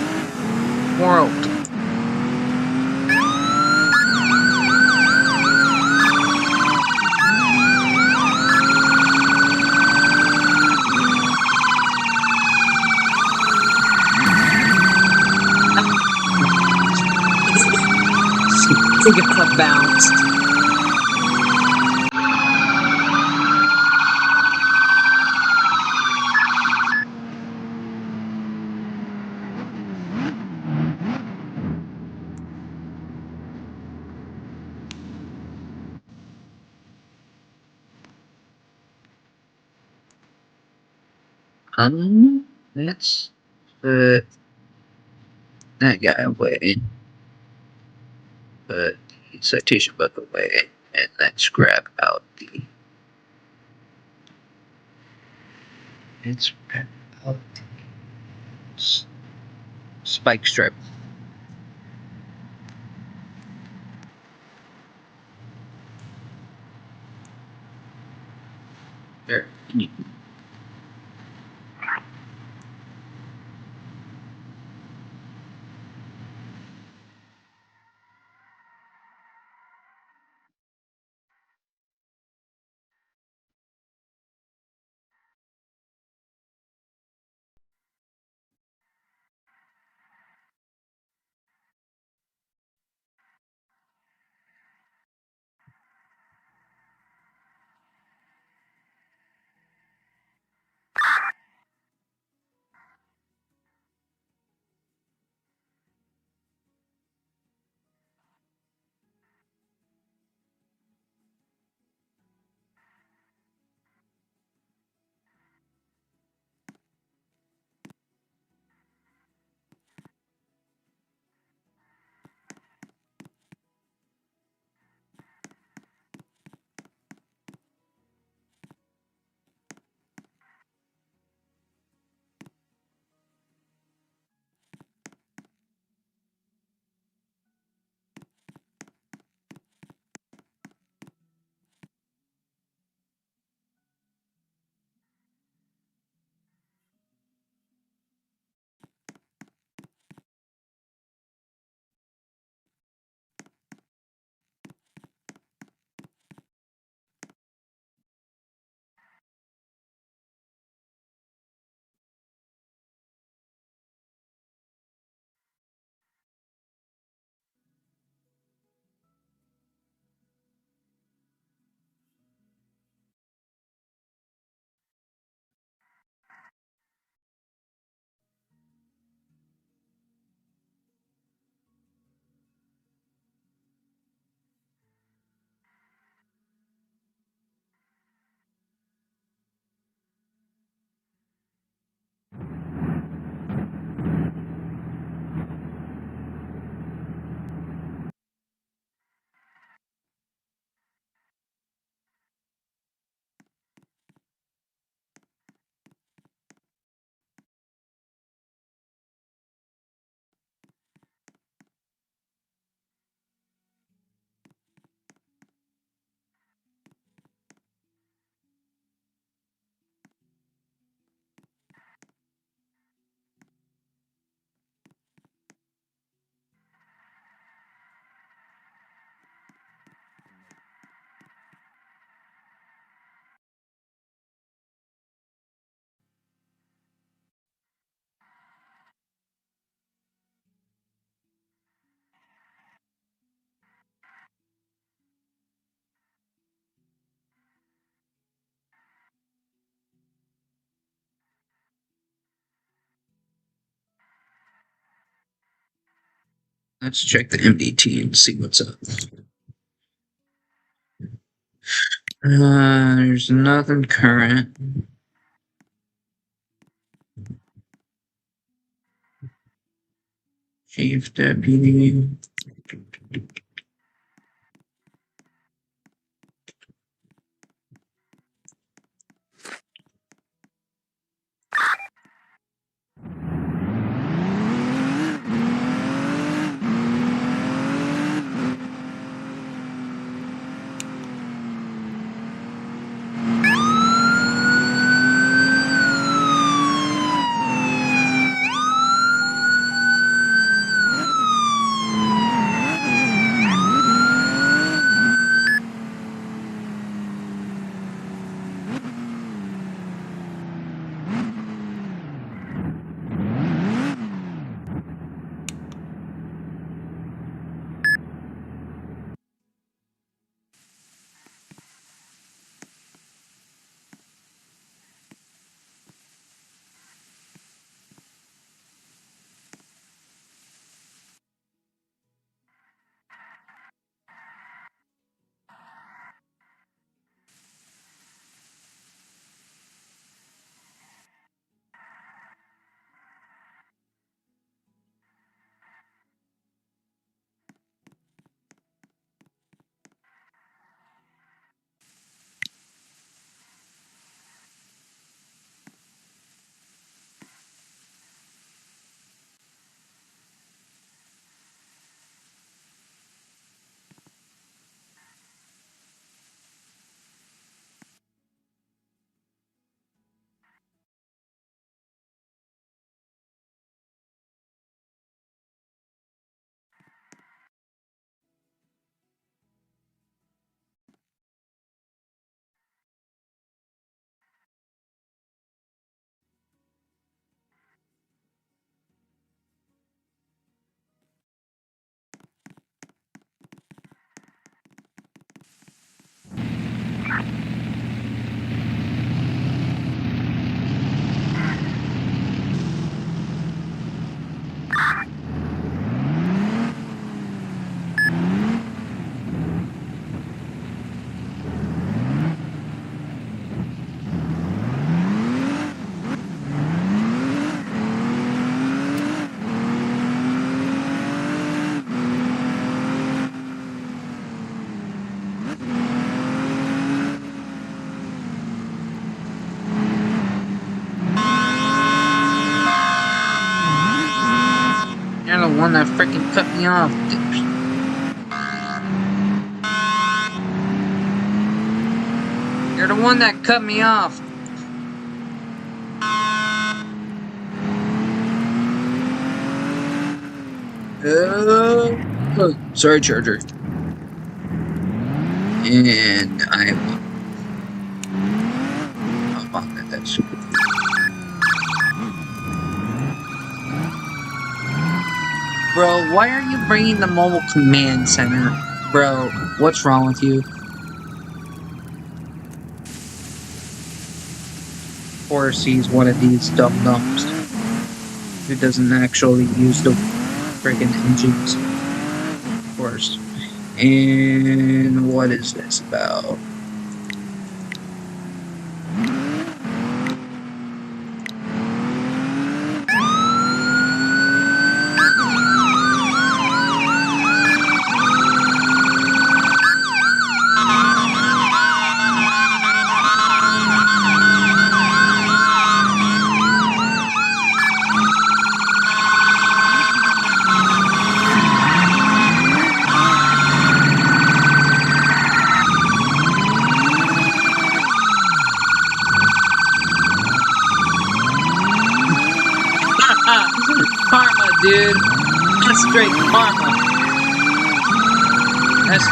[SPEAKER 2] world? He got bounced. Let's put that guy away. Put the citation book away. And let's grab out the. Let's grab out the spike strip. There. Let's check the MDT and see what's up. There's nothing current. Chief Deputy. You're the one that freaking cut me off. You're the one that cut me off. Sorry, Charger. And I will hop on that. That's super cool. Bro, why are you bringing the mobile command center? Bro, what's wrong with you? Or sees one of these dum-dums who doesn't actually use the friggin' engines. Of course. And what is this about? Karma, dude. That's straight karma. That's...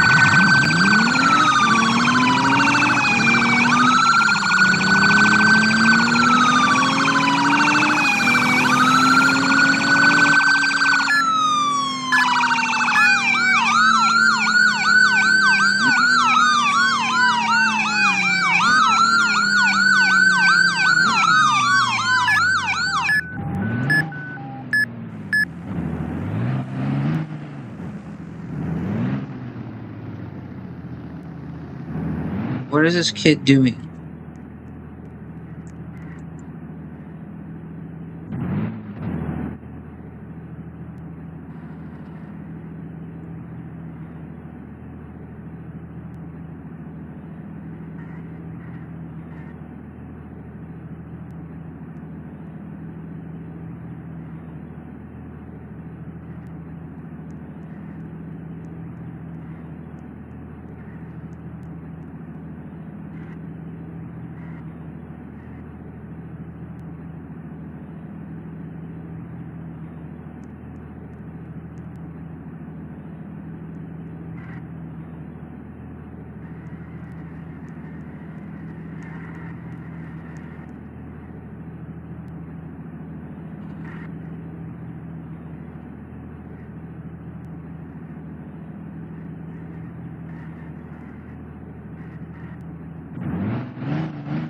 [SPEAKER 2] What is this kid doing?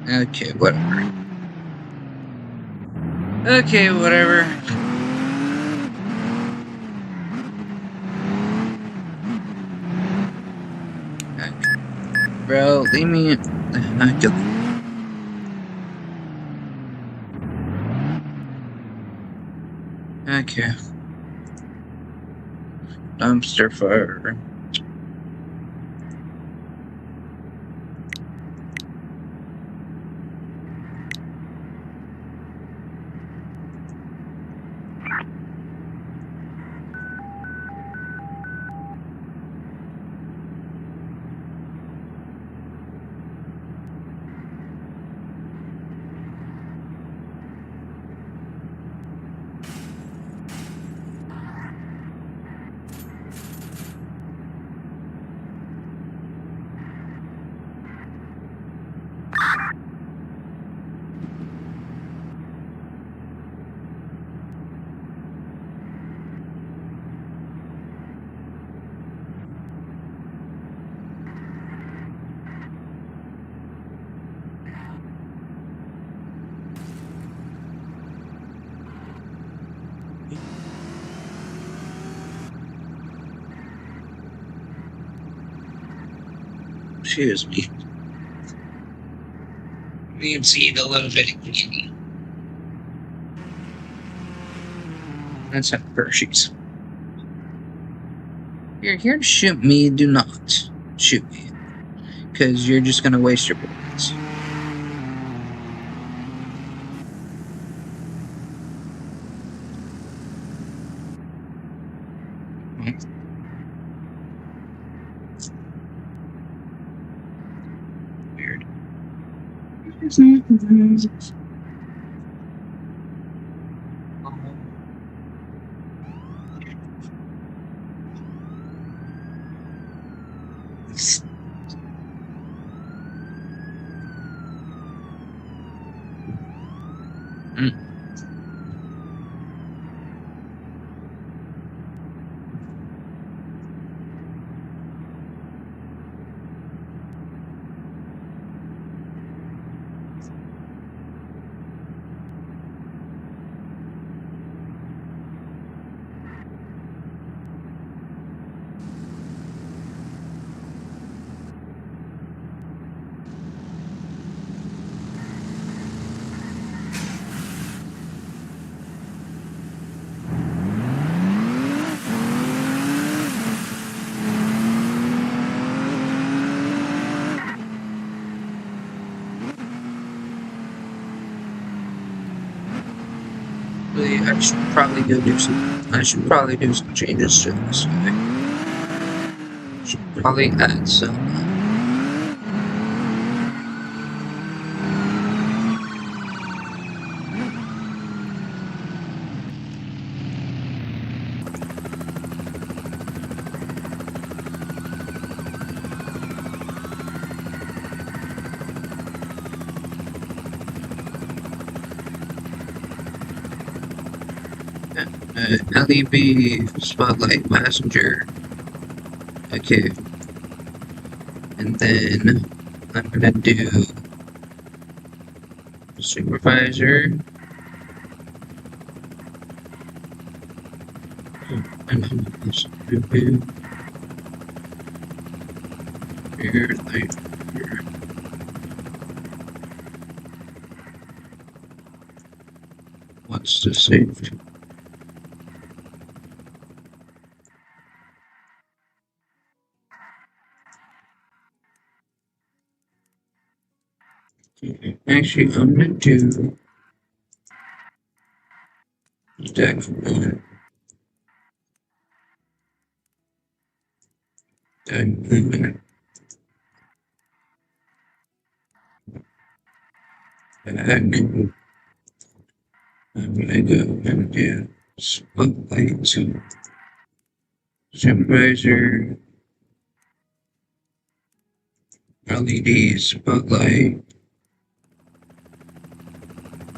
[SPEAKER 2] Okay, whatever. Okay, whatever. Okay. Bro, leave me. Okay. Okay. Dumpster fire. Excuse me. We can see the little bit of candy. Let's have Hershey's. If you're here to shoot me, do not shoot me. Because you're just gonna waste your bullets. Weird. I should probably go do some. I should probably do some changes to this. Should probably add some. LED spotlight passenger. Okay. And then I'm gonna do supervisor. And then here, like, here. It's just saved. Actually, I'm gonna do deck one. Deck one. Deck. I'm gonna go and do spotlight, supervisor, LED spotlight.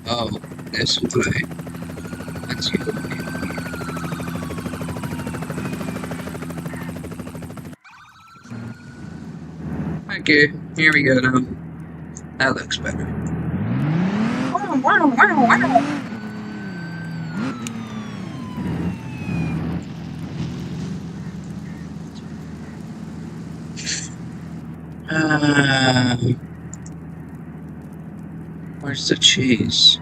[SPEAKER 2] Oh, this way. Let's go. Okay, here we go now. That looks better. Where's the cheese?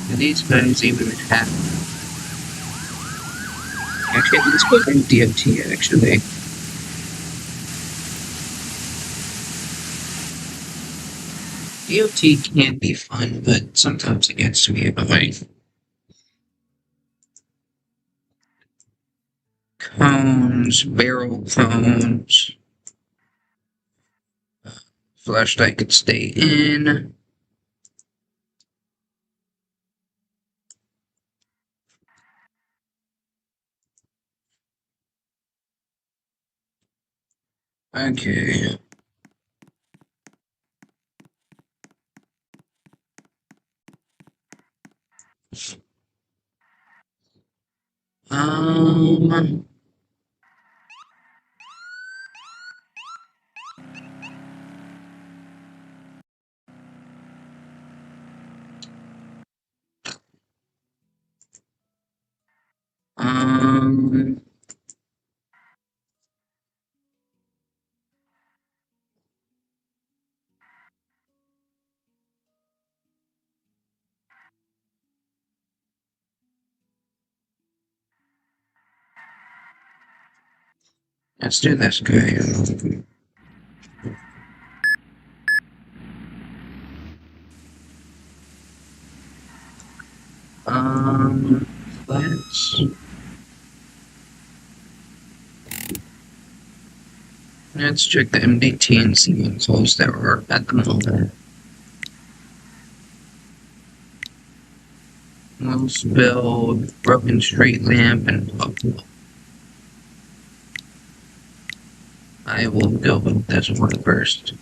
[SPEAKER 2] Do these guys even have? Actually, let's put in DMT actually. DOT can be fun, but sometimes it gets to be annoying. Cones, barrel cones. Flashlight could stay in. Okay. Um. Um. Let's do this guy. Let's. Let's check the MDT and see what close there are at the moment. We'll spill, broken street lamp, and bubble. I will go with this one first.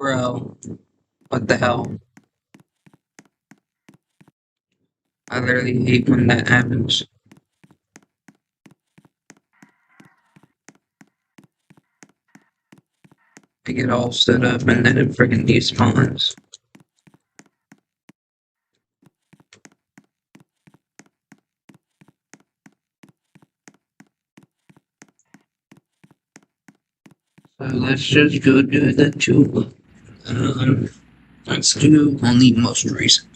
[SPEAKER 2] Bro, what the hell? I literally hate when that happens. I get all set up and then it freaking despawns. So let's just go do the two. Let's do only most recent.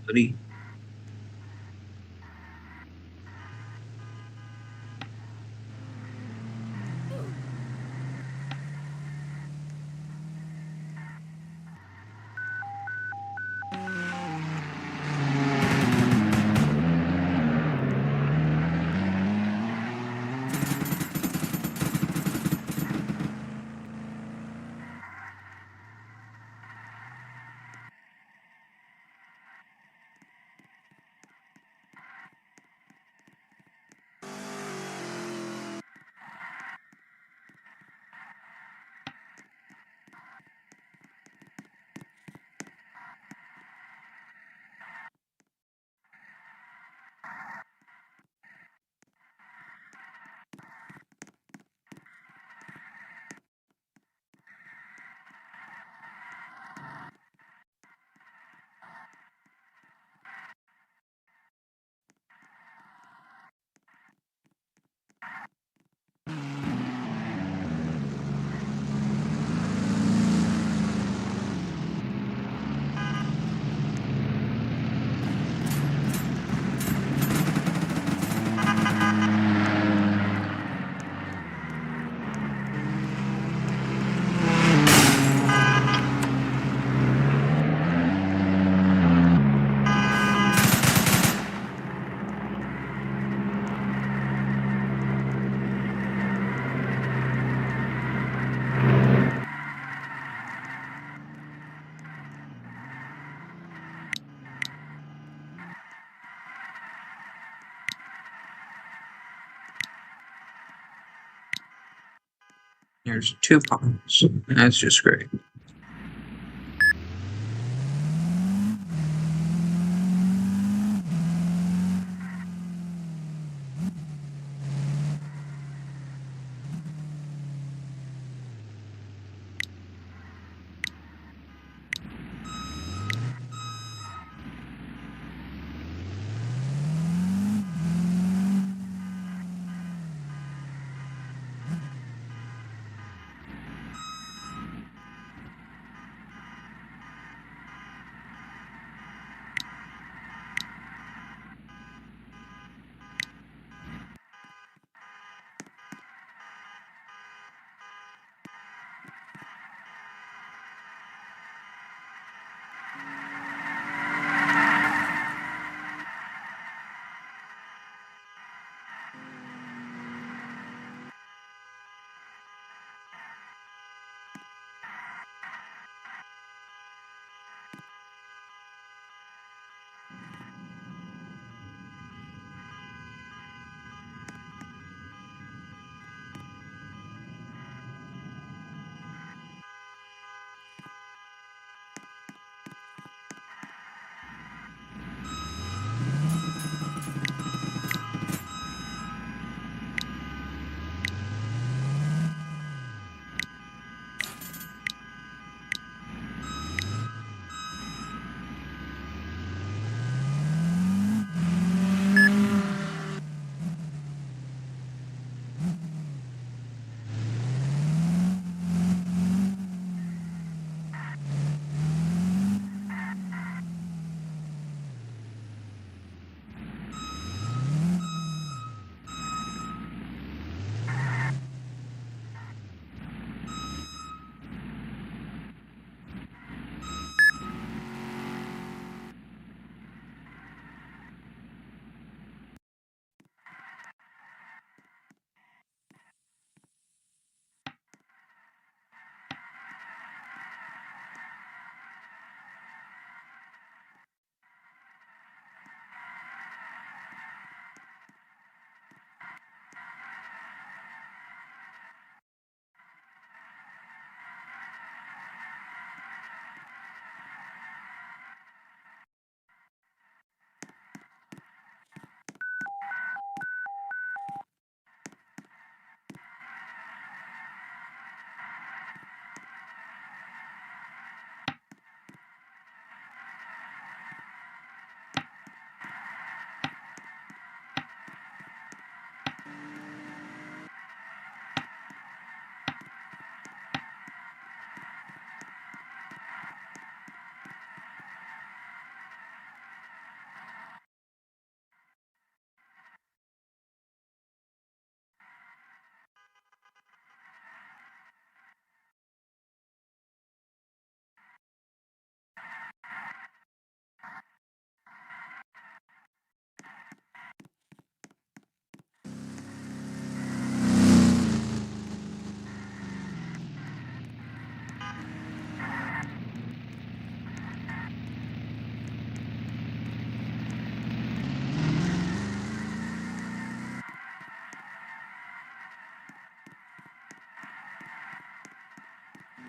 [SPEAKER 2] Buddy. There's 2 pots. That's just great.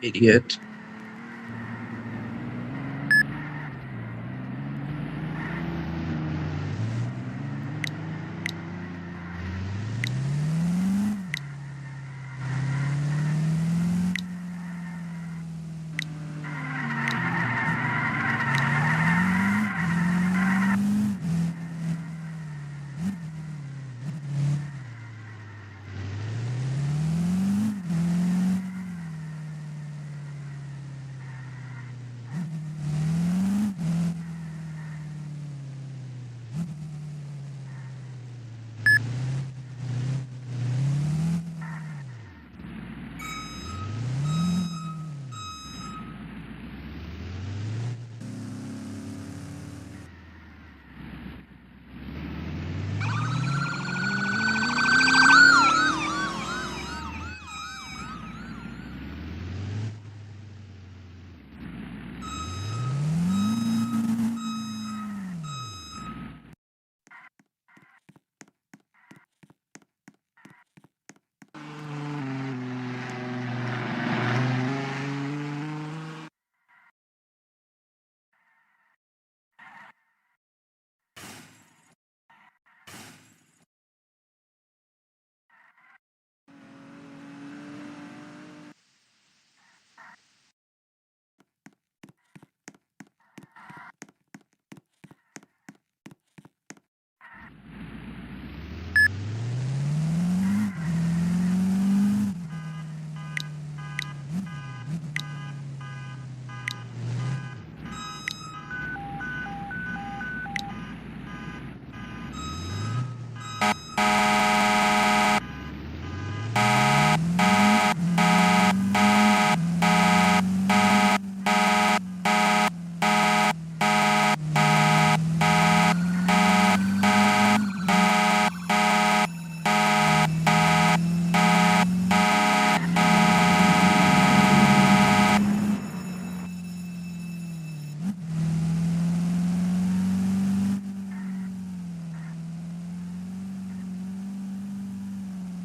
[SPEAKER 2] Idiot.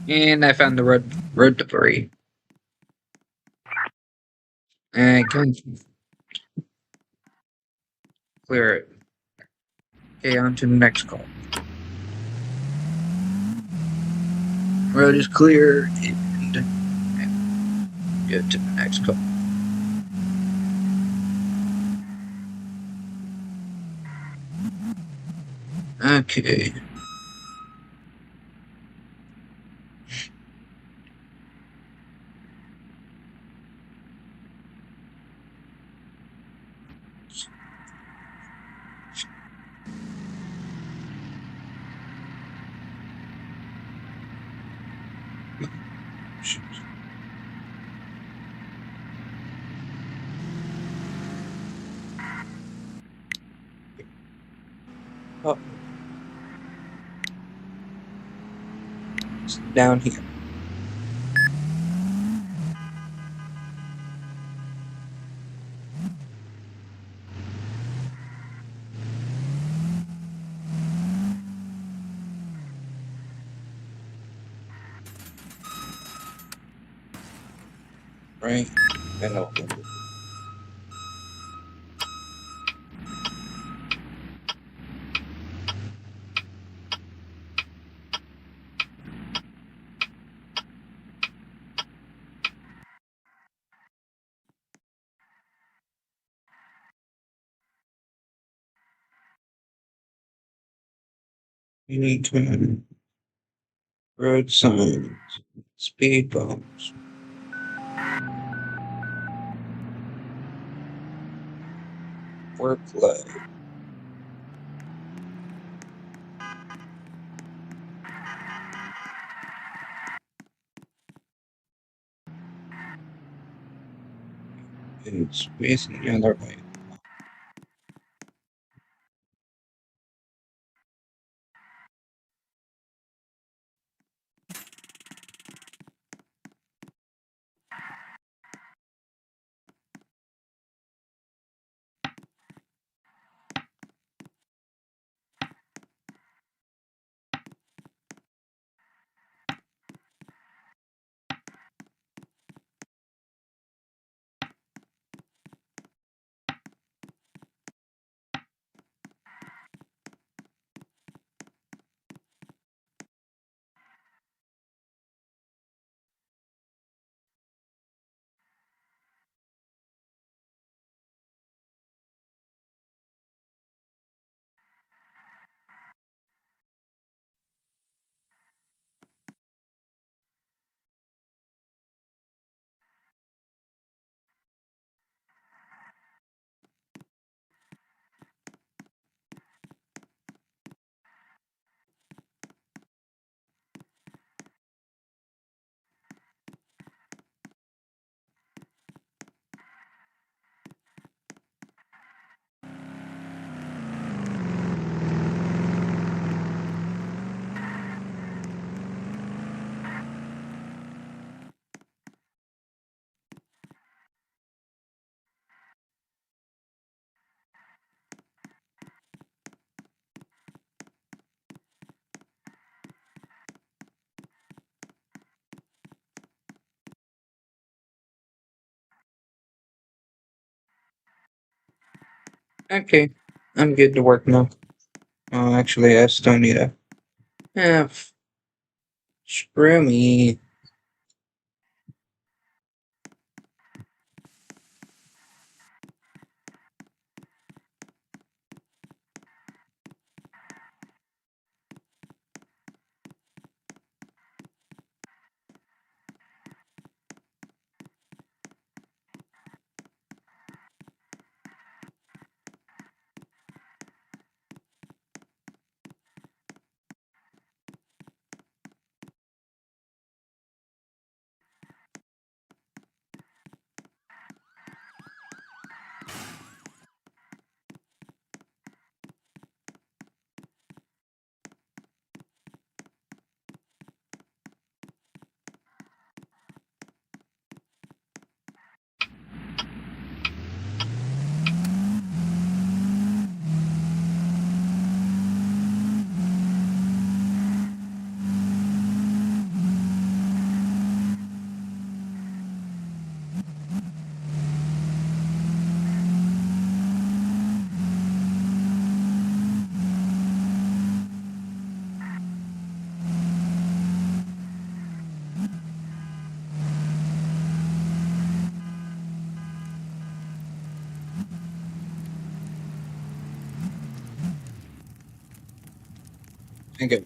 [SPEAKER 2] And I found the road debris. And I can clear it. Okay, on to the next call. Road is clear, and go to the next call. Okay. Oh. It's down here. Right? I know. You need to road signs, speed bumps. Workload. And space in the other way. Okay, I'm good to work now. Oh, actually, I still need a. Screw me. Okay.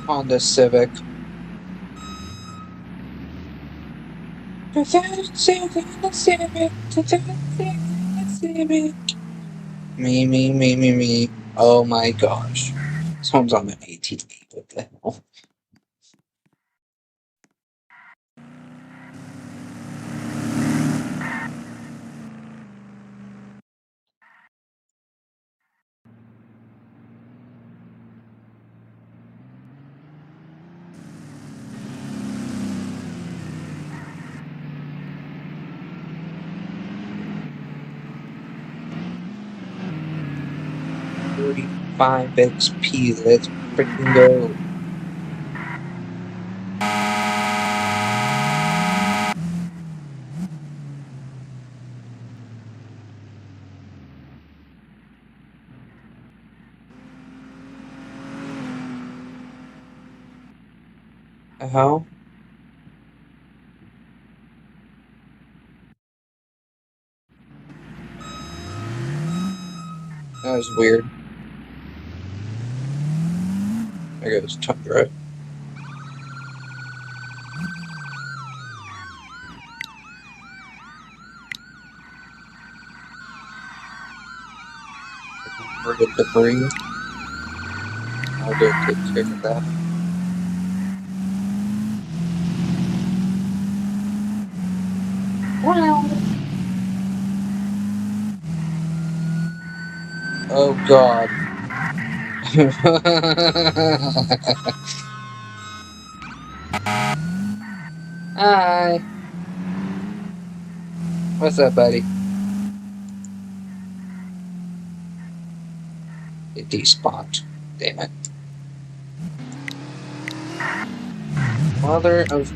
[SPEAKER 2] Honda Civic. Civic. Me. Oh my gosh. This one's on an ATV. What the hell? $35 XP. Let's freaking go. The hell? That was weird. There goes Tundra. Inverted debris. I'll go take care of that. Wow. Oh god. Hi. What's up, buddy? It despawned. Damn it. Mother of...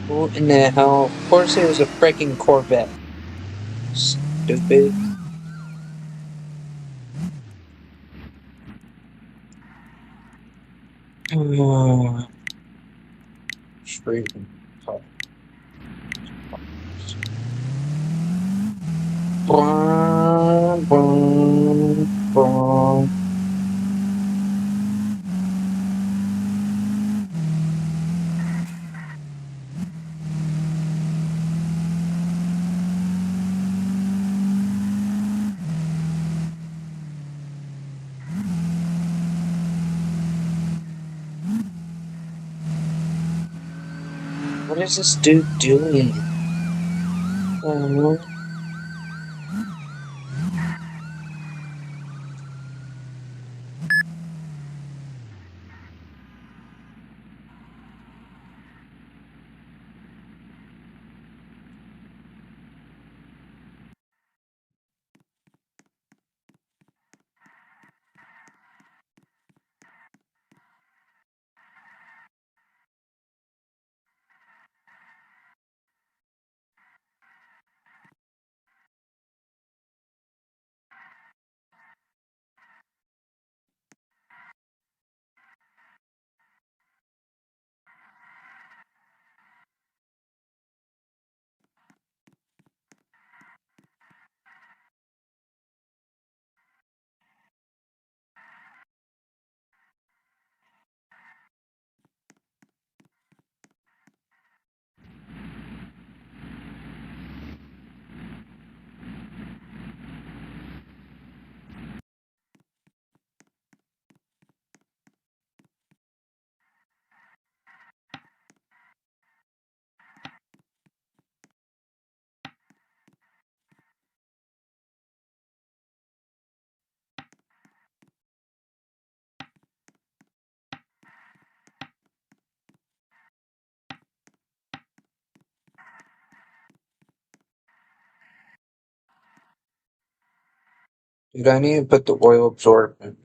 [SPEAKER 2] Who in the hell? Of course it was a freaking Corvette. Stupid. Straight. Boom, boom, boom. What is this dude doing? Oh, dude, I need to put the oil absorbent.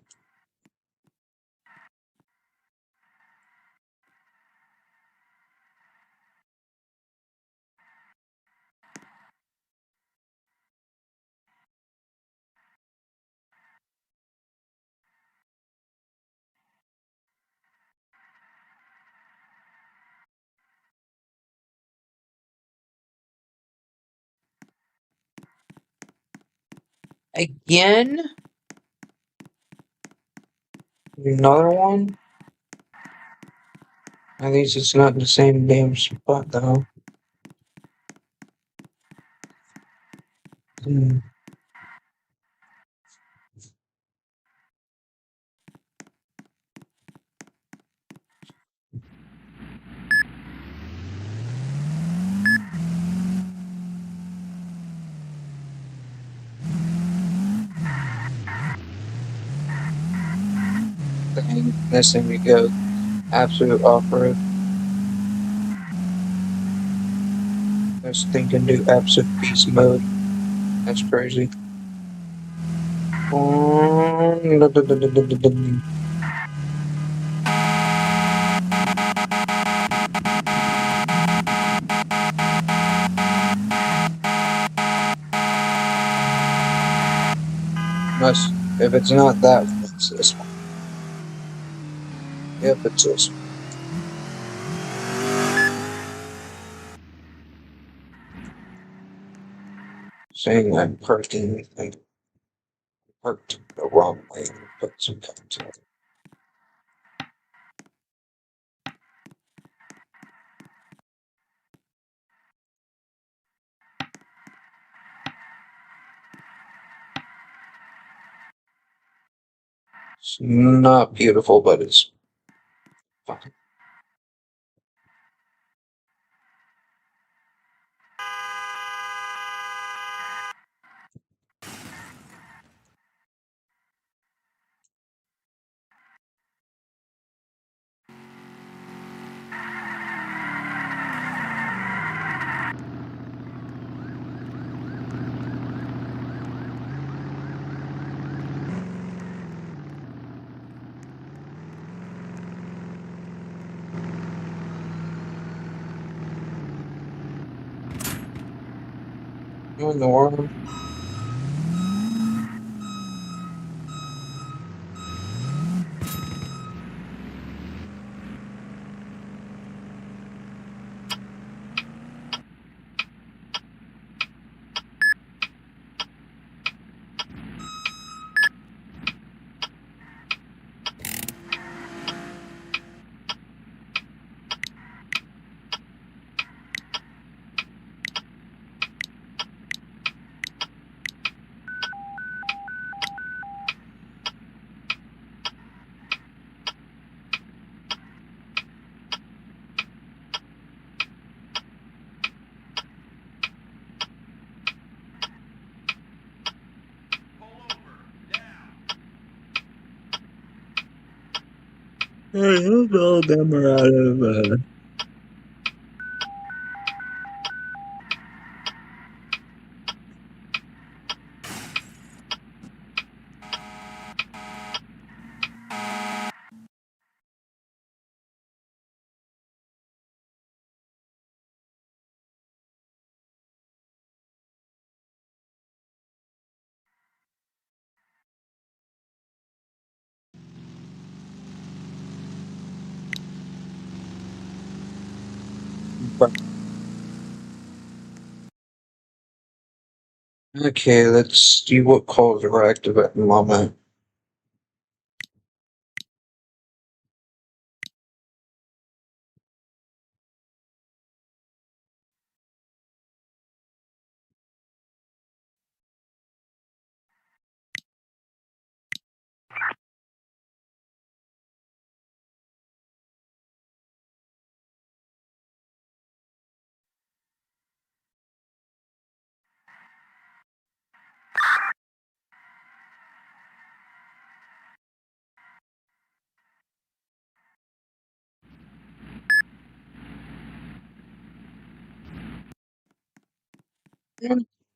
[SPEAKER 2] Again? Another one? At least it's not in the same damn spot, though. Hmm. Dang, this thing we go. Absolute off-road. This thing can do absolute beast mode. That's crazy. Must, if it's not that one, it's this one. Yep, it's this one. Saying I'm parking, I parked the wrong way. Put some cuts in. It's not beautiful, but it's fine. You in the world? All of them are out of. Okay, let's see what calls are active at the moment.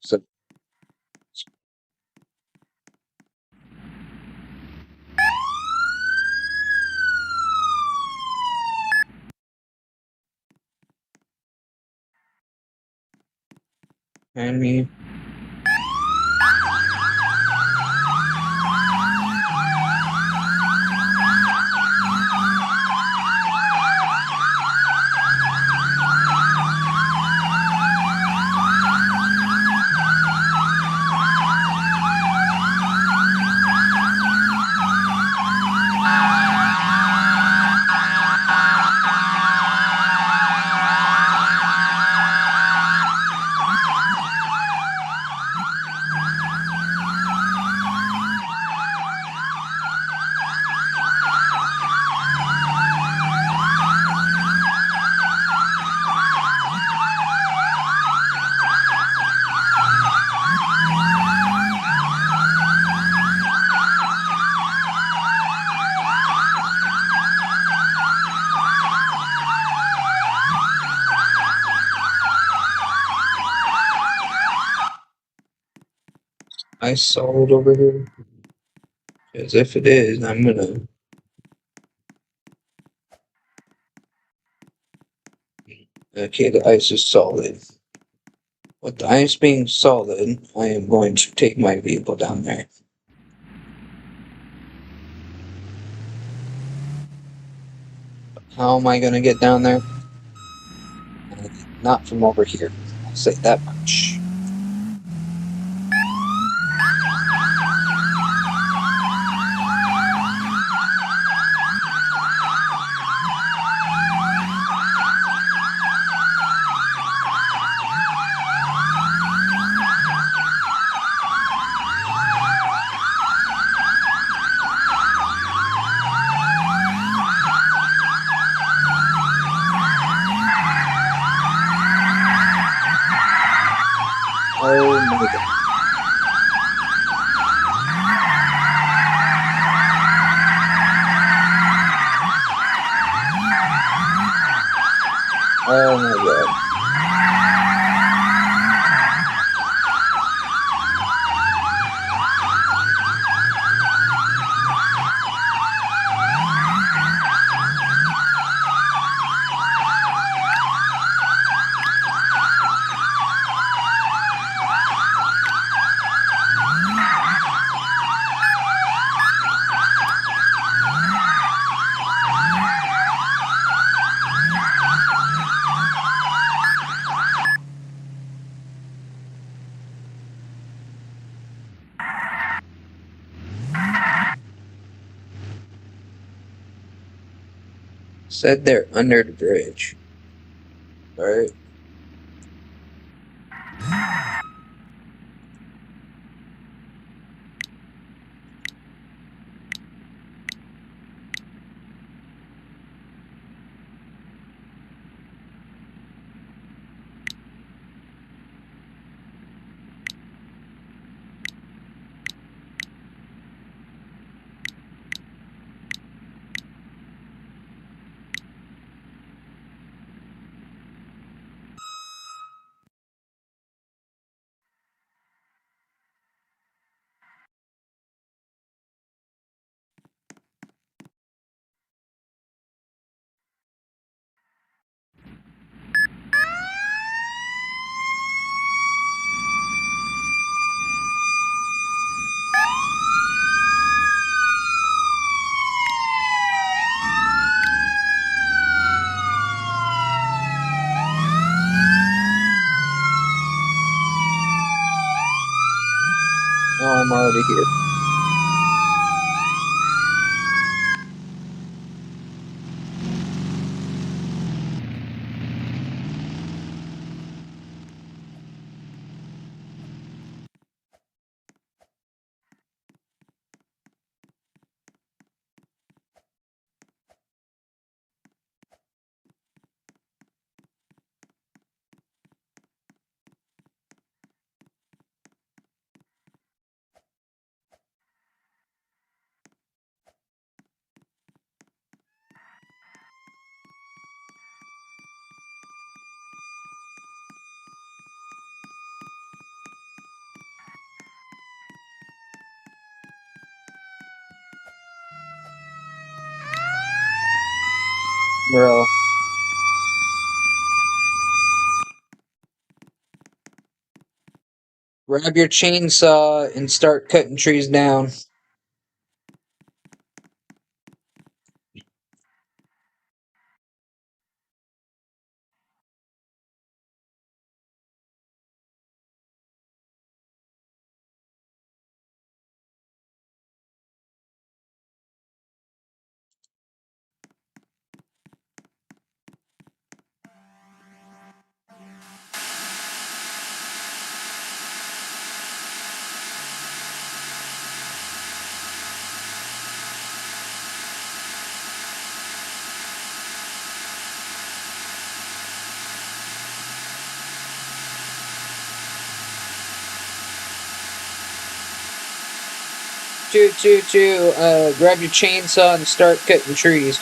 [SPEAKER 2] So, I mean, I saw it over here. As if it is, I'm gonna. Okay, the ice is solid. With the ice being solid, I am going to take my vehicle down there. How am I gonna get down there? Not from over here. I'll say that much. Oh my god. Oh my god. Said they're under the bridge. Right? Oh, I'm already here. Bro. Grab your chainsaw and start cutting trees down. Grab your chainsaw and start cutting trees.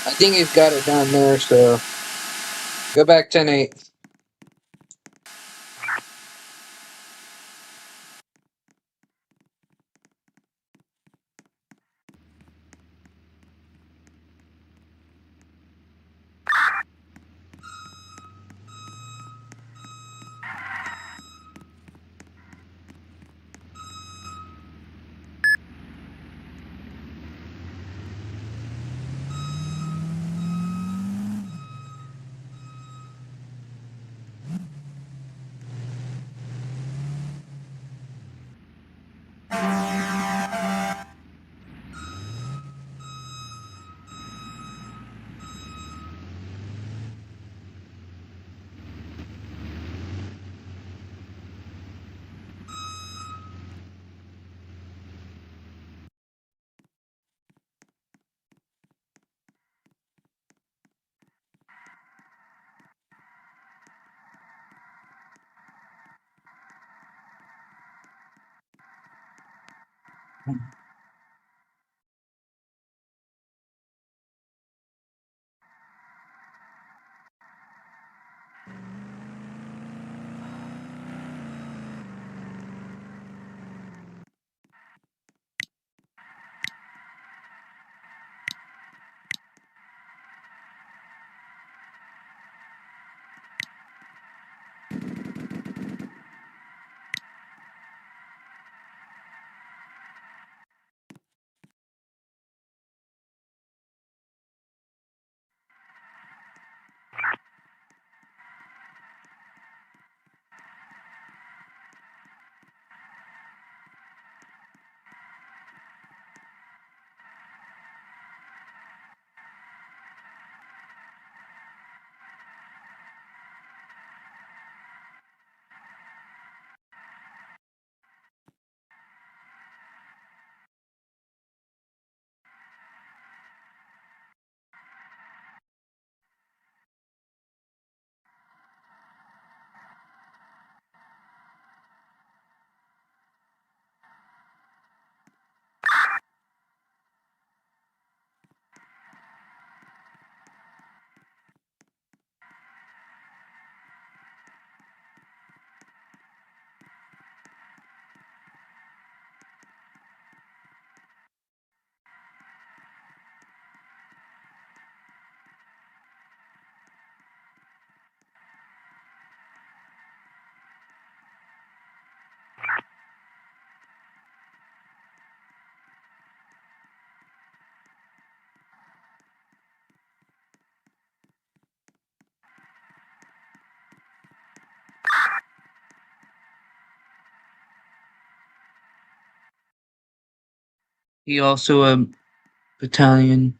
[SPEAKER 2] I think he's got it down there, so go back 10-8. He also a battalion.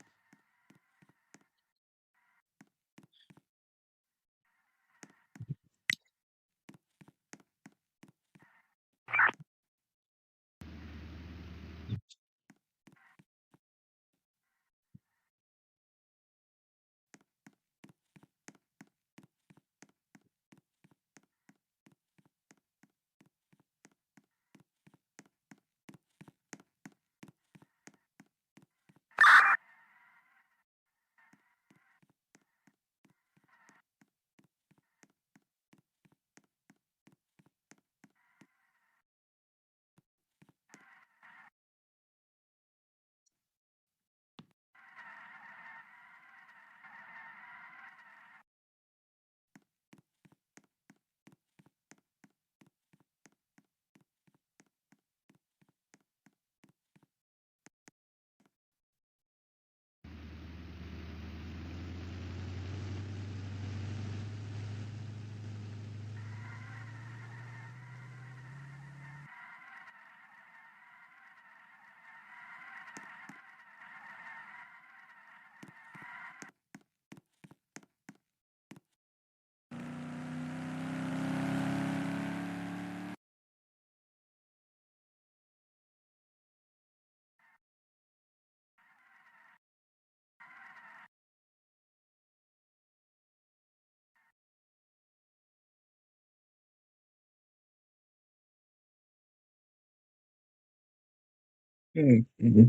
[SPEAKER 2] Mm-hmm.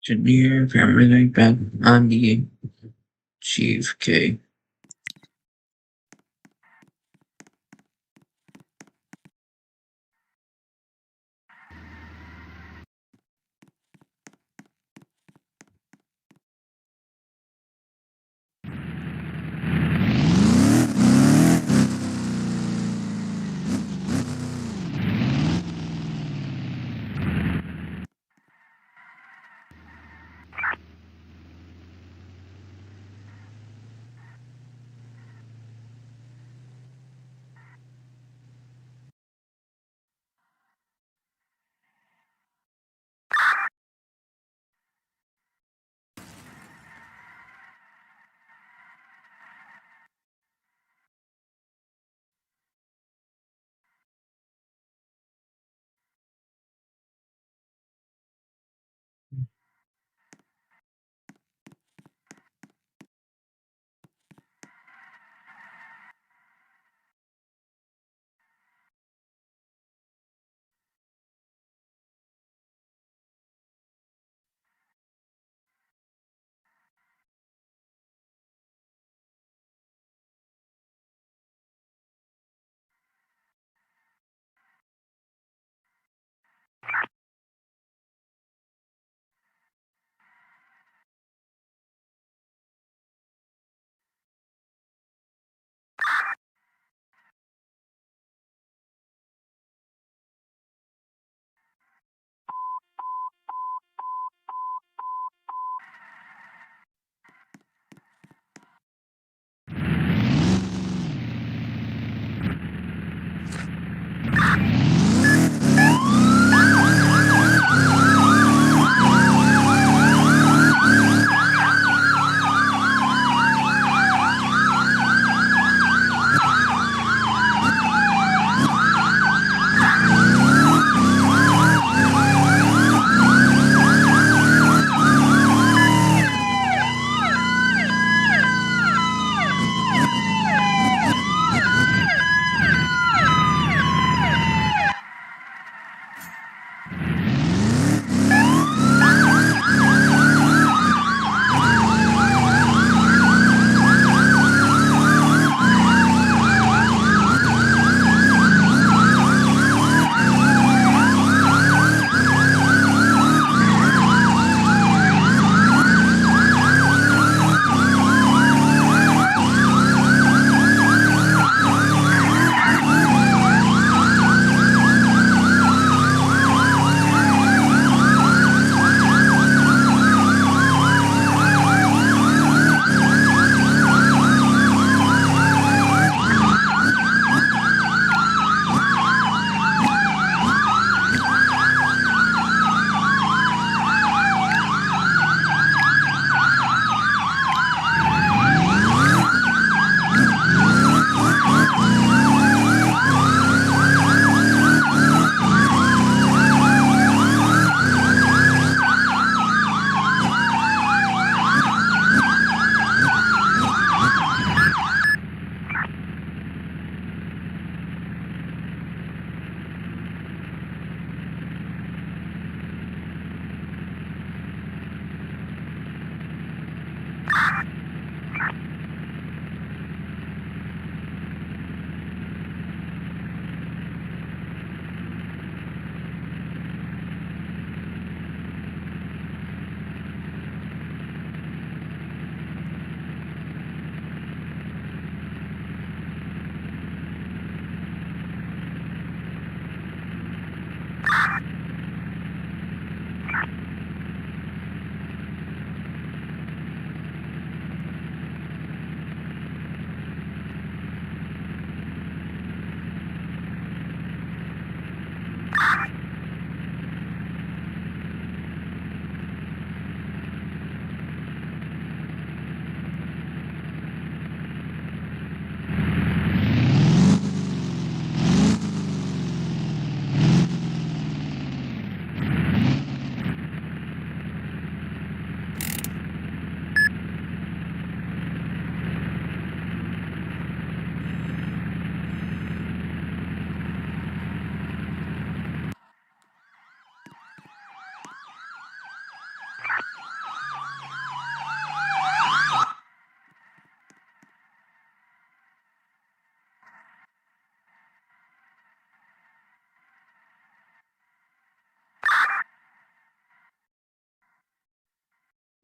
[SPEAKER 2] Engineer, paramedic, back on the chief K.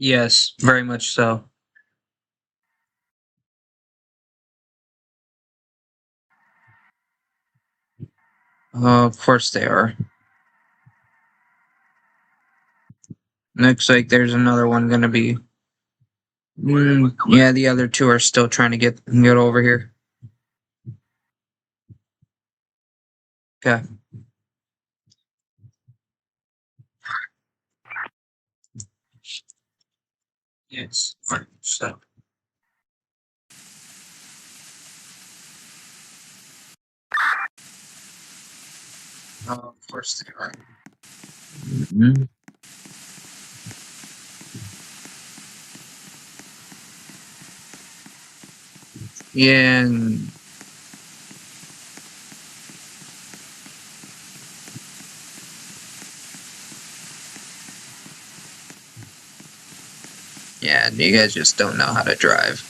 [SPEAKER 2] Yes, very much so. Of course they are. Looks like there's another one gonna be. Yeah, the other two are still trying to get over here. Okay. Yes. So. Of course they are. Mhm. Yeah, and yeah, you guys just don't know how to drive.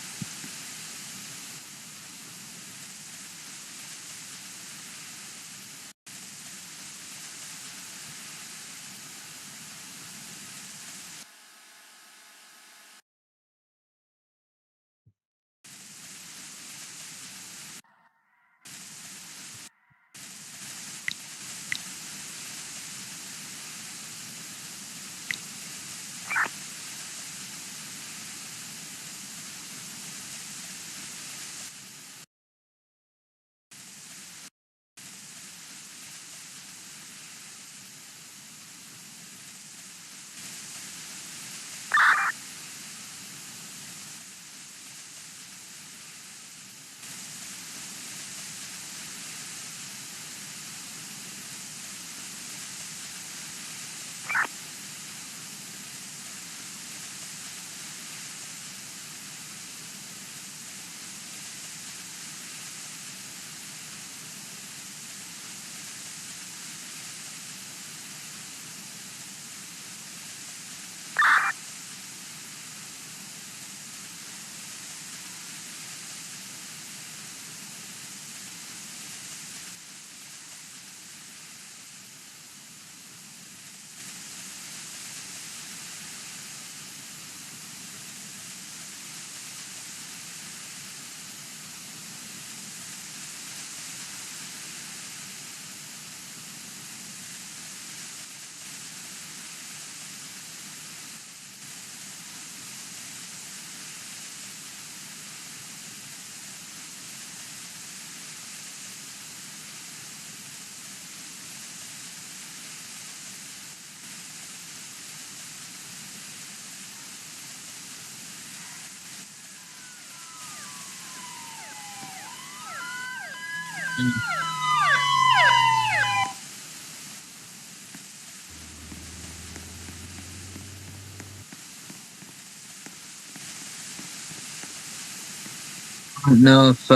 [SPEAKER 2] I don't know if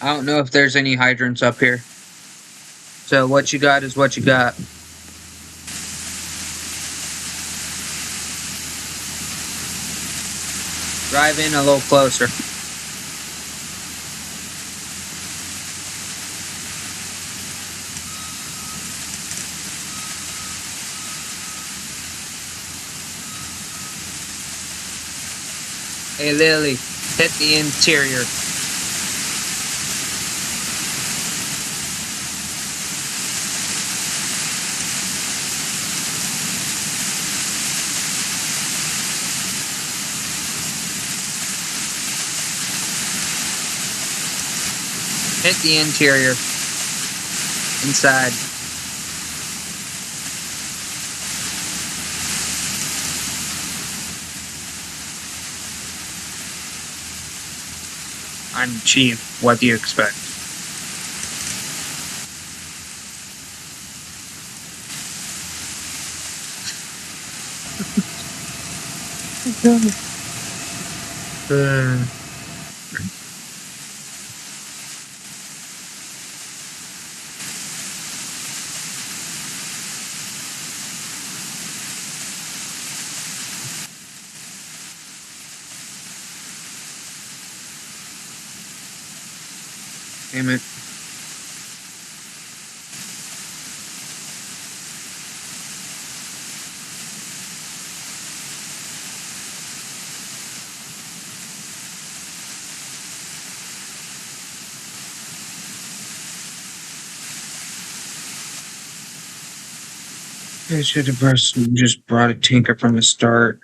[SPEAKER 2] I don't know if there's any hydrants up here. So what you got is what you got. Drive in a little closer. Hey Lily, hit the interior. Hit the interior. Inside. I'm Chief. What do you expect? Uh, Damn it. I should have just brought a tinker from the start.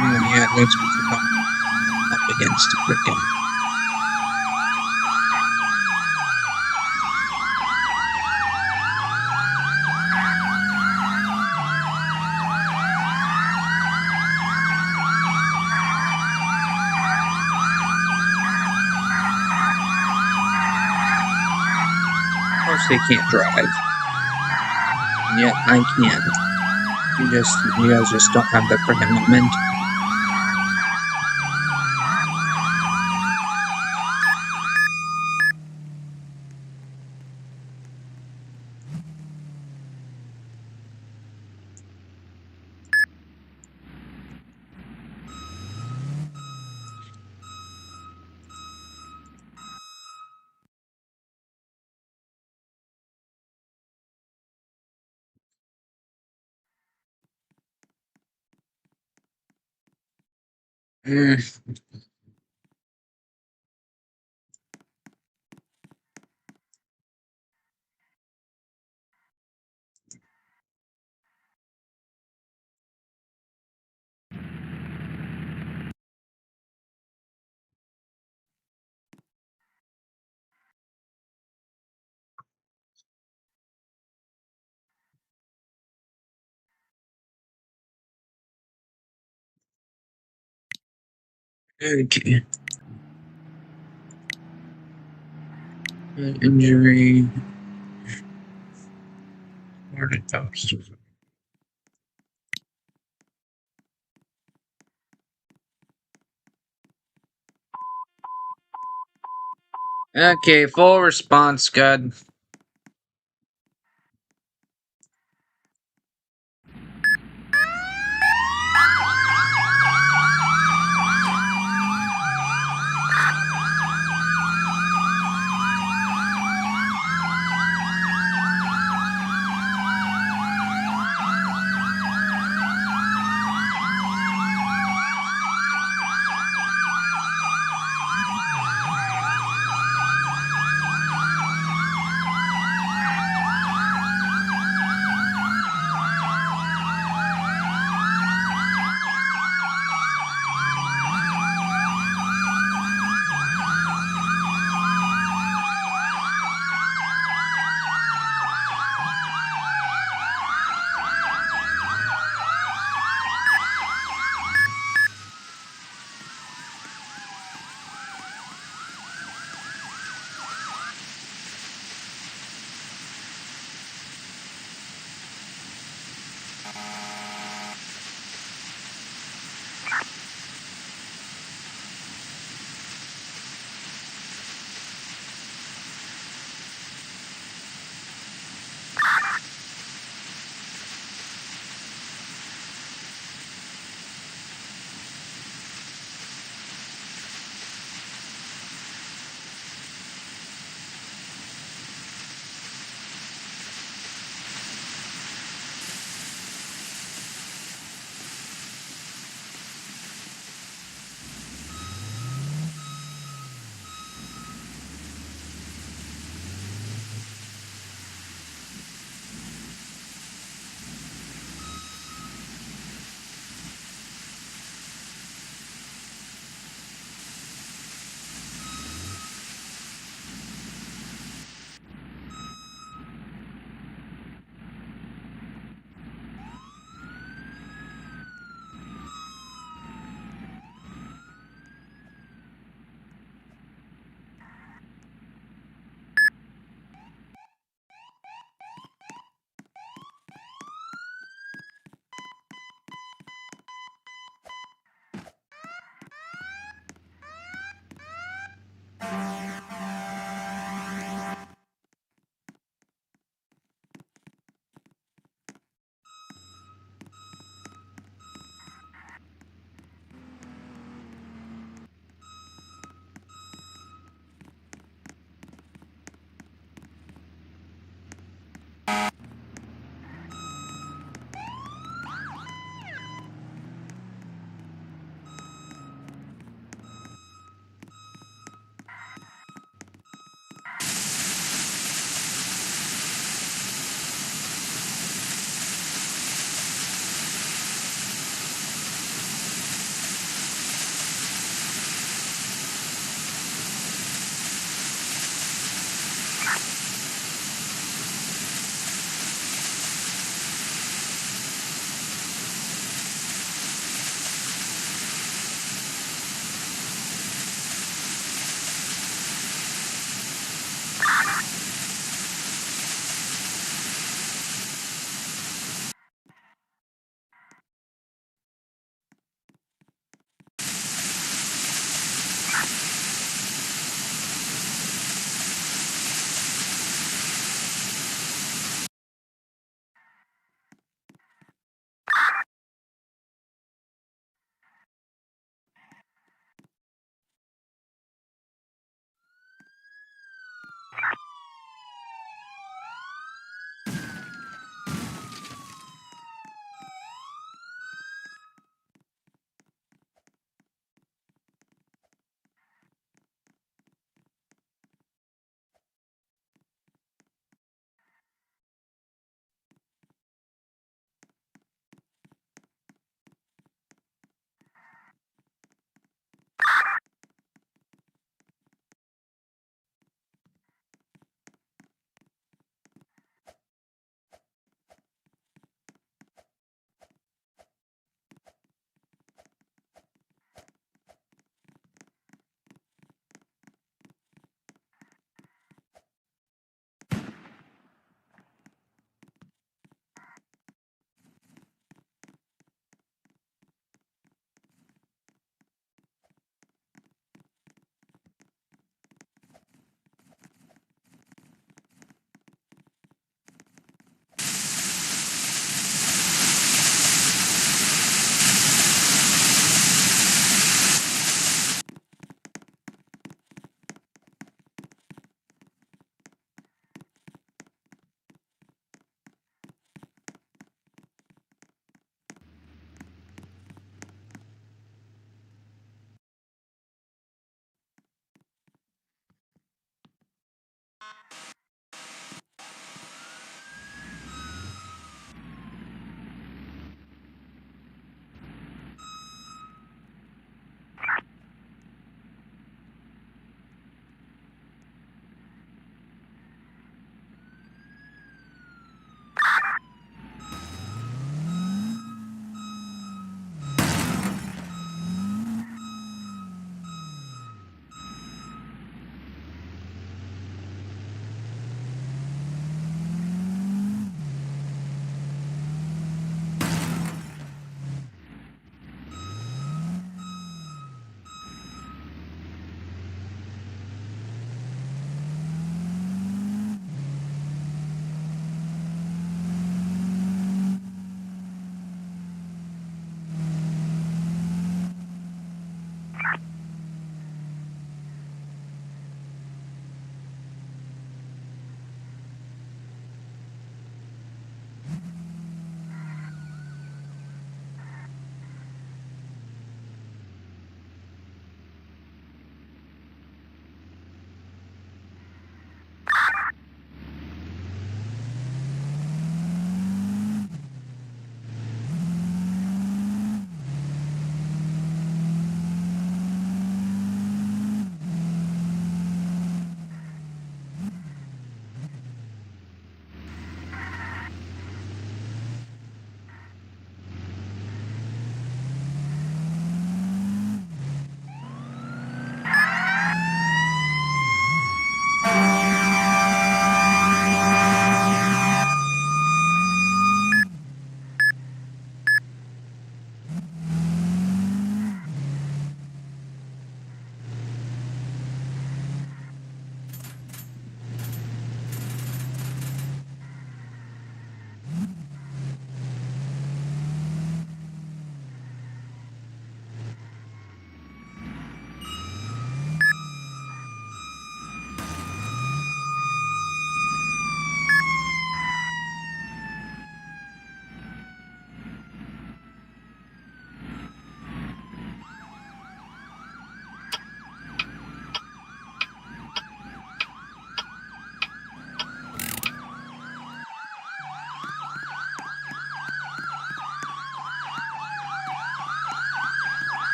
[SPEAKER 2] Oh, yeah, that's what we're up against the frickin'. Of course, they can't drive. And yet, I can. You guys just don't have the frickin' momentum. Mm. Okay. Injury. Okay, full response, good.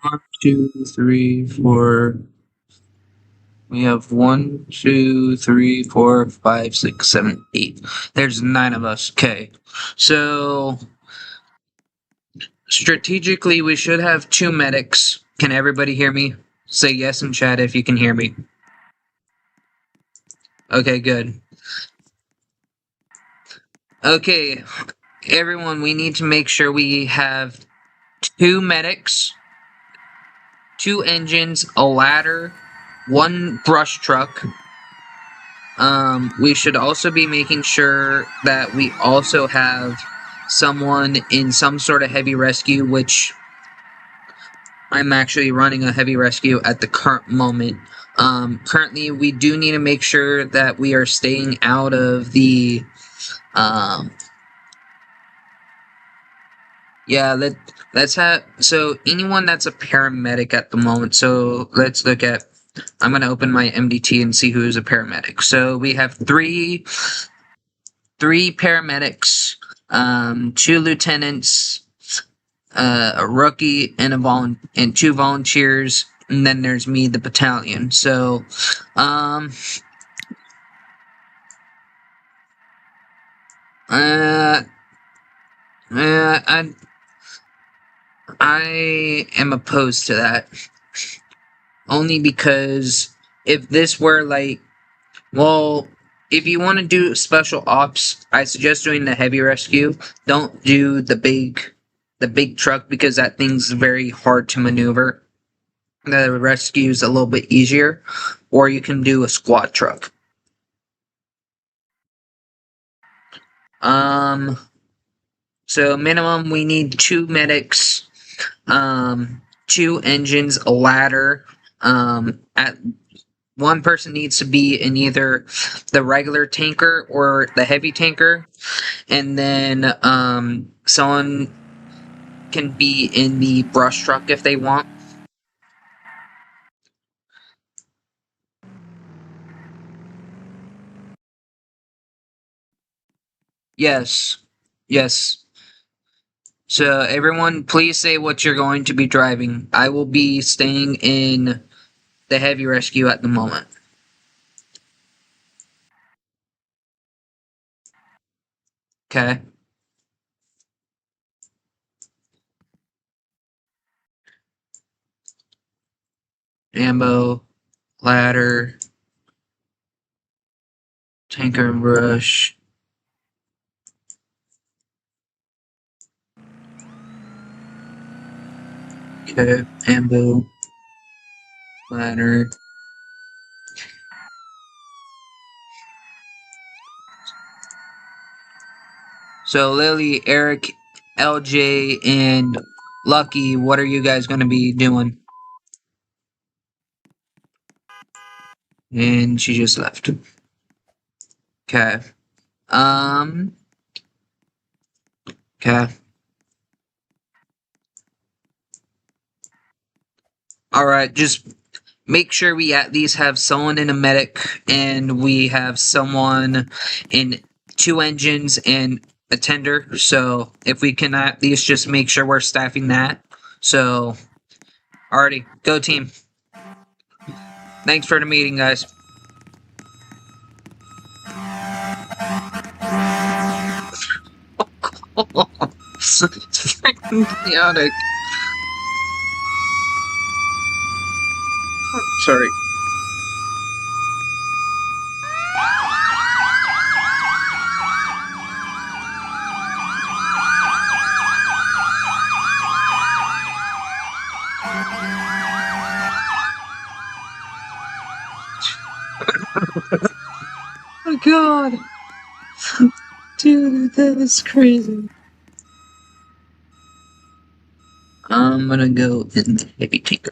[SPEAKER 2] 1, 2, 3, 4. We have 1, 2, 3, 4, 5, 6, 7, 8. There's 9 of us. Okay. So strategically, we should have 2 medics. Can everybody hear me? Say yes in chat if you can hear me. Okay, good. Okay, everyone, we need to make sure we have 2 medics, 2 engines, a ladder, 1 brush truck. We should also be making sure that we also have someone in some sort of heavy rescue, which I'm actually running a heavy rescue at the current moment. Currently, we do need to make sure that we are staying out of the, yeah, let's have, so anyone that's a paramedic at the moment, so let's look at, I'm going to open my MDT and see who's a paramedic. So we have three paramedics, 2 lieutenants, a rookie, and and 2 volunteers, and then there's me, the battalion. So, I am opposed to that. Only because if this were like, well, if you want to do special ops, I suggest doing the heavy rescue. Don't do the big truck because that thing's very hard to maneuver. The rescue's a little bit easier, or you can do a squad truck. So minimum we need 2 medics, 2 engines, a ladder. At one person needs to be in either the regular tanker or the heavy tanker, and then someone can be in the brush truck if they want. Yes. Yes. So everyone, please say what you're going to be driving. I will be staying in the heavy rescue at the moment. Okay. Ambo, ladder, tanker and brush. Okay, ambo, ladder. So Lily, Eric, LJ, and Lucky, what are you guys going to be doing? And she just left. Okay. Okay. Alright, just make sure we at least have someone in a medic and we have someone in 2 engines and a tender. So if we can at least just make sure we're staffing that. So, alrighty, go team. Thanks for the meeting, guys. It's freaking chaotic. Sorry. Oh god. Dude, that is crazy. I'm gonna go in the heavy tinker.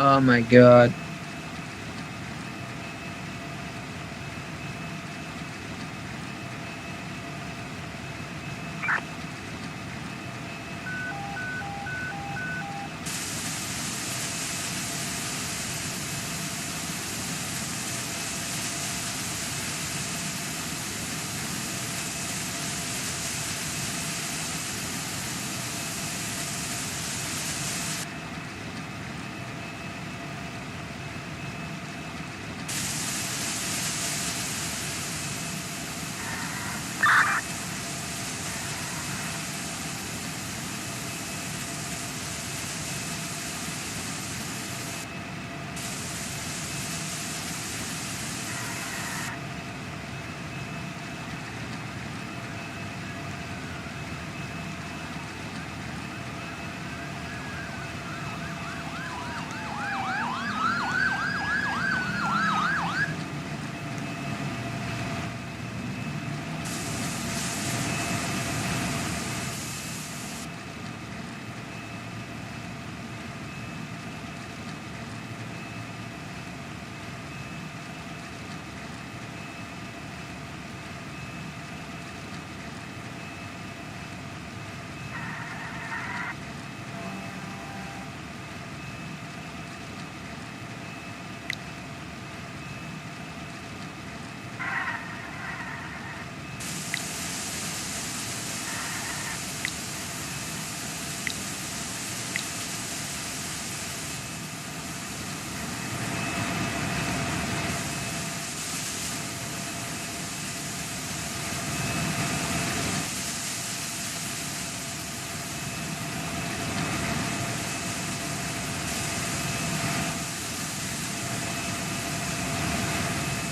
[SPEAKER 2] Oh my god.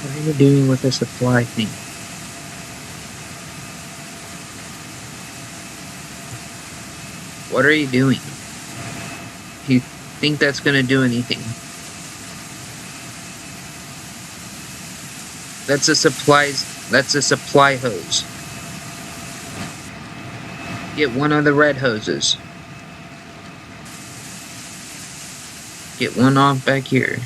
[SPEAKER 2] What are you doing with the supply thing? What are you doing? Do you think that's gonna do anything? That's a supply hose. Get one of the red hoses. Get one off back here.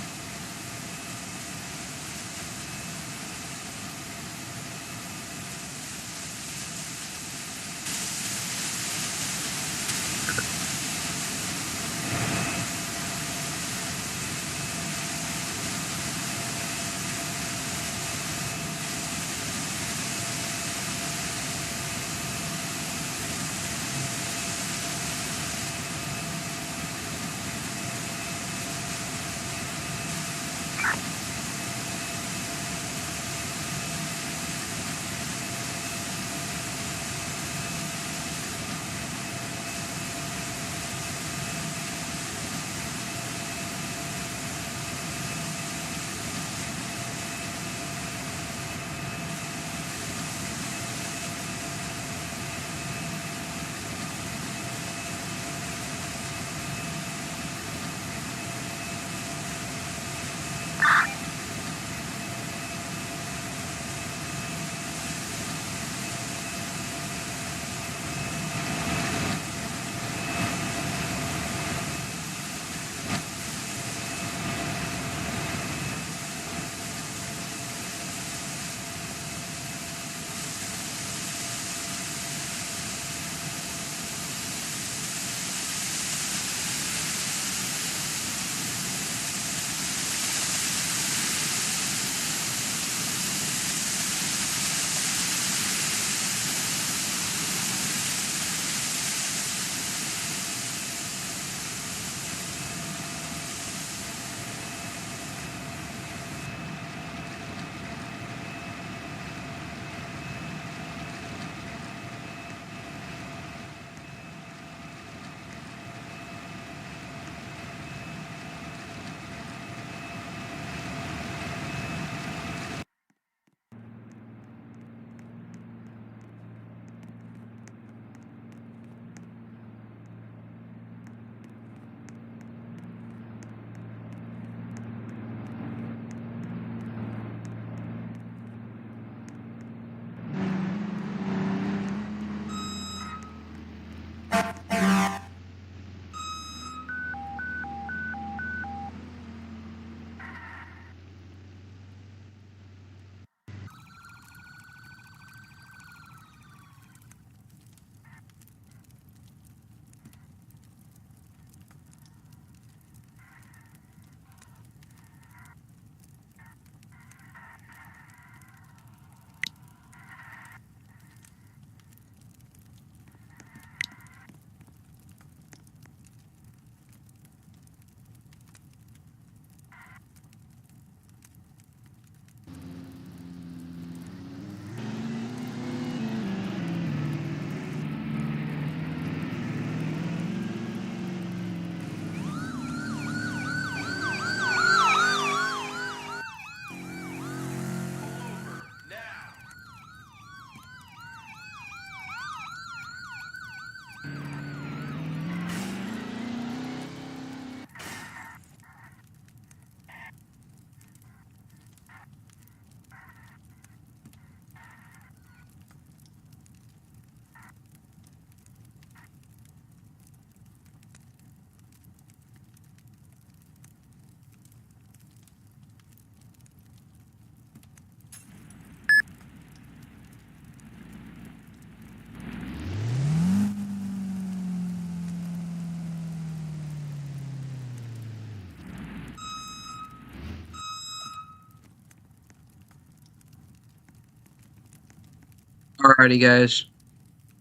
[SPEAKER 2] Alrighty, guys.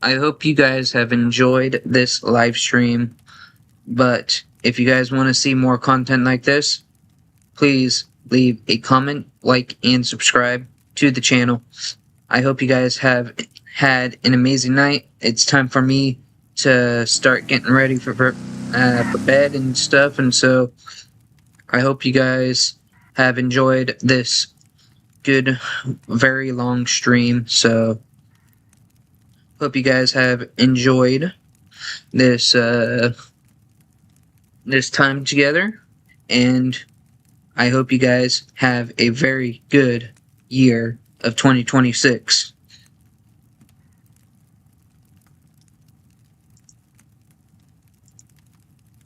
[SPEAKER 2] I hope you guys have enjoyed this live stream. But if you guys want to see more content like this, please leave a comment, like, and subscribe to the channel. I hope you guys have had an amazing night. It's time for me to start getting ready for bed and stuff, and so I hope you guys have enjoyed this good, very long stream. So hope you guys have enjoyed this this time together, and I hope you guys have a very good year of 2026.